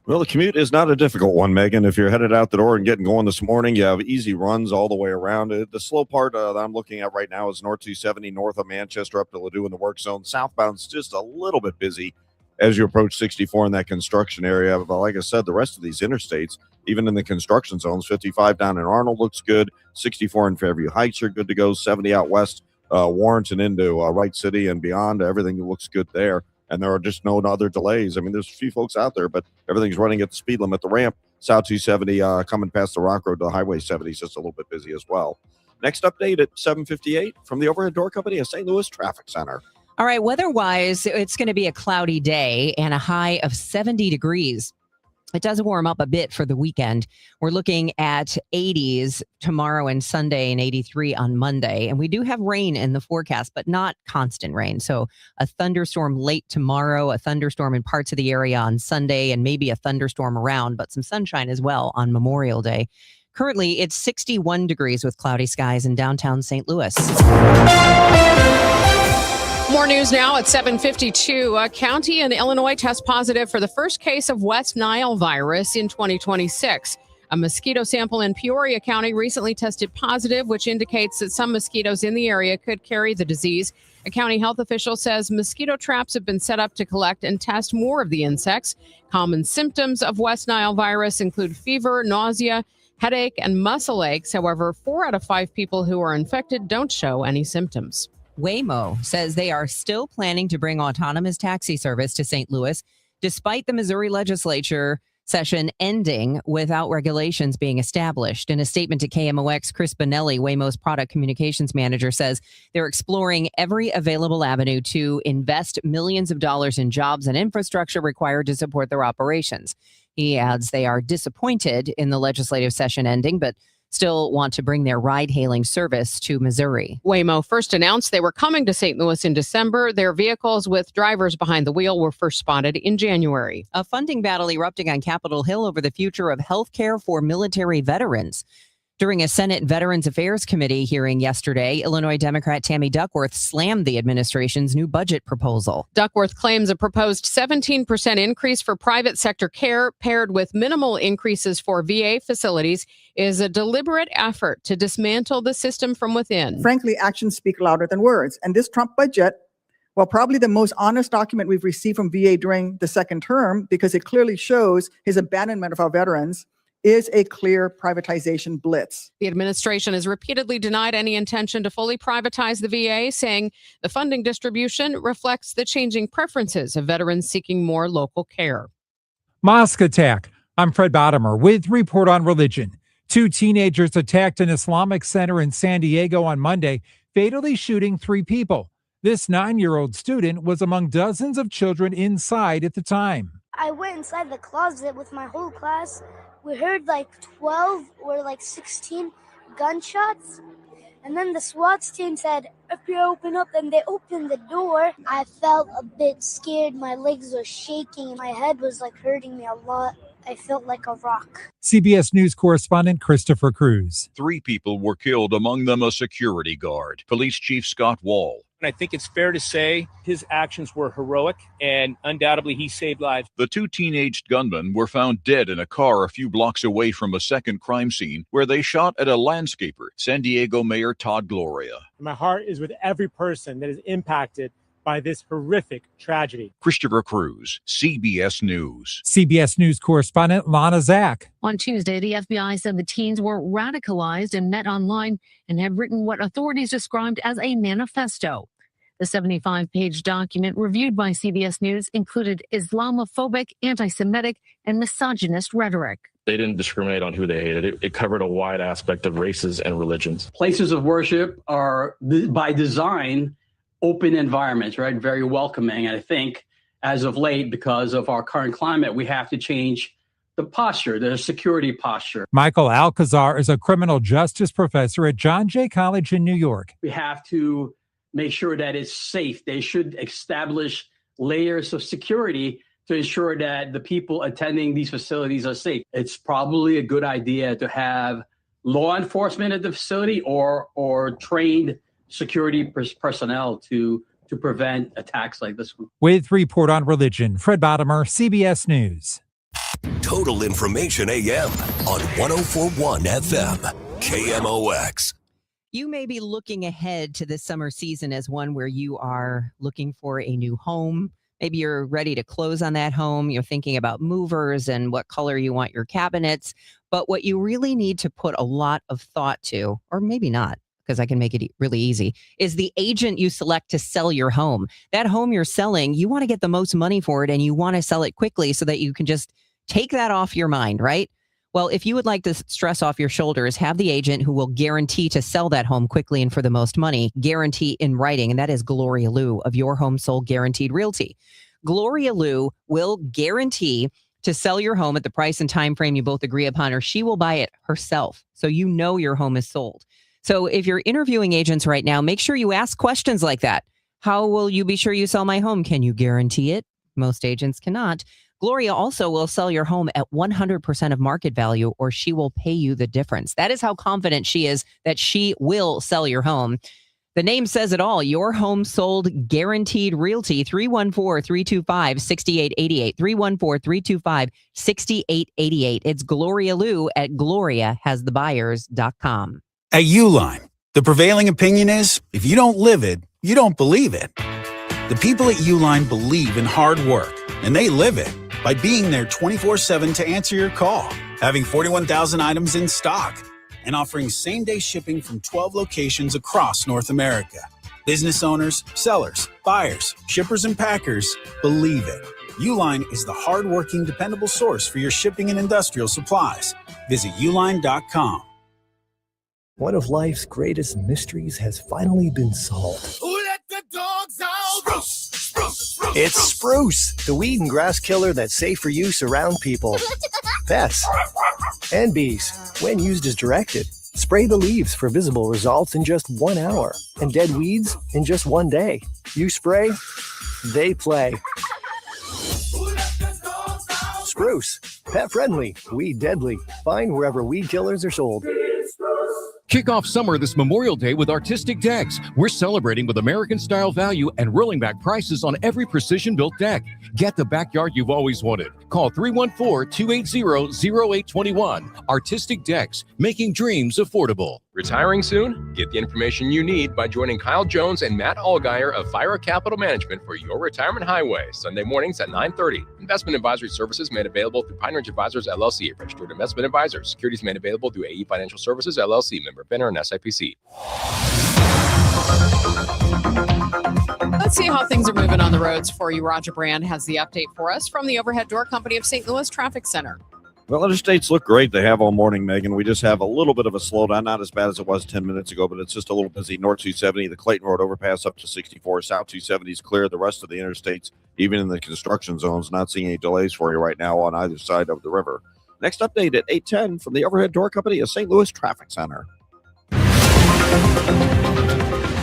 Well, the commute is not a difficult one, Megan. If you're headed out the door and getting going this morning, you have easy runs all the way around. The slow part that I'm looking at right now is North 270 north of Manchester up to Ladue in the work zone. Southbound's just a little bit busy as you approach 64 in that construction area. But like I said, the rest of these interstates, even in the construction zones, 55 down in Arnold looks good. 64 in Fairview Heights are good to go. 70 out west, Warrenton into Wright City and beyond. Everything looks good there. And there are just no other delays. I mean, there's a few folks out there, but everything's running at the speed limit. The ramp, South 270, coming past the Rock Road to the Highway 70 is just a little bit busy as well. Next update at 7:58 from the Overhead Door Company of St. Louis Traffic Center. All right, weather-wise, it's going to be a cloudy day and a high of 70 degrees. It does warm up a bit for the weekend. We're looking at 80s tomorrow and Sunday and 83 on Monday. And we do have rain in the forecast, but not constant rain. So a thunderstorm late tomorrow, a thunderstorm in parts of the area on Sunday, and maybe a thunderstorm around, but some sunshine as well on Memorial Day. Currently, it's 61 degrees with cloudy skies in downtown St. Louis. More news now at 7:52. A county in Illinois tests positive for the first case of West Nile virus in 2026. A mosquito sample in Peoria County recently tested positive, which indicates that some mosquitoes in the area could carry the disease. A county health official says mosquito traps have been set up to collect and test more of the insects. Common symptoms of West Nile virus include fever, nausea, headache, and muscle aches. However, 4 out of 5 people who are infected don't show any symptoms. Waymo says they are still planning to bring autonomous taxi service to St. Louis, despite the Missouri legislature session ending without regulations being established. In a statement to KMOX, Chris Bonelli, Waymo's product communications manager, says they're exploring every available avenue to invest millions of dollars in jobs and infrastructure required to support their operations. He adds they are disappointed in the legislative session ending, but still want to bring their ride-hailing service to Missouri. Waymo first announced they were coming to St. Louis in December. Their vehicles with drivers behind the wheel were first spotted in January. A funding battle erupting on Capitol Hill over the future of health care for military veterans. During a Senate Veterans Affairs Committee hearing yesterday, Illinois Democrat Tammy Duckworth slammed the administration's new budget proposal. Duckworth claims a proposed 17% increase for private sector care paired with minimal increases for VA facilities is a deliberate effort to dismantle the system from within. Frankly, actions speak louder than words. And this Trump budget, well, probably the most honest document we've received from VA during the second term, because it clearly shows his abandonment of our veterans, is a clear privatization blitz. The administration has repeatedly denied any intention to fully privatize the VA, saying the funding distribution reflects the changing preferences of veterans seeking more local care. Mosque attack. I'm Fred Bottomer with Report on Religion. 2 teenagers attacked an Islamic center in San Diego on Monday, fatally shooting 3 people. This 9-year-old student was among dozens of children inside at the time. I went inside the closet with my whole class. We heard like 12 or like 16 gunshots. And then the SWAT team said, if you open up, and they opened the door. I felt a bit scared. My legs were shaking. My head was like hurting me a lot. I felt like a rock. CBS News correspondent Christopher Cruz. 3 people were killed, among them a security guard. Police Chief Scott Wall. I think it's fair to say his actions were heroic, and undoubtedly he saved lives. The 2 teenaged gunmen were found dead in a car a few blocks away from a second crime scene where they shot at a landscaper, San Diego Mayor Todd Gloria. My heart is with every person that is impacted by this horrific tragedy. Christopher Cruz, CBS News. CBS News correspondent Lana Zach. On Tuesday, the FBI said the teens were radicalized and met online and had written what authorities described as a manifesto. The 75-page document reviewed by CBS News included Islamophobic, anti-Semitic, and misogynist rhetoric. They didn't discriminate on who they hated. It covered a wide aspect of races and religions. Places of worship are, by design, open environments, right? Very welcoming. And I think as of late, because of our current climate, we have to change the posture, the security posture. Michael Alcazar is a criminal justice professor at John Jay College in New York. We have to make sure that it's safe. They should establish layers of security to ensure that the people attending these facilities are safe. It's probably a good idea to have law enforcement at the facility or trained security personnel to prevent attacks like this one. With Report on Religion, Fred Bottomer, CBS News. Total Information AM on 104.1 FM, KMOX. You may be looking ahead to this summer season as one where you are looking for a new home. Maybe you're ready to close on that home. You're thinking about movers and what color you want your cabinets. But what you really need to put a lot of thought to, or maybe not, because I can make it really easy, is the agent you select to sell your home. That home you're selling, you want to get the most money for it, and you want to sell it quickly so that you can just take that off your mind, right? Well, if you would like to stress off your shoulders, have the agent who will guarantee to sell that home quickly and for the most money, guarantee in writing, and that is Gloria Liu of Your Home Sold Guaranteed Realty. Gloria Liu will guarantee to sell your home at the price and time frame you both agree upon, or she will buy it herself, so you know your home is sold. So if you're interviewing agents right now, make sure you ask questions like that. How will you be sure you sell my home? Can you guarantee it? Most agents cannot. Gloria also will sell your home at 100% of market value, or she will pay you the difference. That is how confident she is that she will sell your home. The name says it all. Your Home Sold Guaranteed Realty, 314-325-6888, 314-325-6888. It's Gloria Liu at gloriahasthebuyers.com. At Uline, the prevailing opinion is, if you don't live it, you don't believe it. The people at Uline believe in hard work, and they live it by being there 24/7 to answer your call, having 41,000 items in stock, and offering same-day shipping from 12 locations across North America. Business owners, sellers, buyers, shippers, and packers believe it. Uline is the hard-working, dependable source for your shipping and industrial supplies. Visit uline.com. One of life's greatest mysteries has finally been solved. Who let the dogs out? Spruce, spruce, spruce. It's Spruce, the weed and grass killer that's safe for use around people, pets, and bees when used as directed. Spray the leaves for visible results in just 1 hour and dead weeds in just 1 day. You spray, they play. Spruce, pet friendly, weed deadly. Find wherever weed killers are sold. Kick off summer this Memorial Day with Artistic Decks. We're celebrating with American-style value and rolling back prices on every precision-built deck. Get the backyard you've always wanted. Call 314-280-0821. Artistic Decks, making dreams affordable. Retiring soon? Get the information you need by joining Kyle Jones and Matt Allgeier of Fira Capital Management for your retirement highway, Sunday mornings at 9:30. Investment advisory services made available through Pine Ridge Advisors, LLC, a registered investment advisor. Securities made available through AE Financial Services, LLC, member FINRA and SIPC. Let's see how things are moving on the roads for you. Roger Brand has the update for us from the Overhead Door Company of St. Louis Traffic Center. Well, interstates look great. They have all morning, Megan. We just have a little bit of a slowdown, not as bad as it was 10 minutes ago, but it's just a little busy. North 270, the Clayton Road overpass up to 64. South 270 is clear. The rest of the interstates, even in the construction zones, not seeing any delays for you right now on either side of the river. Next update at 8:10 from the Overhead Door Company of St. Louis Traffic Center.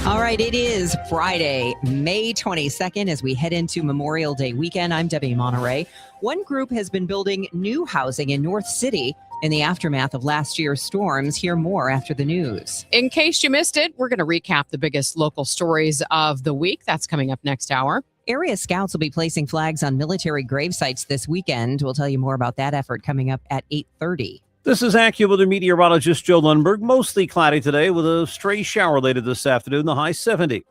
All right, it is Friday, May 22nd, as we head into Memorial Day weekend. I'm Debbie Monterrey. One group has been building new housing in North City in the aftermath of last year's storms. Hear more after the news. In case you missed it, we're going to recap the biggest local stories of the week. That's coming up next hour. Area scouts will be placing flags on military grave sites this weekend. We'll tell you more about that effort coming up at 8:30. This is AccuWeather meteorologist Joe Lundberg. Mostly cloudy today with a stray shower later this afternoon, the high 70.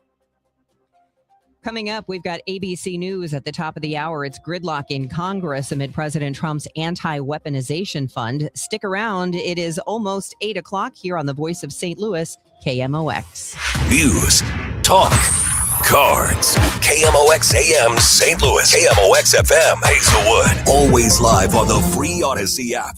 Coming up, we've got ABC News at the top of the hour. It's gridlock in Congress amid President Trump's anti-weaponization fund. Stick around. It is almost 8 o'clock here on the Voice of St. Louis, KMOX. News, talk, cards. KMOX AM St. Louis. KMOX FM Hazelwood. Always live on the free Odyssey app.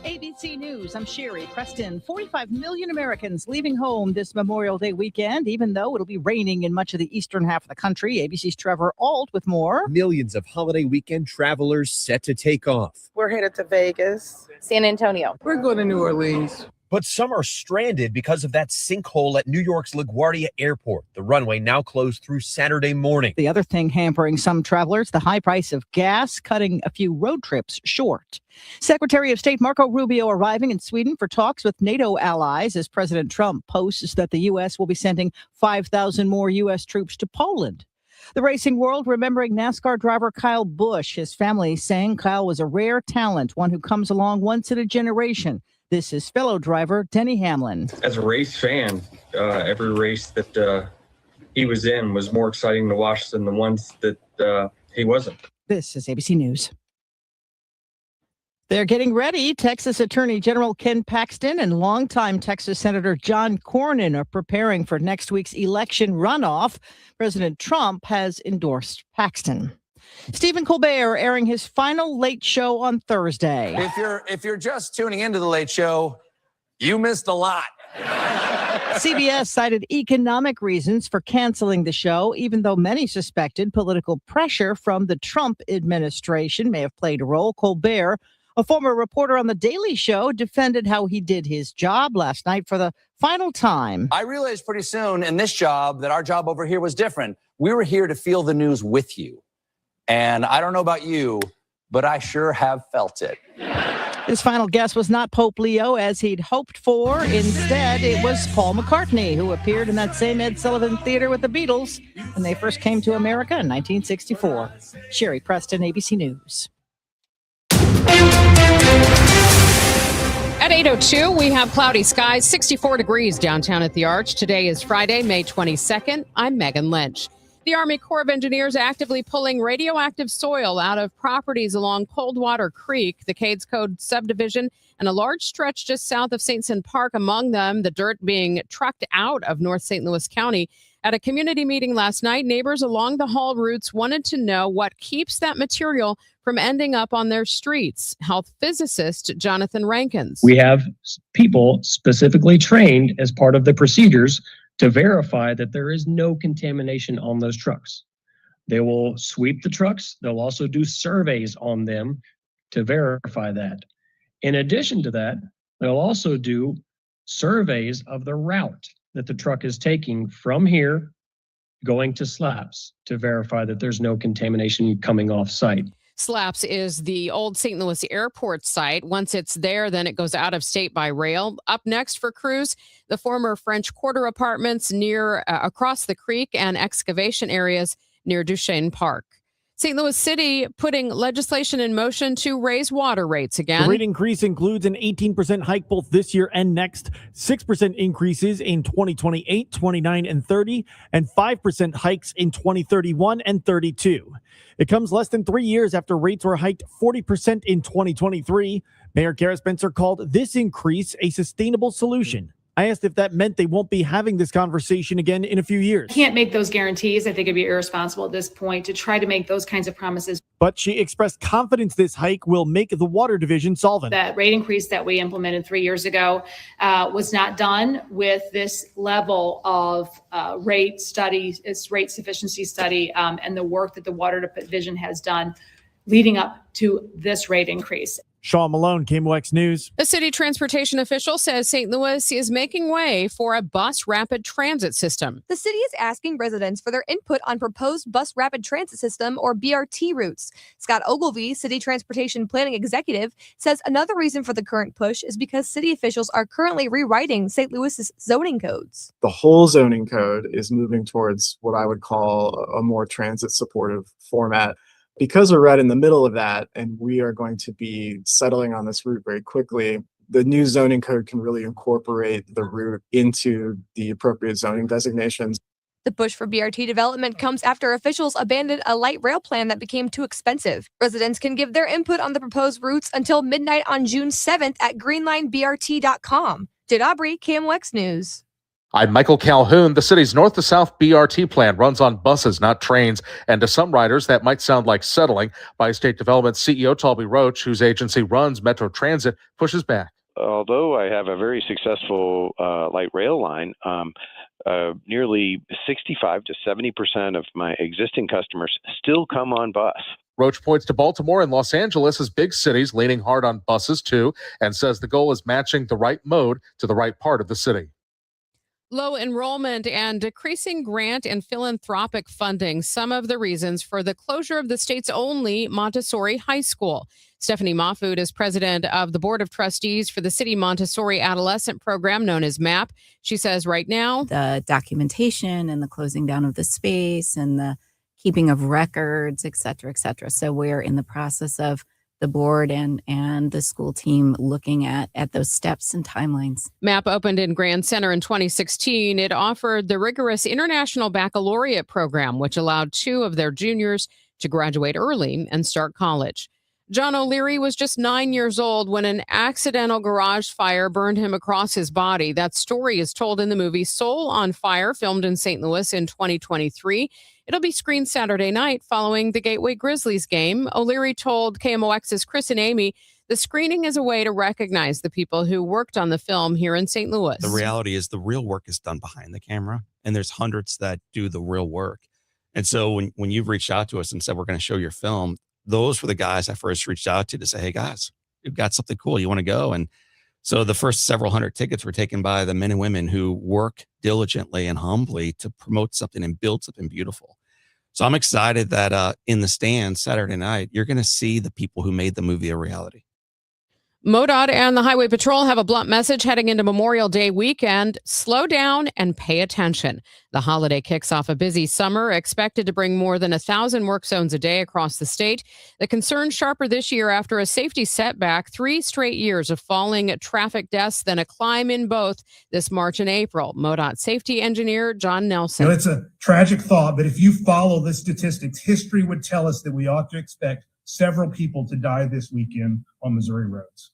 ABC News, I'm Sherry Preston. 45 million Americans leaving home this Memorial Day weekend, even though it'll be raining in much of the eastern half of the country. ABC's Trevor Ault with more. Millions of holiday weekend travelers set to take off. We're headed to Vegas, San Antonio. We're going to New Orleans. But some are stranded because of that sinkhole at New York's LaGuardia Airport. The runway now closed through Saturday morning. The other thing hampering some travelers, the high price of gas, cutting a few road trips short. Secretary of State Marco Rubio arriving in Sweden for talks with NATO allies as President Trump posts that the U.S. will be sending 5,000 more U.S. troops to Poland. The racing world remembering NASCAR driver Kyle Busch. His family saying Kyle was a rare talent, one who comes along once in a generation. This is fellow driver Denny Hamlin. As a race fan, every race that he was in was more exciting to watch than the ones that he wasn't. This is ABC News. They're getting ready. Texas Attorney General Ken Paxton and longtime Texas Senator John Cornyn are preparing for next week's election runoff. President Trump has endorsed Paxton. Stephen Colbert airing his final Late Show on Thursday. If you're just tuning into the Late Show, you missed a lot. CBS cited economic reasons for canceling the show, even though many suspected political pressure from the Trump administration may have played a role. Colbert, a former reporter on The Daily Show, defended how he did his job last night for the final time. I realized pretty soon in this job that our job over here was different. We were here to feel the news with you. And I don't know about you, but I sure have felt it. His final guest was not Pope Leo, as he'd hoped for. Instead, it was Paul McCartney, who appeared in that same Ed Sullivan Theater with the Beatles when they first came to America in 1964. Sherry Preston, ABC News. At 8:02, we have cloudy skies, 64 degrees downtown at the Arch. Today is Friday, May 22nd. I'm Megan Lynch. The Army Corps of Engineers actively pulling radioactive soil out of properties along Coldwater Creek, the Cades Code subdivision, and a large stretch just south of St. Cyr Park. Among them, the dirt being trucked out of North St. Louis County. At a community meeting last night, neighbors along the haul routes wanted to know what keeps that material from ending up on their streets. Health physicist Jonathan Rankins. We have people specifically trained as part of the procedures to verify that there is no contamination on those trucks. They will sweep the trucks. They'll also do surveys on them to verify that. In addition to that, they'll also do surveys of the route that the truck is taking from here going to Slaps to verify that there's no contamination coming off site. Slaps is the old St. Louis airport site. Once it's there, then it goes out of state by rail. Up next for crews, the former French Quarter apartments near across the creek and excavation areas near Duchesne Park. St. Louis City putting legislation in motion to raise water rates again. The rate increase includes an 18% hike both this year and next, 6% increases in 2028, 29, and 30, and 5% hikes in 2031 and 32. It comes less than 3 years after rates were hiked 40% in 2023. Mayor Kara Spencer called this increase a sustainable solution. I asked if that meant they won't be having this conversation again in a few years. Can't make those guarantees. I think it'd be irresponsible at this point to try to make those kinds of promises. But she expressed confidence this hike will make the water division solvent. That rate increase that we implemented 3 years ago was not done with this level of rate study, its rate sufficiency study, and the work that the water division has done leading up to this rate increase. Sean Malone, KMOX News. A city transportation official says St. Louis is making way for a bus rapid transit system. The city is asking residents for their input on proposed bus rapid transit system, or BRT routes. Scott Ogilvie, city transportation planning executive, says another reason for the current push is because city officials are currently rewriting St. Louis's zoning codes. The whole zoning code is moving towards what I would call a more transit supportive format. Because we're right in the middle of that, and we are going to be settling on this route very quickly, the new zoning code can really incorporate the route into the appropriate zoning designations. The push for BRT development comes after officials abandoned a light rail plan that became too expensive. Residents can give their input on the proposed routes until midnight on June 7th at greenlinebrt.com. Jade Aubrey, KMOX News. I'm Michael Calhoun. The city's north to south BRT plan runs on buses, not trains. And to some riders, that might sound like settling. Bi-State Development CEO Talby Roach, whose agency runs Metro Transit, pushes back. Although I have a very successful light rail line, nearly 65 to 70% of my existing customers still come on bus. Roach points to Baltimore and Los Angeles as big cities leaning hard on buses too, and says the goal is matching the right mode to the right part of the city. Low enrollment and decreasing grant and philanthropic funding, some of the reasons for the closure of the state's only Montessori high school. Stephanie Mahfood is president of the Board of Trustees for the City Montessori Adolescent Program, known as MAP. She says right now, the documentation and the closing down of the space and the keeping of records, et cetera, et cetera. So we're in the process of the board and the school team looking at those steps and timelines. MAP opened in Grand Center in 2016. It offered the rigorous International Baccalaureate program, which allowed 2 of their juniors to graduate early and start college. John O'Leary was just 9 years old when an accidental garage fire burned him across his body. That story is told in the movie Soul on Fire, filmed in St. Louis in 2023. It'll be screened Saturday night following the Gateway Grizzlies game. O'Leary told KMOX's Chris and Amy the screening is a way to recognize the people who worked on the film here in St. Louis. The reality is the real work is done behind the camera, and there's hundreds that do the real work. And so when you've reached out to us and said, we're going to show your film, those were the guys I first reached out to say, hey, guys, you've got something cool. You want to go? And so the first several hundred tickets were taken by the men and women who work diligently and humbly to promote something and build something beautiful. So I'm excited that in the stands Saturday night, you're going to see the people who made the movie a reality. MoDOT and the Highway Patrol have a blunt message heading into Memorial Day weekend. Slow down and pay attention. The holiday kicks off a busy summer, expected to bring more than 1,000 work zones a day across the state. The concern sharper this year after a safety setback, 3 straight years of falling traffic deaths, then a climb in both this March and April. MoDOT safety engineer John Nelson. It's a tragic thought, but if you follow the statistics, history would tell us that we ought to expect several people to die this weekend on Missouri roads.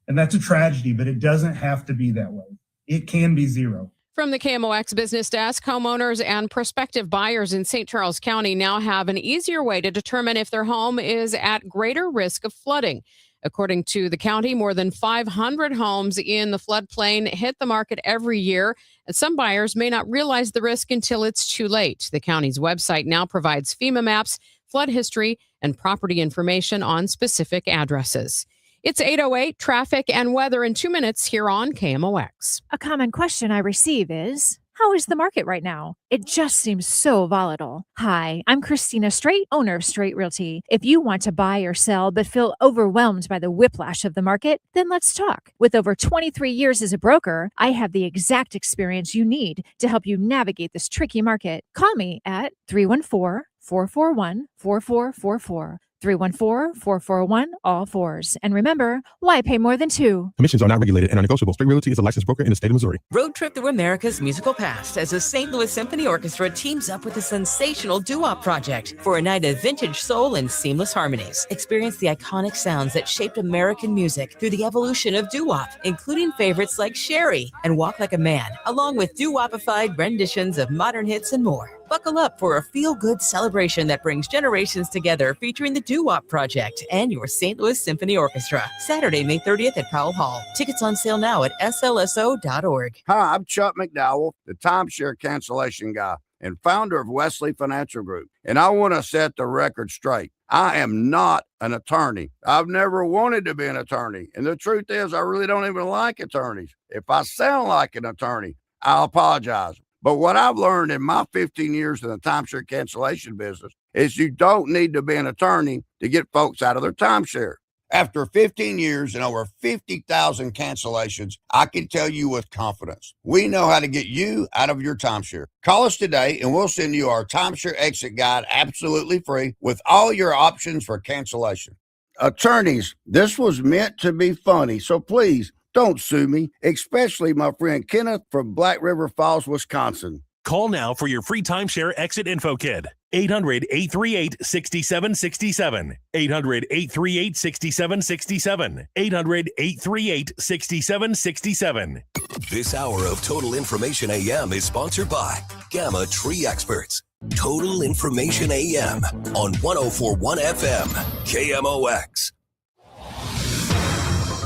And that's a tragedy, but it doesn't have to be that way. It can be 0. From the KMOX Business Desk, homeowners and prospective buyers in St. Charles County now have an easier way to determine if their home is at greater risk of flooding. According to the county, more than 500 homes in the floodplain hit the market every year, and some buyers may not realize the risk until it's too late. The county's website now provides FEMA maps, flood history, and property information on specific addresses. It's 8:08, traffic and weather in 2 minutes here on KMOX. A common question I receive is, how is the market right now? It just seems so volatile. Hi, I'm Christina Straight, owner of Straight Realty. If you want to buy or sell but feel overwhelmed by the whiplash of the market, then let's talk. With over 23 years as a broker, I have the exact experience you need to help you navigate this tricky market. Call me at 314-441-4444. 314-441-ALL-4s. And remember, why pay more than two? Commissions are not regulated and are negotiable. Straight Realty is a licensed broker in the state of Missouri. Road trip through America's musical past as the St. Louis Symphony Orchestra teams up with the sensational doo-wop project for a night of vintage soul and seamless harmonies. Experience the iconic sounds that shaped American music through the evolution of doo-wop, including favorites like Sherry and Walk Like a Man, along with doo-wopified renditions of modern hits and more. Buckle up for a feel-good celebration that brings generations together, featuring the Doo-Wop Project and your St. Louis Symphony Orchestra. Saturday, May 30th at Powell Hall. Tickets on sale now at slso.org. Hi, I'm Chuck McDowell, the timeshare cancellation guy and founder of Wesley Financial Group. And I want to set the record straight. I am not an attorney. I've never wanted to be an attorney. And the truth is, I really don't even like attorneys. If I sound like an attorney, I'll apologize. But what I've learned in my 15 years in the timeshare cancellation business is you don't need to be an attorney to get folks out of their timeshare. After 15 years and over 50,000 cancellations, I can tell you with confidence, we know how to get you out of your timeshare. Call us today and we'll send you our timeshare exit guide absolutely free with all your options for cancellation. Attorneys, this was meant to be funny, so please, don't sue me, especially my friend Kenneth from Black River Falls, Wisconsin. Call now for your free timeshare exit info kit. 800-838-6767. 800-838-6767. 800-838-6767. This hour of Total Information AM is sponsored by Gamma Tree Experts. Total Information AM on 104.1 FM, KMOX.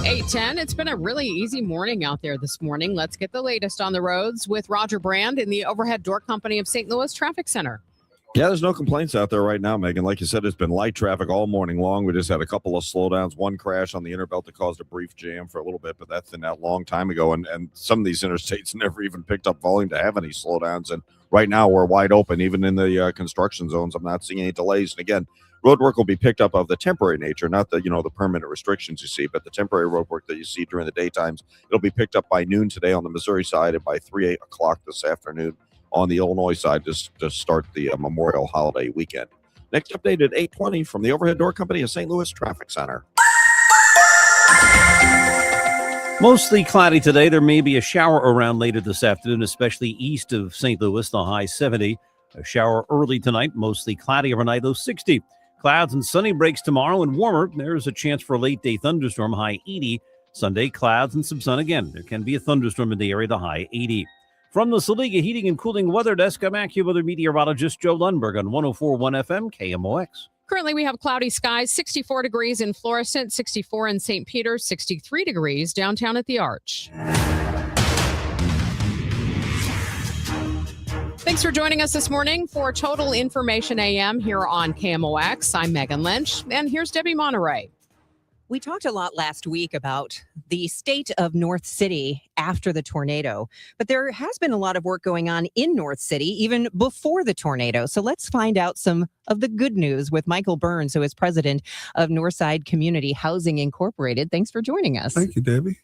8:10. It's been a really easy morning out there this morning. Let's get the latest on the roads with Roger Brand in the Overhead Door Company of St. Louis Traffic Center. Yeah, there's no complaints out there right now, Megan. Like you said, it's been light traffic all morning long. We just had a couple of slowdowns, one crash on the Interbelt that caused a brief jam for a little bit, but that's in that long time ago. And some of these interstates never even picked up volume to have any slowdowns. And right now we're wide open, even in the construction zones. I'm not seeing any delays. And again, road work will be picked up of the temporary nature, not the, the permanent restrictions you see, but the temporary road work that you see during the daytimes. It'll be picked up by noon today on the Missouri side and by 8 o'clock this afternoon on the Illinois side to start the Memorial holiday weekend. Next update at 8:20 from the Overhead Door Company of St. Louis Traffic Center. Mostly cloudy today. There may be a shower around later this afternoon, especially east of St. Louis, the high 70. A shower early tonight, mostly cloudy overnight, low 60. Clouds and sunny breaks tomorrow and warmer. There's a chance for a late-day thunderstorm, high 80. Sunday, clouds and some sun again. There can be a thunderstorm in the area, the high 80. From the Saliga Heating and Cooling Weather Desk, I'm AccuWeather meteorologist Joe Lundberg on 104.1 FM KMOX. Currently, we have cloudy skies, 64 degrees in Florissant, 64 in St. Peter, 63 degrees downtown at the Arch. Thanks for joining us this morning for Total Information AM here on KMOX. I'm Megan Lynch, and here's Debbie Monterrey. We talked a lot last week about the state of North City after the tornado, but there has been a lot of work going on in North City even before the tornado. So let's find out some of the good news with Michael Burns, who is president of Northside Community Housing Incorporated. Thanks for joining us. Thank you, Debbie.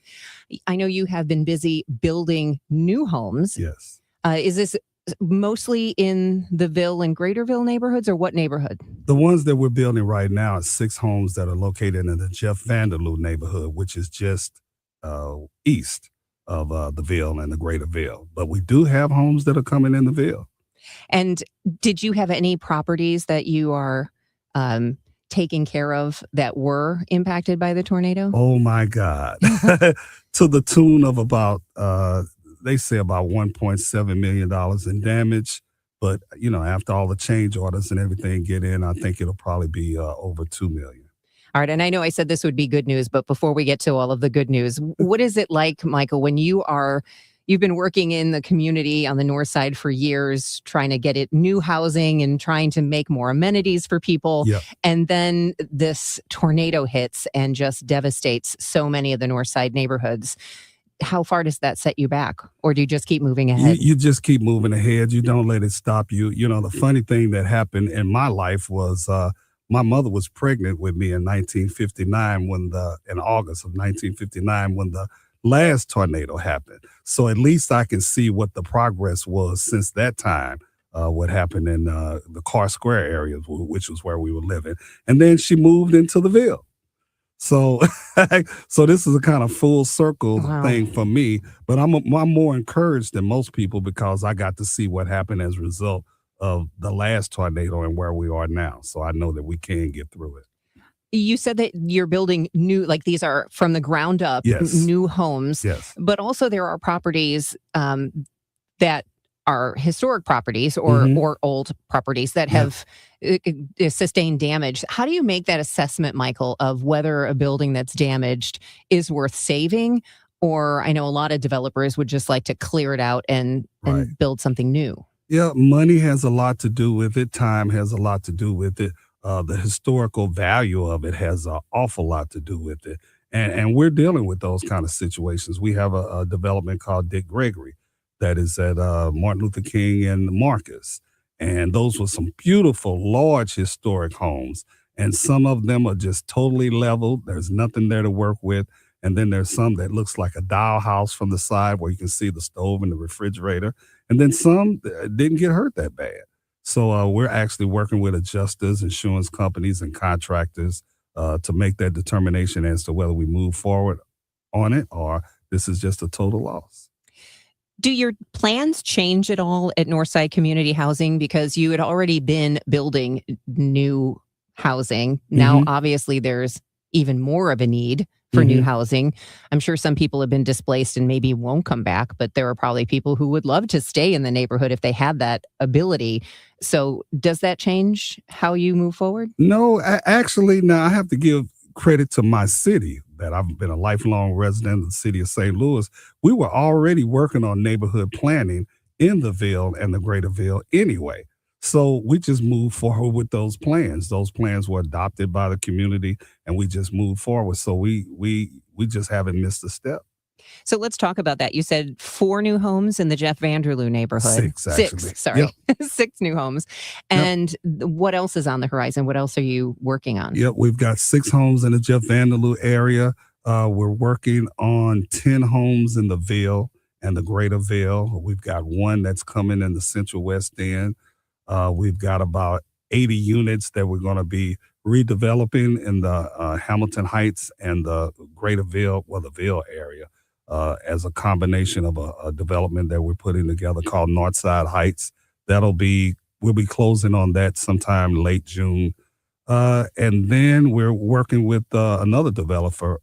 I know you have been busy building new homes. Yes. Is this mostly in the Ville and Greaterville neighborhoods, or what neighborhood? The ones that we're building right now are 6 homes that are located in the Jeff Vanderloo neighborhood, which is just east of the Ville and the Greater Ville. But we do have homes that are coming in the Ville. And did you have any properties that you are taking care of that were impacted by the tornado? Oh my God. To the tune of about they say about $1.7 million in damage. But, after all the change orders and everything get in, I think it'll probably be over $2 million. All right. And I know I said this would be good news, but before we get to all of the good news, what is it like, Michael, when you are you've been working in the community on the north side for years, trying to get it new housing and trying to make more amenities for people. Yeah. And then this tornado hits and just devastates so many of the north side neighborhoods. How far does that set you back? Or do you just keep moving ahead? You just keep moving ahead. You don't let it stop you. You know, the funny thing that happened in my life was my mother was pregnant with me in 1959 in August of 1959 when the last tornado happened. So at least I can see what the progress was since that time, what happened in the Carr Square area, which was where we were living. And then she moved into the Ville. So, so this is a kind of full circle thing for me, but I'm more encouraged than most people because I got to see what happened as a result of the last tornado and where we are now. So I know that we can get through it. You said that you're building new, like these are from the ground up, new homes. Yes. But also there are properties that are historic properties or old properties that have sustained damage. How do you make that assessment, Michael, of whether a building that's damaged is worth saving? Or I know a lot of developers would just like to clear it out and build something new. Yeah, money has a lot to do with it. Time has a lot to do with it. The historical value of it has an awful lot to do with it. And we're dealing with those kind of situations. We have a development called Dick Gregory that is at Martin Luther King and Marcus. And those were some beautiful, large historic homes. And some of them are just totally leveled. There's nothing there to work with. And then there's some that looks like a doll house from the side where you can see the stove and the refrigerator. And then some didn't get hurt that bad. So we're actually working with adjusters, insurance companies, and contractors to make that determination as to whether we move forward on it or this is just a total loss. Do your plans change at all at Northside Community Housing? Because you had already been building new housing. Now, obviously, there's even more of a need for new housing. I'm sure some people have been displaced and maybe won't come back, but there are probably people who would love to stay in the neighborhood if they had that ability. So does that change how you move forward? No, actually, now I have to give credit to my city that I've been a lifelong resident of the city of St. Louis. We were already working on neighborhood planning in the Ville and the Greater Ville anyway. So we just moved forward with those plans. Those plans were adopted by the community and we just moved forward. So we just haven't missed a step. So let's talk about that. You said 4 new homes in the Jeff Vanderloo neighborhood. 6, actually. 6, sorry. Yep. 6 new homes. And what else is on the horizon? What else are you working on? Yep, we've got 6 homes in the Jeff Vanderloo area. We're working on 10 homes in the Ville and the Greater Ville. We've got 1 that's coming in the Central West End. We've got about 80 units that we're going to be redeveloping in the Hamilton Heights and the Greater Ville, the Ville area, as a combination of a development that we're putting together called Northside Heights. We'll be closing on that sometime late June. And then we're working with another developer,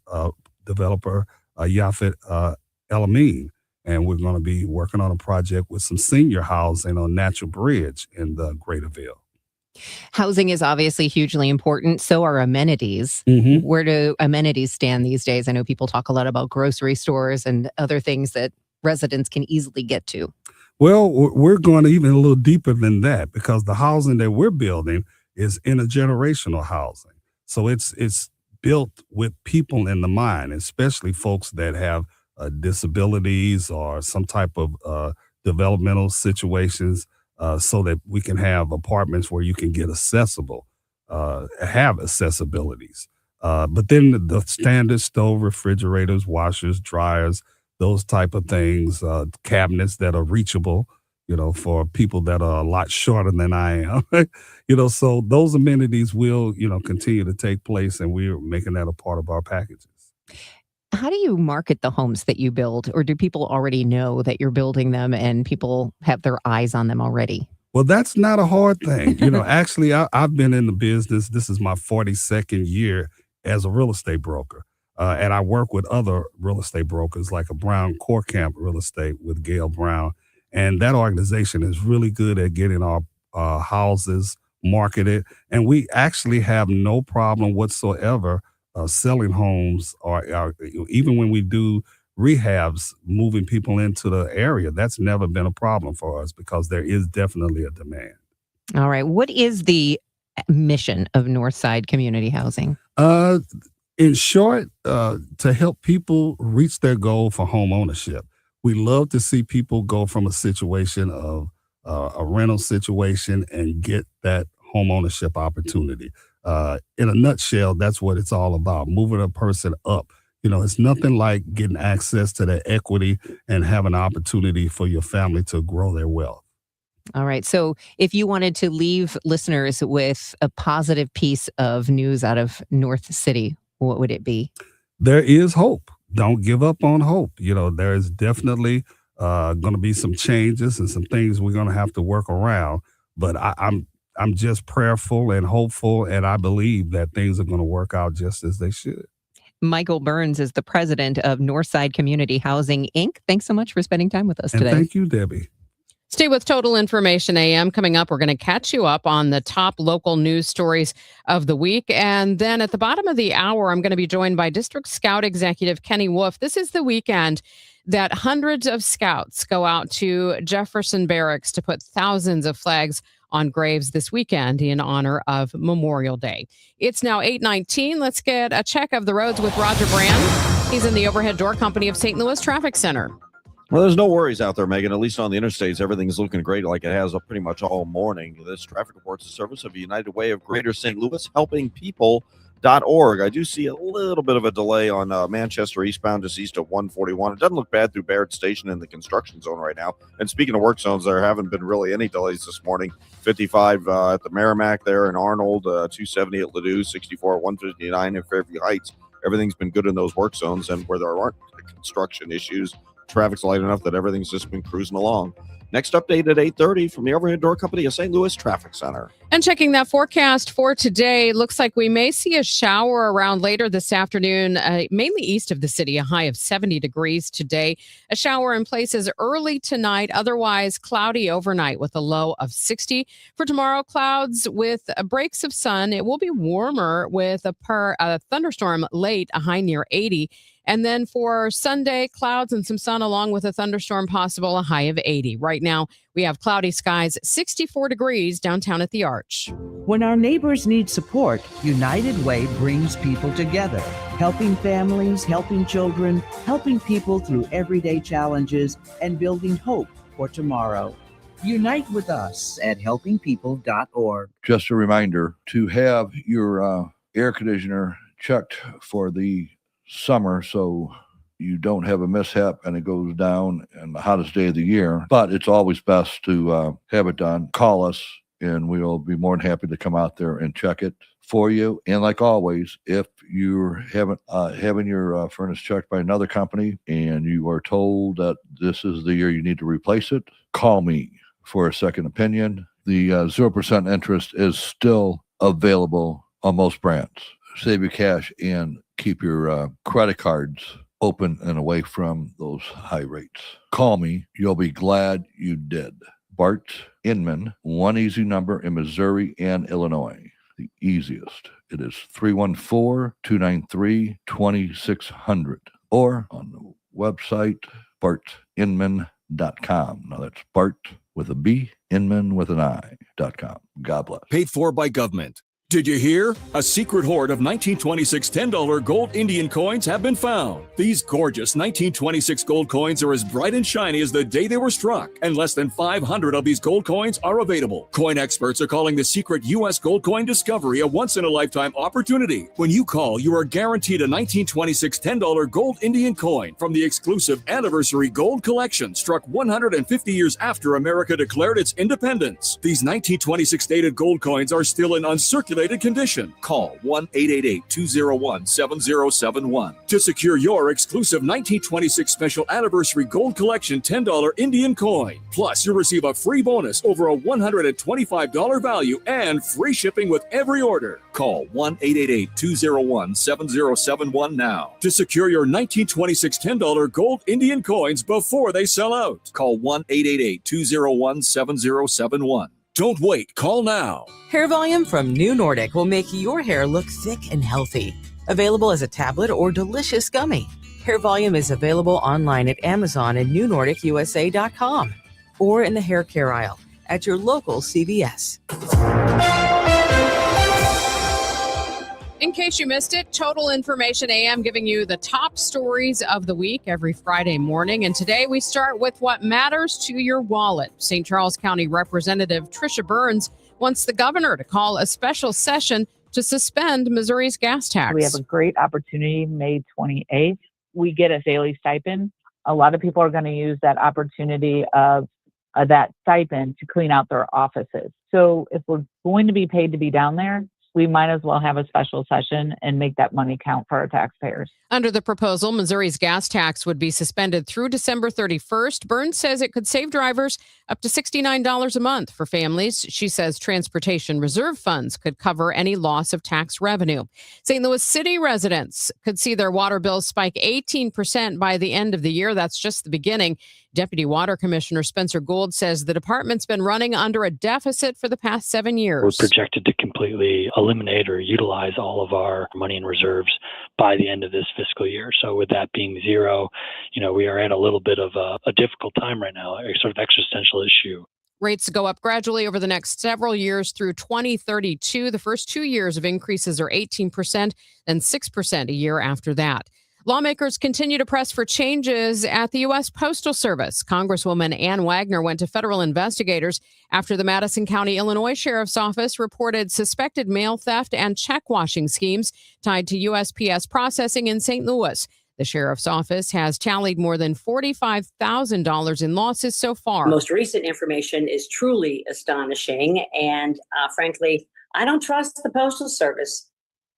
Yafet El-Amin. And we're going to be working on a project with some senior housing on Natural Bridge in the Greater Ville. Housing is obviously hugely important. So are amenities. Where do amenities stand these days? I know people talk a lot about grocery stores and other things that residents can easily get to. Well, we're going even a little deeper than that because the housing that we're building is intergenerational housing. So it's built with people in the mind, especially folks that have disabilities or some type of developmental situations, so that we can have apartments where you can get have accessibilities. But then the standard stove, refrigerators, washers, dryers, those type of things, cabinets that are reachable, for people that are a lot shorter than I am, so those amenities will, continue to take place, and we're making that a part of our packages. How do you market the homes that you build, or do people already know that you're building them and people have their eyes on them already? Well, that's not a hard thing. Actually, I've been in the business. This is my 42nd year as a real estate broker. And I work with other real estate brokers like a Brown Core Camp Real Estate with Gail Brown. And that organization is really good at getting our houses marketed. And we actually have no problem whatsoever selling homes, or even when we do rehabs, moving people into the area. That's never been a problem for us because there is definitely a demand. All right. What is the mission of Northside Community Housing? In short, to help people reach their goal for home ownership. We love to see people go from a situation of a rental situation and get that home ownership opportunity. In a nutshell, that's what it's all about, moving a person up. You know, it's nothing like getting access to that equity and having an opportunity for your family to grow their wealth. All right. So if you wanted to leave listeners with a positive piece of news out of North City, what would it be? There is hope. Don't give up on hope. You know, there is definitely going to be some changes and some things we're going to have to work around. But I'm just prayerful and hopeful, and I believe that things are going to work out just as they should. Michael Burns is the president of Northside Community Housing, Inc. Thanks so much for spending time with us And today. thank you, Debbie. Stay with Total Information AM. Coming up, we're going to catch you up on the top local news stories of the week. And then at the bottom of the hour, I'm going to be joined by District Scout Executive Kenny Wolf. This is the weekend that hundreds of scouts go out to Jefferson Barracks to put thousands of flags on graves this weekend in honor of Memorial Day. It's now 8:19. Let's get a check of the roads with Roger Brand. He's in the Overhead Door Company of St. Louis Traffic Center. Well, there's no worries out there, Megan. At least on the interstates, everything's looking great like it has pretty much all morning. This traffic reports the service of United Way of Greater St. Louis, helpingpeople.org. I do see a little bit of a delay on Manchester eastbound, just east of 141. It doesn't look bad through Barrett Station in the construction zone right now. And speaking of work zones, there haven't been really any delays this morning. 55 at the Merrimack there in Arnold, 270 at Ladue, 64 at 159 in Fairview Heights. Everything's been good in those work zones, and where there aren't construction issues, traffic's light enough that everything's just been cruising along. Next update at 8:30 from the Overhead Door Company of St. Louis Traffic Center. And checking that forecast for today, looks like we may see a shower around later this afternoon, mainly east of the city, a high of 70 degrees today. A shower in places early tonight, otherwise cloudy overnight with a low of 60. For tomorrow, clouds with breaks of sun. It will be warmer with a thunderstorm late, a high near 80. And then for Sunday, clouds and some sun along with a thunderstorm possible, a high of 80. Right now, we have cloudy skies, 64 degrees downtown at the Arch. When our neighbors need support, United Way brings people together, helping families, helping children, helping people through everyday challenges, and building hope for tomorrow. Unite with us at helpingpeople.org. Just a reminder to have your air conditioner checked for the summer so you don't have a mishap and it goes down in the hottest day of the year. But it's always best to have it done. Call us and we'll be more than happy to come out there and check it for you. And like always, if you're having your furnace checked by another company and you are told that this is the year you need to replace it, call me for a second opinion. The 0% interest is still available on most brands. Save your cash and keep your credit cards open and away from those high rates. Call me. You'll be glad you did. Bart Inman, one easy number in Missouri and Illinois. The easiest. It is 314-293-2600 or on the website, bartinman.com. Now that's Bart with a B, Inman with an I.com. God bless. Paid for by government. Did you hear? A secret hoard of 1926 $10 gold Indian coins have been found. These gorgeous 1926 gold coins are as bright and shiny as the day they were struck, and less than 500 of these gold coins are available. Coin experts are calling the secret U.S. gold coin discovery a once-in-a-lifetime opportunity. When you call, you are guaranteed a 1926 $10 gold Indian coin from the exclusive Anniversary Gold Collection, struck 150 years after America declared its independence. These 1926 dated gold coins are still in uncirculated condition. Call 1-888-201-7071 to secure your exclusive 1926 Special Anniversary Gold Collection $10 Indian coin. Plus, you'll receive a free bonus over a $125 value and free shipping with every order. Call 1-888-201-7071 now to secure your 1926 $10 gold Indian coins before they sell out. Call 1-888-201-7071. Don't wait. Call now. Hair Volume from New Nordic will make your hair look thick and healthy. Available as a tablet or delicious gummy. Hair Volume is available online at Amazon and NewNordicUSA.com or in the hair care aisle at your local CVS. In case you missed it, Total Information AM giving you the top stories of the week every Friday morning. And today we start with what matters to your wallet. St. Charles County Representative Tricia Burns wants the governor to call a special session to suspend Missouri's gas tax. We have a great opportunity May 28th. We get a daily stipend. A lot of people are going to use that opportunity of that stipend to clean out their offices. So if we're going to be paid to be down there, we might as well have a special session and make that money count for our taxpayers. Under the proposal, Missouri's gas tax would be suspended through December 31st. Burns says it could save drivers up to $69 a month for families. She says transportation reserve funds could cover any loss of tax revenue. St. Louis City residents could see their water bills spike 18% by the end of the year. That's just the beginning. Deputy Water Commissioner Spencer Gould says the department's been running under a deficit for the past 7 years. We're projected to completely eliminate or utilize all of our money in reserves by the end of this fiscal year. So with that being zero, we are at a little bit of a difficult time right now, a sort of existential issue. Rates go up gradually over the next several years through 2032. The first 2 years of increases are 18% and 6% a year after that. Lawmakers continue to press for changes at the U.S. Postal Service. Congresswoman Ann Wagner went to federal investigators after the Madison County, Illinois Sheriff's Office reported suspected mail theft and check washing schemes tied to USPS processing in St. Louis. The Sheriff's Office has tallied more than $45,000 in losses so far. Most recent information is truly astonishing, and frankly, I don't trust the Postal Service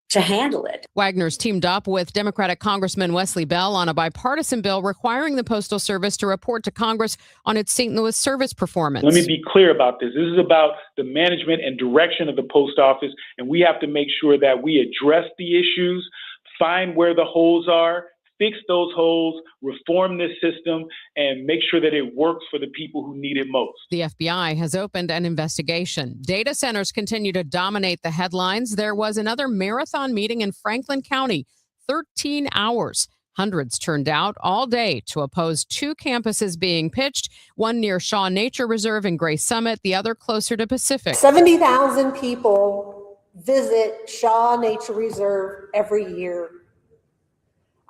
to handle it. Wagner's teamed up with Democratic Congressman Wesley Bell on a bipartisan bill requiring the Postal Service to report to Congress on its St. Louis service performance. Let me be clear about this. This is about the management and direction of the post office, and we have to make sure that we address the issues, find where the holes are, fix those holes, reform this system, and make sure that it works for the people who need it most. The FBI has opened an investigation. Data centers continue to dominate the headlines. There was another marathon meeting in Franklin County, 13 hours. Hundreds turned out all day to oppose two campuses being pitched, one near Shaw Nature Reserve in Gray Summit, the other closer to Pacific. 70,000 people visit Shaw Nature Reserve every year.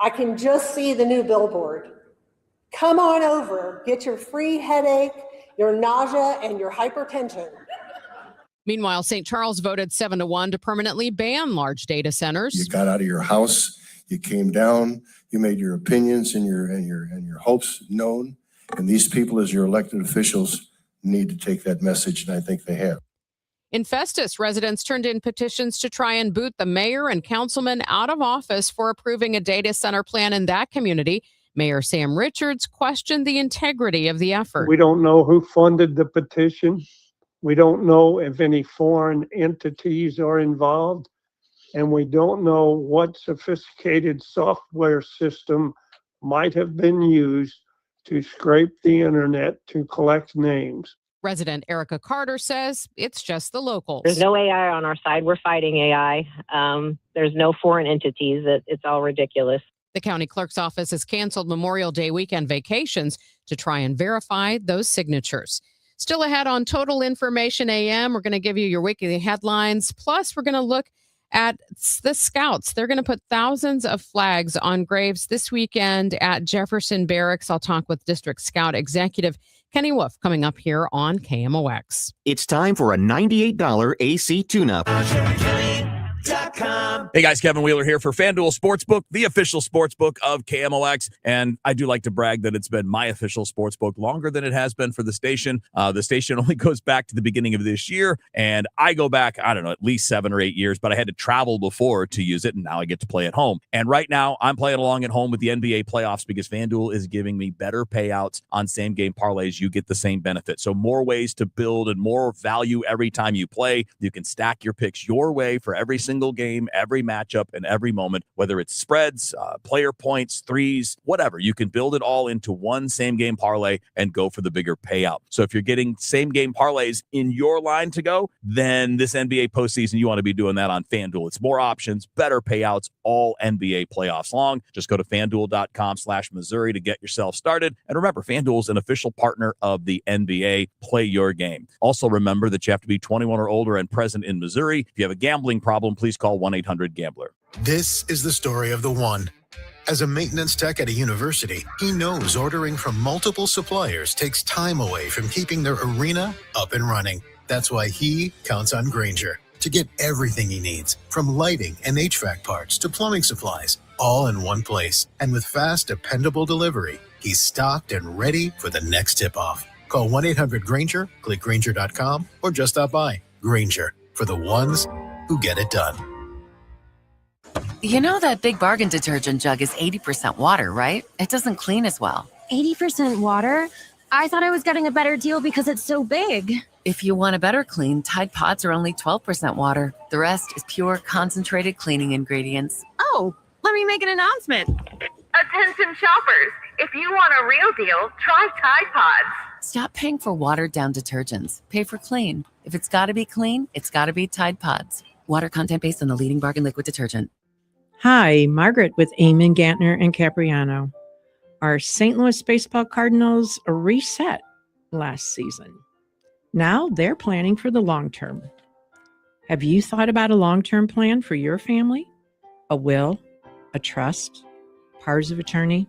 I can just see the new billboard. Come on over, get your free headache, your nausea, and your hypertension. Meanwhile, St. Charles voted 7-1 to permanently ban large data centers. You got out of your house, you came down, you made your opinions and your hopes known, and these people, as your elected officials, need to take that message, and I think they have. In Festus, residents turned in petitions to try and boot the mayor and councilman out of office for approving a data center plan in that community. Mayor Sam Richards questioned the integrity of the effort. We don't know who funded the petition. We don't know if any foreign entities are involved. And we don't know what sophisticated software system might have been used to scrape the internet to collect names. Resident Erica Carter says it's just the locals. There's no AI on our side. We're fighting AI. There's no foreign entities. It's all ridiculous. The county clerk's office has canceled Memorial Day weekend vacations to try and verify those signatures. Still ahead on Total Information AM, we're going to give you your weekly headlines. Plus, we're going to look at the Scouts. They're going to put thousands of flags on graves this weekend at Jefferson Barracks. I'll talk with District Scout Executive Kenny Wolf coming up here on KMOX. It's time for a $98 AC tune-up. Hey guys, Kevin Wheeler here for FanDuel Sportsbook, the official sportsbook of KMOX. And I do like to brag that it's been my official sportsbook longer than it has been for the station. The station only goes back to the beginning of this year. And I go back, I don't know, at least 7 or 8 years, but I had to travel before to use it. And now I get to play at home. And right now I'm playing along at home with the NBA playoffs because FanDuel is giving me better payouts on same game parlays. You get the same benefit. So more ways to build and more value every time you play. You can stack your picks your way for every single game game, every matchup, and every moment, whether it's spreads, player points, threes, whatever. You can build it all into one same game parlay and go for the bigger payout. So if you're getting same game parlays in your line to go, then this NBA postseason, you want to be doing that on FanDuel. It's more options, better payouts, all NBA playoffs long. Just go to FanDuel.com/Missouri to get yourself started. And remember, FanDuel is an official partner of the NBA. Play your game. Also remember that you have to be 21 or older and present in Missouri. If you have a gambling problem, please call 1-800-GAMBLER. This is the story of the one. As a maintenance tech at a university, he knows ordering from multiple suppliers takes time away from keeping their arena up and running. That's why he counts on Grainger to get everything he needs, from lighting and HVAC parts to plumbing supplies, all in one place. And with fast, dependable delivery, he's stocked and ready for the next tip-off. Call 1-800-GRAINGER, click Grainger.com, or just stop by. Grainger, for the ones who get it done. You know that Big Bargain detergent jug is 80% water, right? It doesn't clean as well. 80% water? I thought I was getting a better deal because it's so big. If you want a better clean, Tide Pods are only 12% water. The rest is pure, concentrated cleaning ingredients. Oh, let me make an announcement. Attention shoppers, if you want a real deal, try Tide Pods. Stop paying for watered-down detergents. Pay for clean. If it's got to be clean, it's got to be Tide Pods. Water content based on the leading bargain liquid detergent. Hi, Margaret with Eamon, Gantner, and Capriano. Our St. Louis Baseball Cardinals reset last season. Now they're planning for the long term. Have you thought about a long-term plan for your family? A will, a trust, powers of attorney?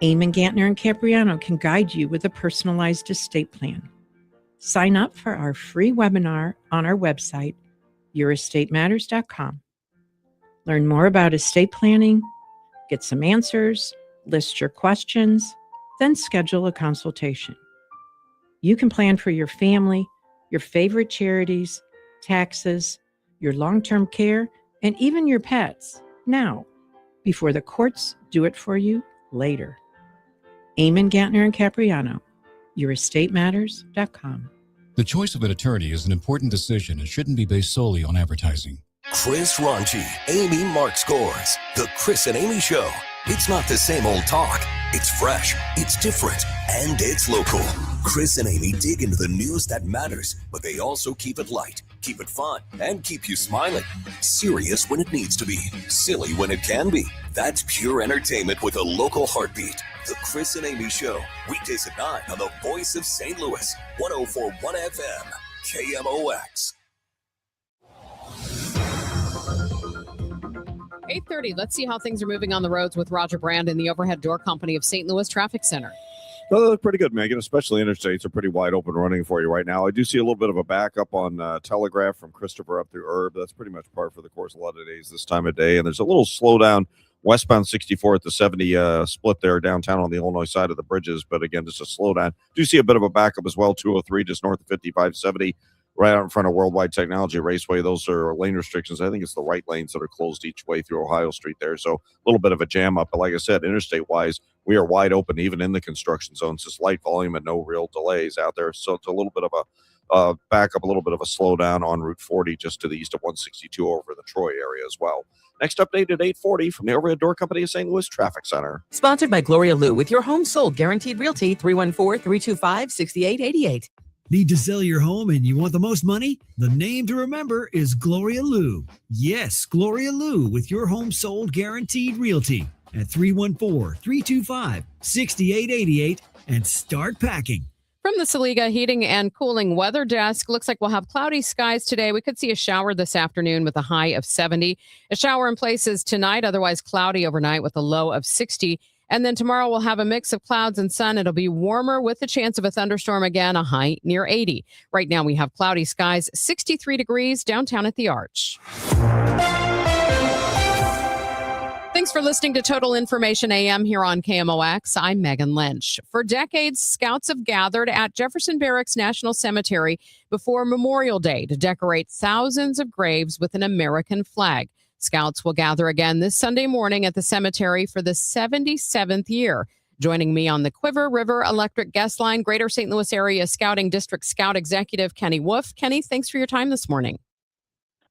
Eamon, Gantner, and Capriano can guide you with a personalized estate plan. Sign up for our free webinar on our website, yourestateMatters.com. Learn more about estate planning, get some answers, list your questions, then schedule a consultation. You can plan for your family, your favorite charities, taxes, your long-term care, and even your pets now, before the courts do it for you later. Eamon, Gantner, and Capriano, yourestateMatters.com. The choice of an attorney is an important decision and shouldn't be based solely on advertising. Chris Ronchi, Amy Mark Scores, The Chris and Amy Show. It's not the same old talk. It's fresh, it's different, and it's local. Chris and Amy dig into the news that matters, but they also keep it light, keep it fun, and keep you smiling. Serious when it needs to be, silly when it can be. That's pure entertainment with a local heartbeat. The Chris and Amy Show, weekdays at 9 on the Voice of St. Louis, 104.1 FM, KMOX. 8:30. Let's see how things are moving on the roads with Roger Brand and the Overhead Door Company of St. Louis Traffic Center. Well, they look pretty good, Megan, especially interstates are pretty wide open running for you right now. I do see a little bit of a backup on Telegraph from Christopher up through Herb. That's pretty much par for the course a lot of days this time of day. And there's a little slowdown westbound 64 at the 70 split there downtown on the Illinois side of the bridges. But again, just a slowdown. Do see a bit of a backup as well, 203 just north of 5570. Right out in front of Worldwide Technology Raceway. Those are lane restrictions. I think it's the right lanes that are closed each way through Ohio Street there. So a little bit of a jam up. But like I said, interstate-wise, we are wide open even in the construction zones. Just light volume and no real delays out there. So it's a little bit of a backup, a little bit of a slowdown on Route 40 just to the east of 162 over the Troy area as well. Next update at 8:40 from the Overhead Door Company of St. Louis Traffic Center. Sponsored by Gloria Lou with your home sold guaranteed realty 314-325-6888. Need to sell your home and you want the most money? The name to remember is Gloria Lou. Yes, Gloria Lou with your home sold guaranteed realty at 314-325-6888 and start packing. From the Saliga Heating and Cooling Weather Desk, looks like we'll have cloudy skies today. We could see a shower this afternoon with a high of 70. A shower in places tonight, otherwise cloudy overnight with a low of 60. And then tomorrow we'll have a mix of clouds and sun. It'll be warmer with the chance of a thunderstorm again, a high near 80. Right now we have cloudy skies, 63 degrees downtown at the Arch. Thanks for listening to Total Information AM here on KMOX. I'm Megan Lynch. For decades, scouts have gathered at Jefferson Barracks National Cemetery before Memorial Day to decorate thousands of graves with an American flag. Scouts will gather again this Sunday morning at the cemetery for the 77th year. Joining me on the Quiver River Electric Guest Line, Greater St. Louis Area Scouting District Scout Executive Kenny Wolf. Kenny, thanks for your time this morning.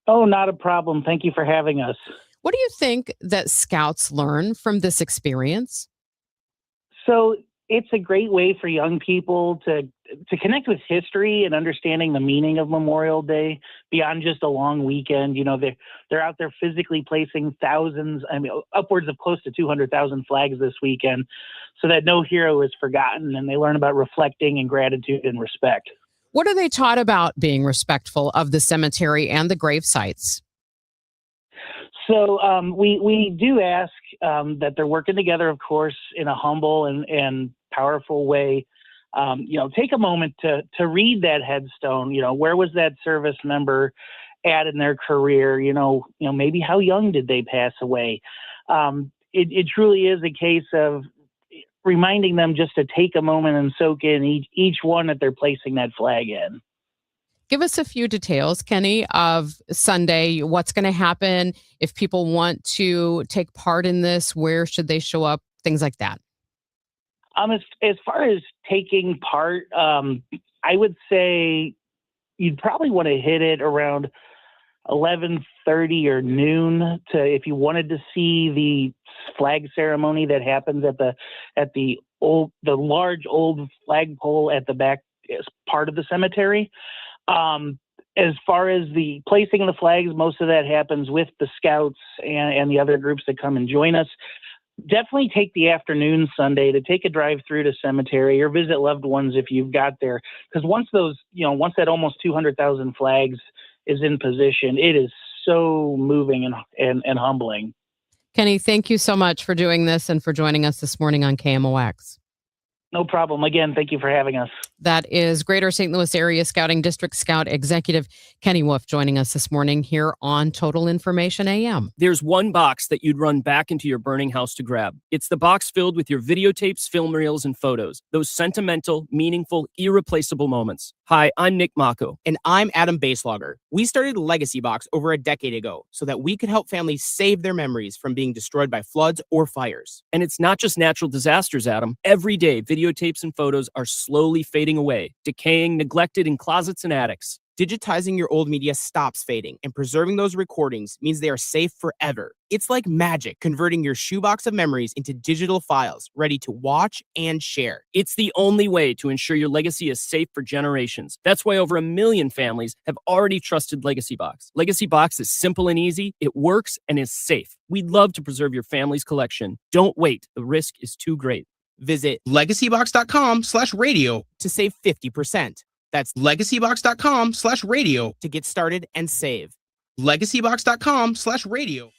Oh, not a problem. Thank you for having us. What do you think that scouts learn from this experience? So it's a great way for young people to connect with history and understanding the meaning of Memorial Day beyond just a long weekend. You know, they're out there physically placing thousands, upwards of close to 200,000 flags this weekend, so that no hero is forgotten, and they learn about reflecting and gratitude and respect. What are they taught about being respectful of the cemetery and the grave sites? So we do ask that they're working together, of course, in a humble and powerful way. Take a moment to read that headstone. Where was that service member at in their career? Maybe how young did they pass away? It truly is a case of reminding them just to take a moment and soak in each one that they're placing that flag in. Give us a few details, Kenny, of Sunday. What's going to happen if people want to take part in this? Where should they show up? Things like that. As far as taking part, I would say you'd probably want to hit it around 11:30 or noon if you wanted to see the flag ceremony that happens at the large old flagpole at the back part of the cemetery. As far as the placing of the flags, most of that happens with the scouts and the other groups that come and join us. Definitely take the afternoon Sunday to take a drive through to cemetery or visit loved ones if you've got there. Because once that almost 200,000 flags is in position, it is so moving and humbling. Kenny, thank you so much for doing this and for joining us this morning on KMOX. No problem. Again, thank you for having us. That is Greater St. Louis Area Scouting District Scout Executive Kenny Wolf joining us this morning here on Total Information AM. There's one box that you'd run back into your burning house to grab. It's the box filled with your videotapes, film reels, and photos. Those sentimental, meaningful, irreplaceable moments. Hi, I'm Nick Mako. And I'm Adam Baselogger. We started Legacy Box over a decade ago so that we could help families save their memories from being destroyed by floods or fires. And it's not just natural disasters, Adam. Every day, videotapes and photos are slowly fading away, decaying, neglected in closets and attics. Digitizing your old media stops fading, and preserving those recordings means they are safe forever. It's like magic, converting your shoebox of memories into digital files, ready to watch and share. It's the only way to ensure your legacy is safe for generations. That's why over 1 million families have already trusted Legacy Box. Legacy Box is simple and easy, it works, and is safe. We'd love to preserve your family's collection. Don't wait, the risk is too great. Visit legacybox.com/radio to save 50%. That's legacybox.com/radio to get started and save. Legacybox.com/radio.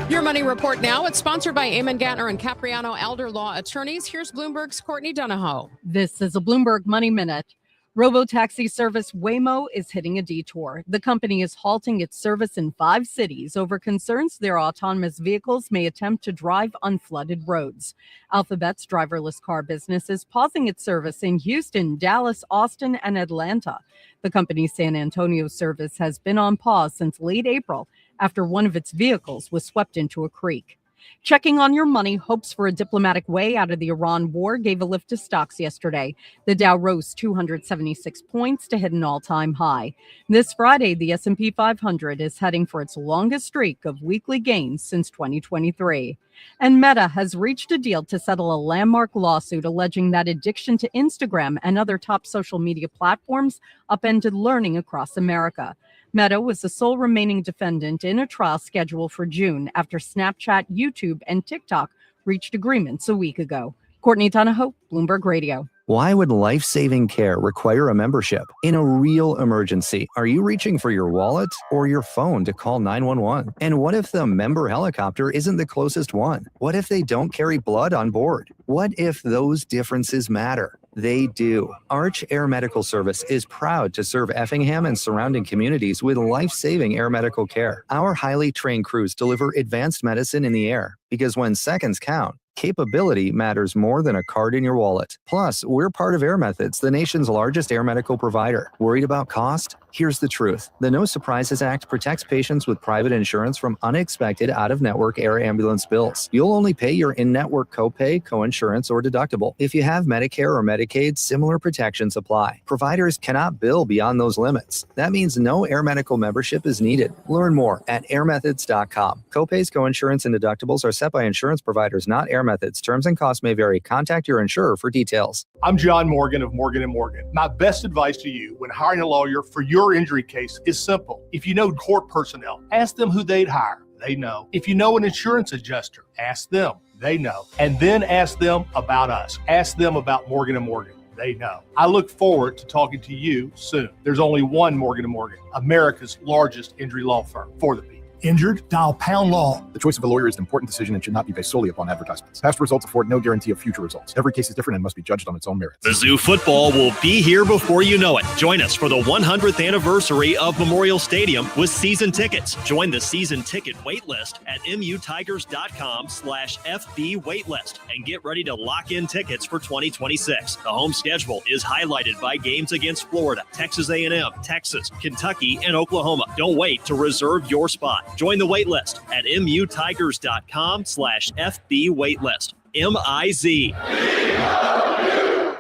Your Money Report now. It's sponsored by Eamon Gantner and Capriano Elder Law Attorneys. Here's Bloomberg's Courtney Donahoe. This is a Bloomberg Money Minute. Robo-taxi service Waymo is hitting a detour. The company is halting its service in 5 cities over concerns their autonomous vehicles may attempt to drive on flooded roads. Alphabet's driverless car business is pausing its service in Houston, Dallas, Austin, and Atlanta. The company's San Antonio service has been on pause since late April after one of its vehicles was swept into a creek. Checking on your money, hopes for a diplomatic way out of the Iran war gave a lift to stocks yesterday. The Dow rose 276 points to hit an all-time high. This Friday, the S&P 500 is heading for its longest streak of weekly gains since 2023. And Meta has reached a deal to settle a landmark lawsuit alleging that addiction to Instagram and other top social media platforms upended learning across America. Meta was the sole remaining defendant in a trial scheduled for June after Snapchat, YouTube, and TikTok reached agreements a week ago. Courtney Donahoe, Bloomberg Radio. Why would life-saving care require a membership? In a real emergency, are you reaching for your wallet or your phone to call 911? And what if the member helicopter isn't the closest one? What if they don't carry blood on board? What if those differences matter? They do. Arch Air Medical Service is proud to serve Effingham and surrounding communities with life-saving air medical care. Our highly trained crews deliver advanced medicine in the air because when seconds count, capability matters more than a card in your wallet. Plus, we're part of Air Methods, the nation's largest air medical provider. Worried about cost? Here's the truth. The No Surprises Act protects patients with private insurance from unexpected out-of-network air ambulance bills. You'll only pay your in-network copay, coinsurance, or deductible. If you have Medicare or Medicaid, similar protections apply. Providers cannot bill beyond those limits. That means no air medical membership is needed. Learn more at airmethods.com. Copays, coinsurance, and deductibles are set by insurance providers, not Air Methods. Terms and costs may vary. Contact your insurer for details. I'm John Morgan of Morgan & Morgan. My best advice to you when hiring a lawyer for your injury case is simple. If you know court personnel, ask them who they'd hire. They know. If you know an insurance adjuster, ask them. They know. And then ask them about us. Ask them about Morgan & Morgan. They know. I look forward to talking to you soon. There's only one Morgan & Morgan, America's largest injury law firm for the people. Injured? Dial pound law. The choice of a lawyer is an important decision and should not be based solely upon advertisements. Past results afford no guarantee of future results. Every case is different and must be judged on its own merits. Mizzou football will be here before you know it. Join us for the 100th anniversary of Memorial Stadium with season tickets. Join the season ticket waitlist at mutigers.com/FB waitlist and get ready to lock in tickets for 2026. The home schedule is highlighted by games against Florida, Texas A&M, Texas, Kentucky, and Oklahoma. Don't wait to reserve your spot. Join the waitlist at mutigers.com/FB waitlist. MIZ.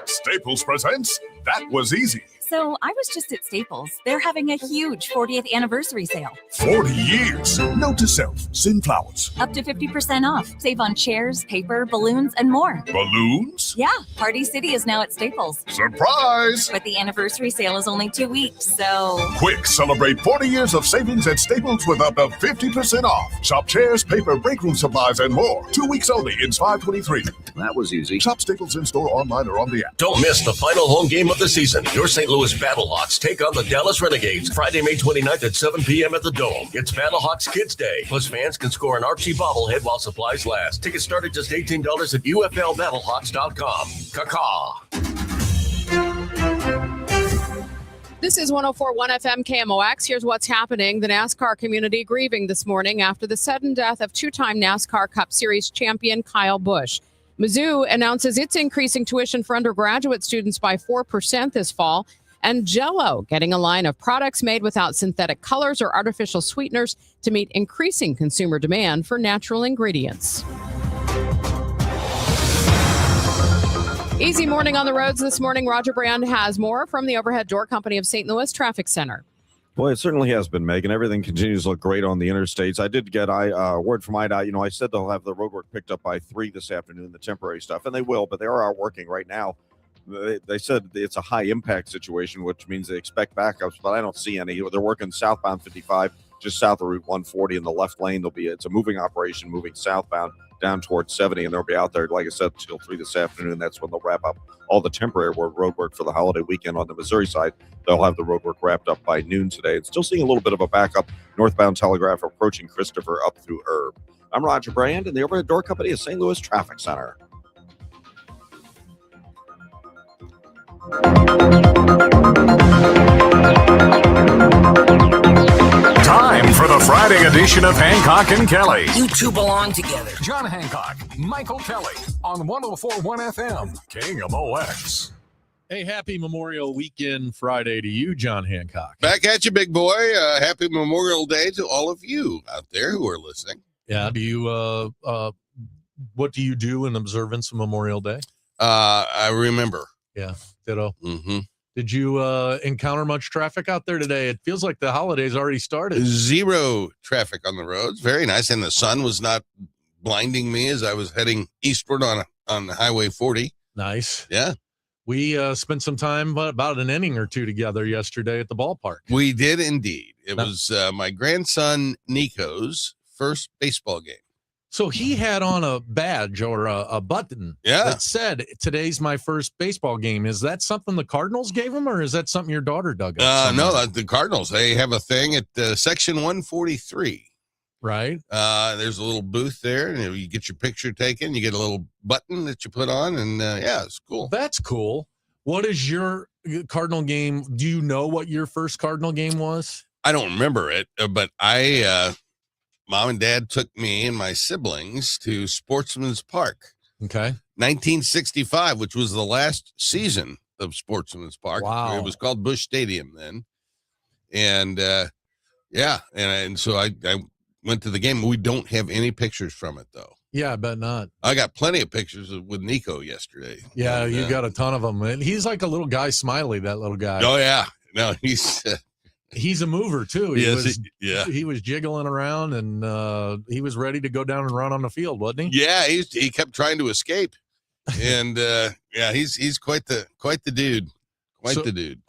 Staples presents That Was Easy. So I was just at Staples. They're having a huge 40th anniversary sale. 40 years. Note to self, send flowers. Up to 50% off. Save on chairs, paper, balloons, and more. Balloons? Yeah, Party City is now at Staples. Surprise! But the anniversary sale is only 2 weeks, so... Quick, celebrate 40 years of savings at Staples with up to 50% off. Shop chairs, paper, break room supplies, and more. 2 weeks only in 523. That was easy. Shop Staples in-store, online, or on the app. Don't miss the final home game of the season. Your St. Louis Battlehawks take on the Dallas Renegades Friday, May 29th at 7 p.m. at the Dome. It's Battlehawks Kids Day. Plus, fans can score an Archie bobblehead while supplies last. Tickets start at just $18 at UFLBattlehawks.com. Caw-caw. This is 104.1 FM KMOX. Here's what's happening. The NASCAR community grieving this morning after the sudden death of two-time NASCAR Cup Series champion Kyle Busch. Mizzou announces it's increasing tuition for undergraduate students by 4% this fall. And Jell-O getting a line of products made without synthetic colors or artificial sweeteners to meet increasing consumer demand for natural ingredients. Easy morning on the roads this morning. Roger Brand has more from the Overhead Door Company of St. Louis Traffic Center. Boy, it certainly has been, Megan. Everything continues to look great on the interstates. I did get word from IDOT. I said they'll have the roadwork picked up by 3 this afternoon, the temporary stuff, and they will, but they are out working right now. They said it's a high-impact situation, which means they expect backups, but I don't see any. They're working southbound 55, just south of Route 140 in the left lane. It's a moving operation, moving southbound down towards 70, and they'll be out there, like I said, till 3 this afternoon. That's when they'll wrap up all the temporary road work for the holiday weekend on the Missouri side. They'll have the road work wrapped up by noon today. And still seeing a little bit of a backup northbound Telegraph approaching Christopher up through Herb. I'm Roger Brand, and the Overhead Door Company of St. Louis Traffic Center. Time for the Friday edition of Hancock and Kelley. You two belong together. John Hancock, Michael Kelley on 104.1 FM, KMOX. Hey, happy Memorial Weekend Friday to you, John Hancock. Back at you, big boy. Happy Memorial Day to all of you out there who are listening. Yeah. Do you, what do you do in observance of Memorial Day? I remember. Yeah. Ditto. Mm-hmm. Did you encounter much traffic out there today? It feels like the holidays already started. Zero traffic on the roads. Very nice. And the sun was not blinding me as I was heading eastward on Highway 40. Nice. Yeah. We spent some time, about an inning or two together yesterday at the ballpark. We did indeed. It was my grandson Nico's first baseball game. So he had on a badge or a button that said, "Today's my first baseball game." Is that something the Cardinals gave him, or is that something your daughter dug up? No, the Cardinals. They have a thing at section 143. Right. There's a little booth there, and you get your picture taken. You get a little button that you put on, and it's cool. That's cool. What is your Cardinal game? Do you know what your first Cardinal game was? I don't remember it, but Mom and Dad took me and my siblings to Sportsman's Park. Okay. 1965, which was the last season of Sportsman's Park. Wow. It was called Busch Stadium then. And so I went to the game. We don't have any pictures from it, though. Yeah, I bet not. I got plenty of pictures with Nico yesterday. Yeah, and, you got a ton of them. And he's like a little guy, Smiley, that little guy. Oh, yeah. No, he's a mover, too. He was jiggling around, and he was ready to go down and run on the field, wasn't he? Yeah, he kept trying to escape. And, he's quite the dude. The dude.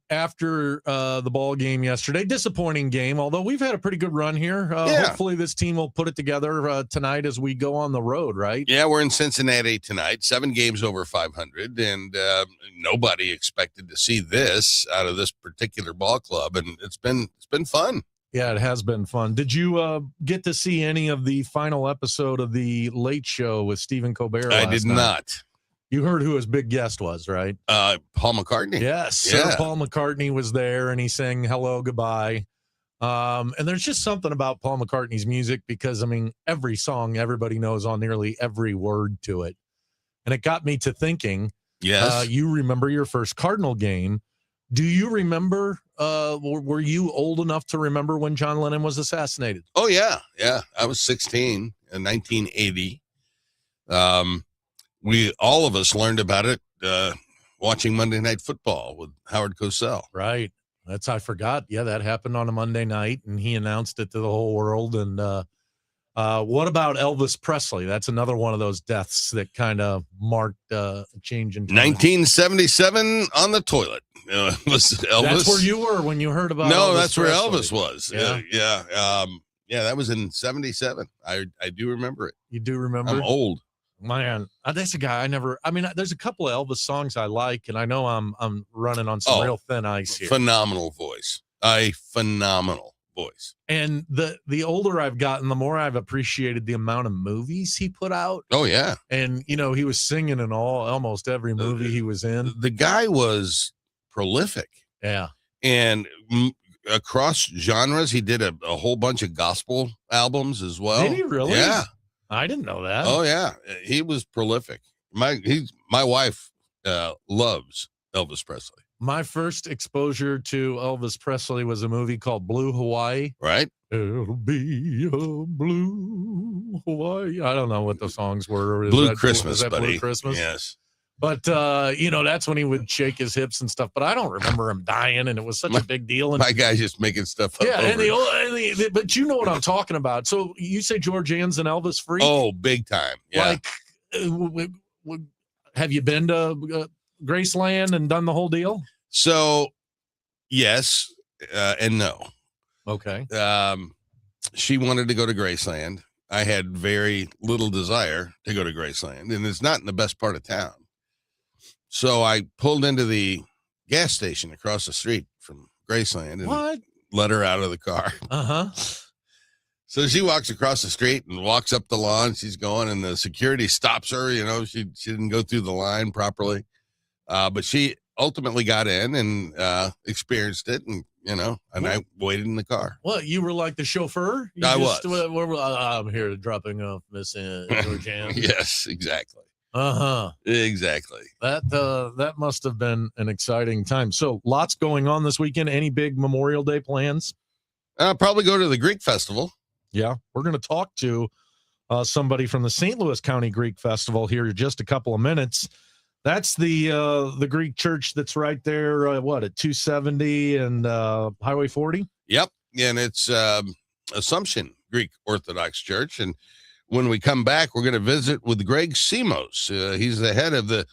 After the ball game yesterday, disappointing game, although we've had a pretty good run here. Hopefully this team will put it together tonight as we go on the road, right? Yeah, we're in Cincinnati tonight, 7 games over 500, and nobody expected to see this out of this particular ball club, and it's been fun. Yeah, it has been fun. Did you get to see any of the final episode of the Late Show with Stephen Colbert? I did not. You heard who his big guest was, right? Paul McCartney. Yes, Sir Paul McCartney was there, and he sang "Hello, Goodbye." And there's just something about Paul McCartney's music because, I mean, every song everybody knows on nearly every word to it. And it got me to thinking, yes, you remember your first Cardinal game. Do you remember, were you old enough to remember when John Lennon was assassinated? Oh, yeah. Yeah, I was 16 in 1980. All of us learned about it watching Monday Night Football with Howard Cosell. Right. I forgot. Yeah, that happened on a Monday night, and he announced it to the whole world. And what about Elvis Presley? That's another one of those deaths that kind of marked a change in time. 1977 on the toilet. Was Elvis. That's where you were when you heard about No, Elvis that's Presley. where Elvis was. Yeah. That was in 77. I do remember it. You do remember? I'm old. Man, that's a guy there's a couple of Elvis songs I like, and I know I'm running on some real thin ice here. Phenomenal voice. Phenomenal voice. And the older I've gotten, the more I've appreciated the amount of movies he put out. Oh, yeah. And, he was singing in almost every movie he was in. The guy was prolific. Yeah. And across genres, he did a whole bunch of gospel albums as well. Did he really? Yeah. I didn't know that. Oh, yeah. He was prolific. My wife loves Elvis Presley. My first exposure to Elvis Presley was a movie called Blue Hawaii. Right. It'll be a blue Hawaii. I don't know what the songs were. Blue Christmas, buddy. Blue Christmas? Yes. But, that's when he would shake his hips and stuff. But I don't remember him dying, and it was such a big deal. And my guy's just making stuff up. Yeah, but you know what I'm talking about. So you say George Ann's an Elvis freak? Oh, big time. Yeah. Have you been to Graceland and done the whole deal? So, yes and no. Okay. She wanted to go to Graceland. I had very little desire to go to Graceland, and it's not in the best part of town. So I pulled into the gas station across the street from Graceland and let her out of the car. Uh-huh. So she walks across the street and walks up the lawn. She's going, and the security stops her. She didn't go through the line properly. But she ultimately got in and experienced it, and I waited in the car. What, you were like the chauffeur? I'm here dropping off Miss George Ann. Yes, exactly. Exactly. That must have been an exciting time. So lots going on this weekend. Any big Memorial Day plans? Probably go to the Greek Festival. Yeah, we're going to talk to somebody from the St. Louis County Greek Festival here in just a couple of minutes. That's the Greek church that's right there, at 270 and Highway 40? Yep, and it's Assumption Greek Orthodox Church. And when we come back, we're going to visit with Greg Simos. He's the head of the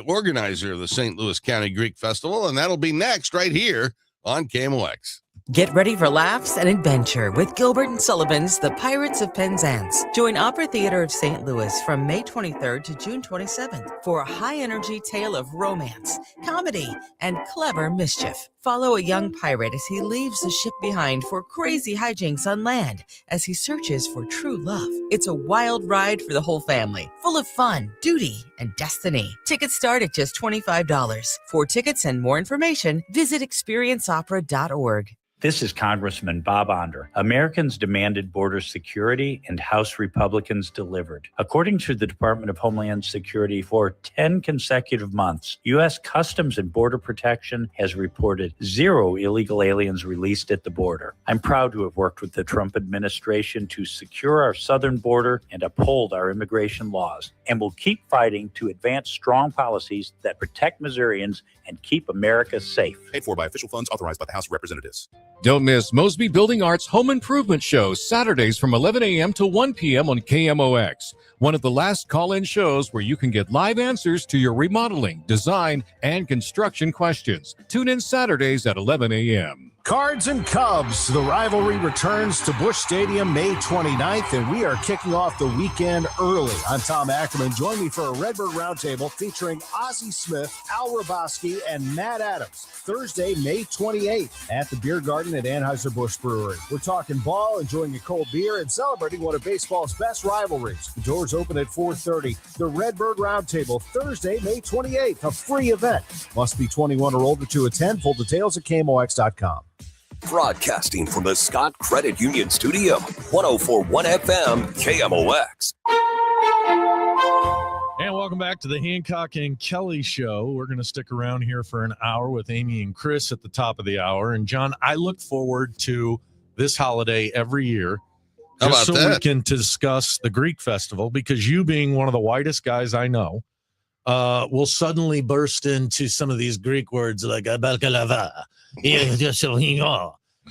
organizer of the St. Louis County Greek Festival, and that'll be next right here on KMOX. Get ready for laughs and adventure with Gilbert and Sullivan's The Pirates of Penzance. Join Opera Theater of St. Louis from May 23rd to June 27th for a high-energy tale of romance, comedy, and clever mischief. Follow a young pirate as he leaves the ship behind for crazy hijinks on land as he searches for true love. It's a wild ride for the whole family, full of fun, duty, and destiny. Tickets start at just $25. For tickets and more information, visit experienceopera.org. This is Congressman Bob Onder. Americans demanded border security, and House Republicans delivered. According to the Department of Homeland Security, for 10 consecutive months, U.S. Customs and Border Protection has reported 0 illegal aliens released at the border. I'm proud to have worked with the Trump administration to secure our southern border and uphold our immigration laws, and will keep fighting to advance strong policies that protect Missourians and keep America safe. Paid for by official funds authorized by the House of Representatives. Don't miss Mosby Building Arts Home Improvement Shows Saturdays from 11 a.m. to 1 p.m. on KMOX. One of the last call-in shows where you can get live answers to your remodeling, design, and construction questions. Tune in Saturdays at 11 a.m. Cards and Cubs. The rivalry returns to Busch Stadium May 29th, and we are kicking off the weekend early. I'm Tom Ackerman. Join me for a Redbird Roundtable featuring Ozzie Smith, Al Roboski, and Matt Adams. Thursday, May 28th at the Beer Garden at Anheuser-Busch Brewery. We're talking ball, enjoying a cold beer, and celebrating one of baseball's best rivalries. The doors open at 4:30. The Redbird Roundtable, Thursday, May 28th, a free event. Must be 21 or older to attend. Full details at KMOX.com. Broadcasting from the Scott Credit Union Studio, 104.1 FM, KMOX. And welcome back to the Hancock and Kelley Show. We're going to stick around here for an hour with Amy and Chris at the top of the hour. And John, I look forward to this holiday every year. How just about so we that? can discuss the Greek festival, because you, being one of the whitest guys I know, will suddenly burst into some of these Greek words like balkalava.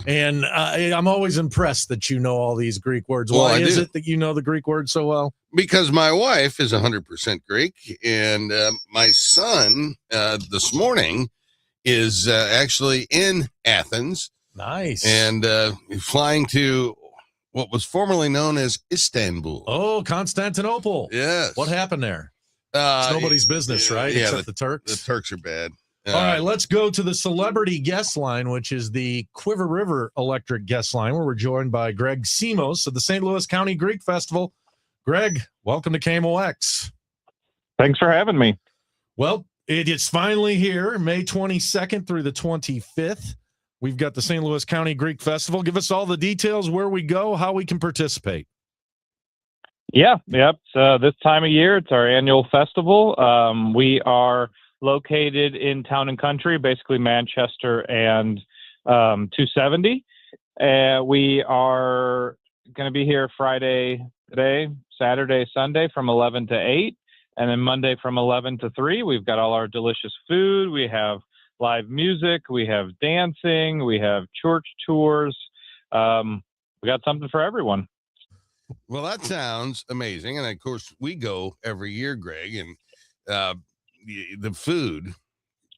And I'm always impressed that you know all these Greek words. Well, Why I is do. it that you know the Greek words so well? Because my wife is 100% Greek, and my son this morning is actually in Athens. Nice. And flying to what was formerly known as Istanbul. Oh, Constantinople. Yes. What happened there? It's nobody's business, right? Yeah, Except the Turks. The Turks are bad. All right, let's go to the celebrity guest line, which is the Quiver River Electric guest line, where we're joined by Greg Simos of the St. Louis County Greek Festival. Greg, welcome to KMOX. Thanks for having me. Well, it is finally here, May 22nd through the 25th. We've got the St. Louis County Greek Festival. Give us all the details, where we go, how we can participate. Yep. So this time of year, it's our annual festival. We are located in Town and Country, basically Manchester and 270. We are going to be here Friday, today, Saturday, Sunday from 11 to 8, and then Monday from 11 to 3. We've got all our delicious food. We have live music. We have dancing. We have church tours. We got something for everyone. Well, that sounds amazing. And of course, we go every year, Greg, and the food,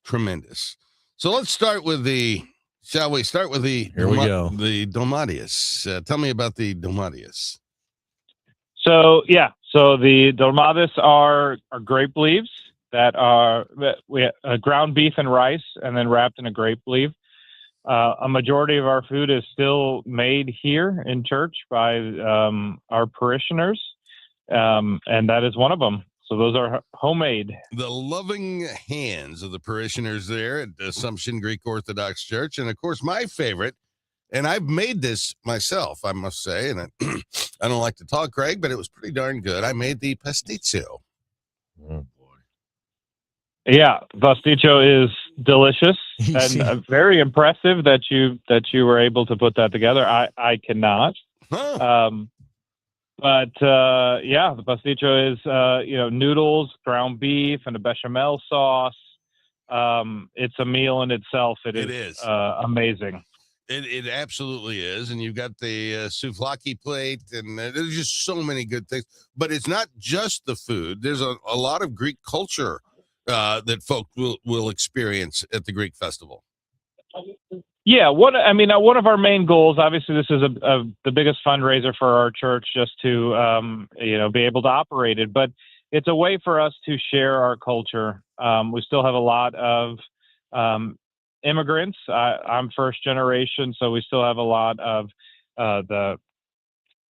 tremendous. So let's start with shall we start with Here we go. The Domadius. Tell me about the Domadius. So the dolmades are grape leaves that we ground beef and rice, and then wrapped in a grape leaf. A majority of our food is still made here in church by our parishioners, and that is one of them. So those are homemade. The loving hands of the parishioners there at Assumption Greek Orthodox Church. And of course, my favorite, and I've made this myself, I must say, and I don't like to talk, Greg, but it was pretty darn good. I made the pasticcio. Oh, Yeah, pasticcio is delicious and very impressive that you were able to put that together. I cannot. Huh. The pasticcio is noodles, ground beef, and a bechamel sauce. It's a meal in itself. It is amazing. It absolutely is. And you've got the souvlaki plate, and there's just so many good things. But it's not just the food. There's a lot of Greek culture that folk will experience at the Greek Festival. Yeah, one of our main goals, obviously, this is the biggest fundraiser for our church, just to be able to operate it. But it's a way for us to share our culture. We still have a lot of immigrants. I'm first generation, so we still have a lot of the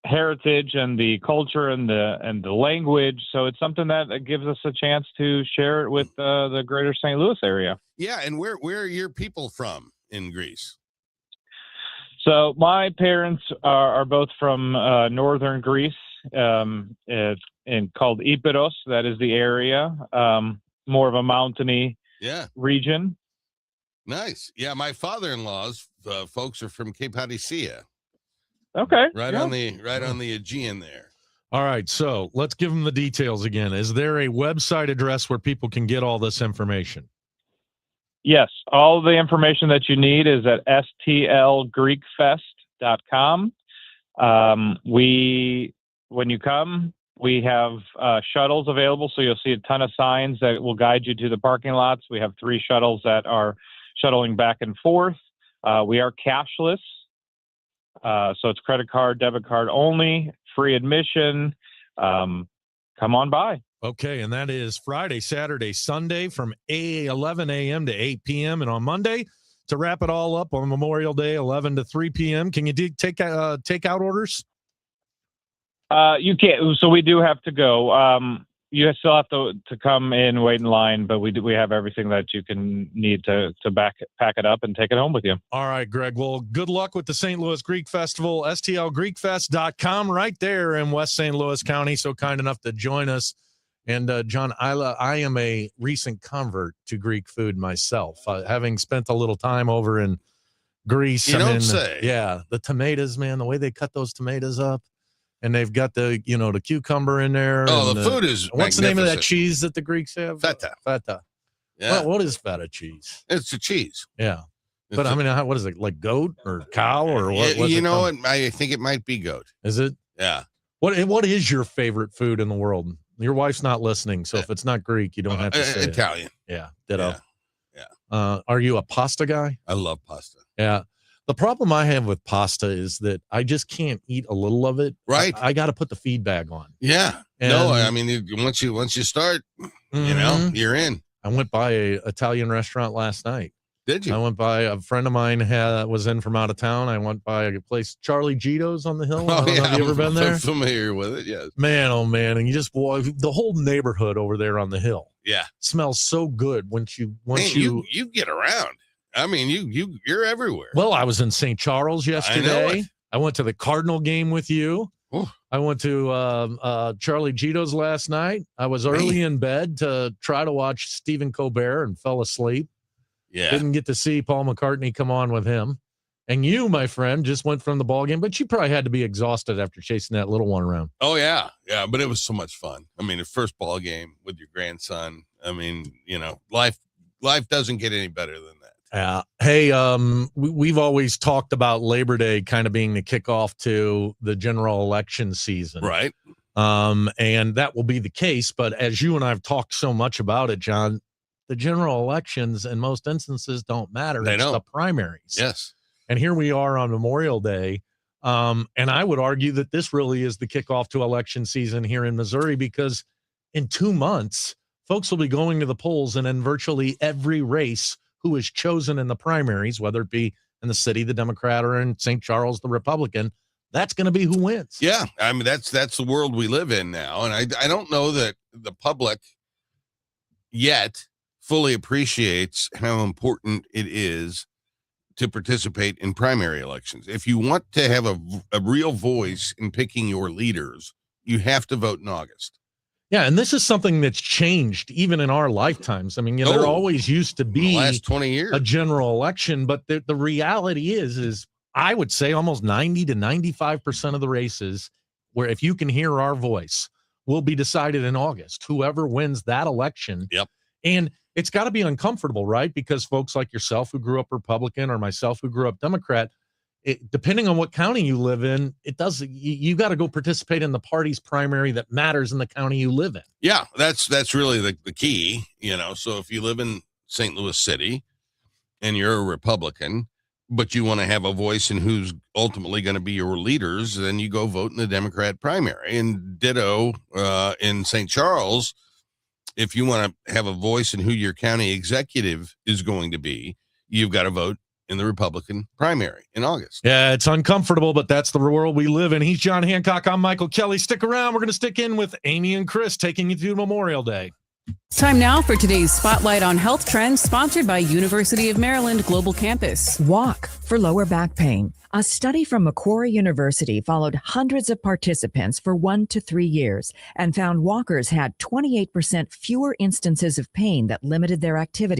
heritage and the culture and the language. So it's something that gives us a chance to share it with the greater St. Louis area. Yeah, and where are your people from in Greece? So my parents are both from northern Greece, called Iperos. That is the area, more of a mountainy region. Nice. Yeah, my father-in-law's folks are from Cape Hattesia. Okay. Right on the Aegean there. All right, so let's give them the details again. Is there a website address where people can get all this information? Yes, all the information that you need is at stlgreekfest.com. When you come, we have shuttles available, so you'll see a ton of signs that will guide you to the parking lots. We have 3 shuttles that are shuttling back and forth. We are cashless, so it's credit card, debit card only, free admission. Come on by. Okay, and that is Friday, Saturday, Sunday from 11 a.m. to 8 p.m. And on Monday, to wrap it all up on Memorial Day, 11 to 3 p.m. Can you take out orders? You can't. So we do have to go. You still have to come in, wait in line, but we have everything that you can need to pack it up and take it home with you. All right, Greg. Well, good luck with the St. Louis Greek Festival. STLGreekFest.com right there in West St. Louis County. So kind enough to join us. And John, I am a recent convert to Greek food myself, having spent a little time over in Greece. You don't say. Yeah, the tomatoes, man, the way they cut those tomatoes up. And they've got the cucumber in there. Oh, and the food is what's the name of that cheese that the Greeks have? Feta. Feta. Yeah. What is feta cheese? It's a cheese. Yeah. But I mean, what is it, like goat or cow or what? I think it might be goat. Is it? Yeah. What is your favorite food in the world? Your wife's not listening, so if it's not Greek, you don't have to say Italian. It. Yeah. Ditto. Yeah. Are you a pasta guy? I love pasta. Yeah. The problem I have with pasta is that I just can't eat a little of it. Right. I got to put the feedback on. Yeah. No, I mean, once you start, you're in. I went by a Italian restaurant last night. Did you? I went by, a friend of mine was in from out of town. I went by a place, Charlie Gito's on the hill. I don't know, have you ever been there? I'm familiar with it, yes. Man, oh man. And you just walk the whole neighborhood over there on the hill. Yeah. Smells so good once you you get around. I mean, you're everywhere. Well, I was in St. Charles yesterday. I went to the Cardinal game with you. Ooh. I went to Charlie Gito's last night. I was early in bed to try to watch Stephen Colbert and fell asleep. Yeah. Didn't get to see Paul McCartney come on with him. And you, my friend, just went from the ball game, but you probably had to be exhausted after chasing that little one around. Oh, yeah. Yeah, but it was so much fun. I mean, the first ball game with your grandson. I mean, life doesn't get any better than that. Yeah. Hey, we've always talked about Labor Day kind of being the kickoff to the general election season. Right. And that will be the case. But as you and I have talked so much about it, John, the general elections in most instances don't matter. They don't. The primaries. Yes. And here we are on Memorial Day. And I would argue that this really is the kickoff to election season here in Missouri, because in 2 months, folks will be going to the polls, and in virtually every race who is chosen in the primaries, whether it be in the city, the Democrat, or in St. Charles, the Republican, that's going to be who wins. Yeah. I mean, that's the world we live in now. And I don't know that the public yet fully appreciates how important it is to participate in primary elections. If you want to have a real voice in picking your leaders, you have to vote in August. Yeah, and this is something that's changed even in our lifetimes. I mean, there always used to be the last 20 years a general election, but the reality is I would say almost 90 to 95% of the races where, if you can hear our voice, will be decided in August. Whoever wins that election. Yep. And it's got to be uncomfortable, right? Because folks like yourself who grew up Republican, or myself who grew up Democrat, depending on what county you live in, you got to go participate in the party's primary that matters in the county you live in. Yeah, that's really the key, So if you live in St. Louis City and you're a Republican, but you want to have a voice in who's ultimately going to be your leaders, then you go vote in the Democrat primary. And ditto in St. Charles, if you want to have a voice in who your county executive is going to be, you've got to vote in the Republican primary in August. Yeah, it's uncomfortable, but that's the world we live in. He's John Hancock. I'm Michael Kelley. Stick around. We're going to stick in with Amy and Chris taking you through Memorial Day. Time now for today's Spotlight on Health Trends, sponsored by University of Maryland Global Campus. Walk for lower back pain. A study from Macquarie University followed hundreds of participants for 1 to 3 years and found walkers had 28% fewer instances of pain that limited their activity.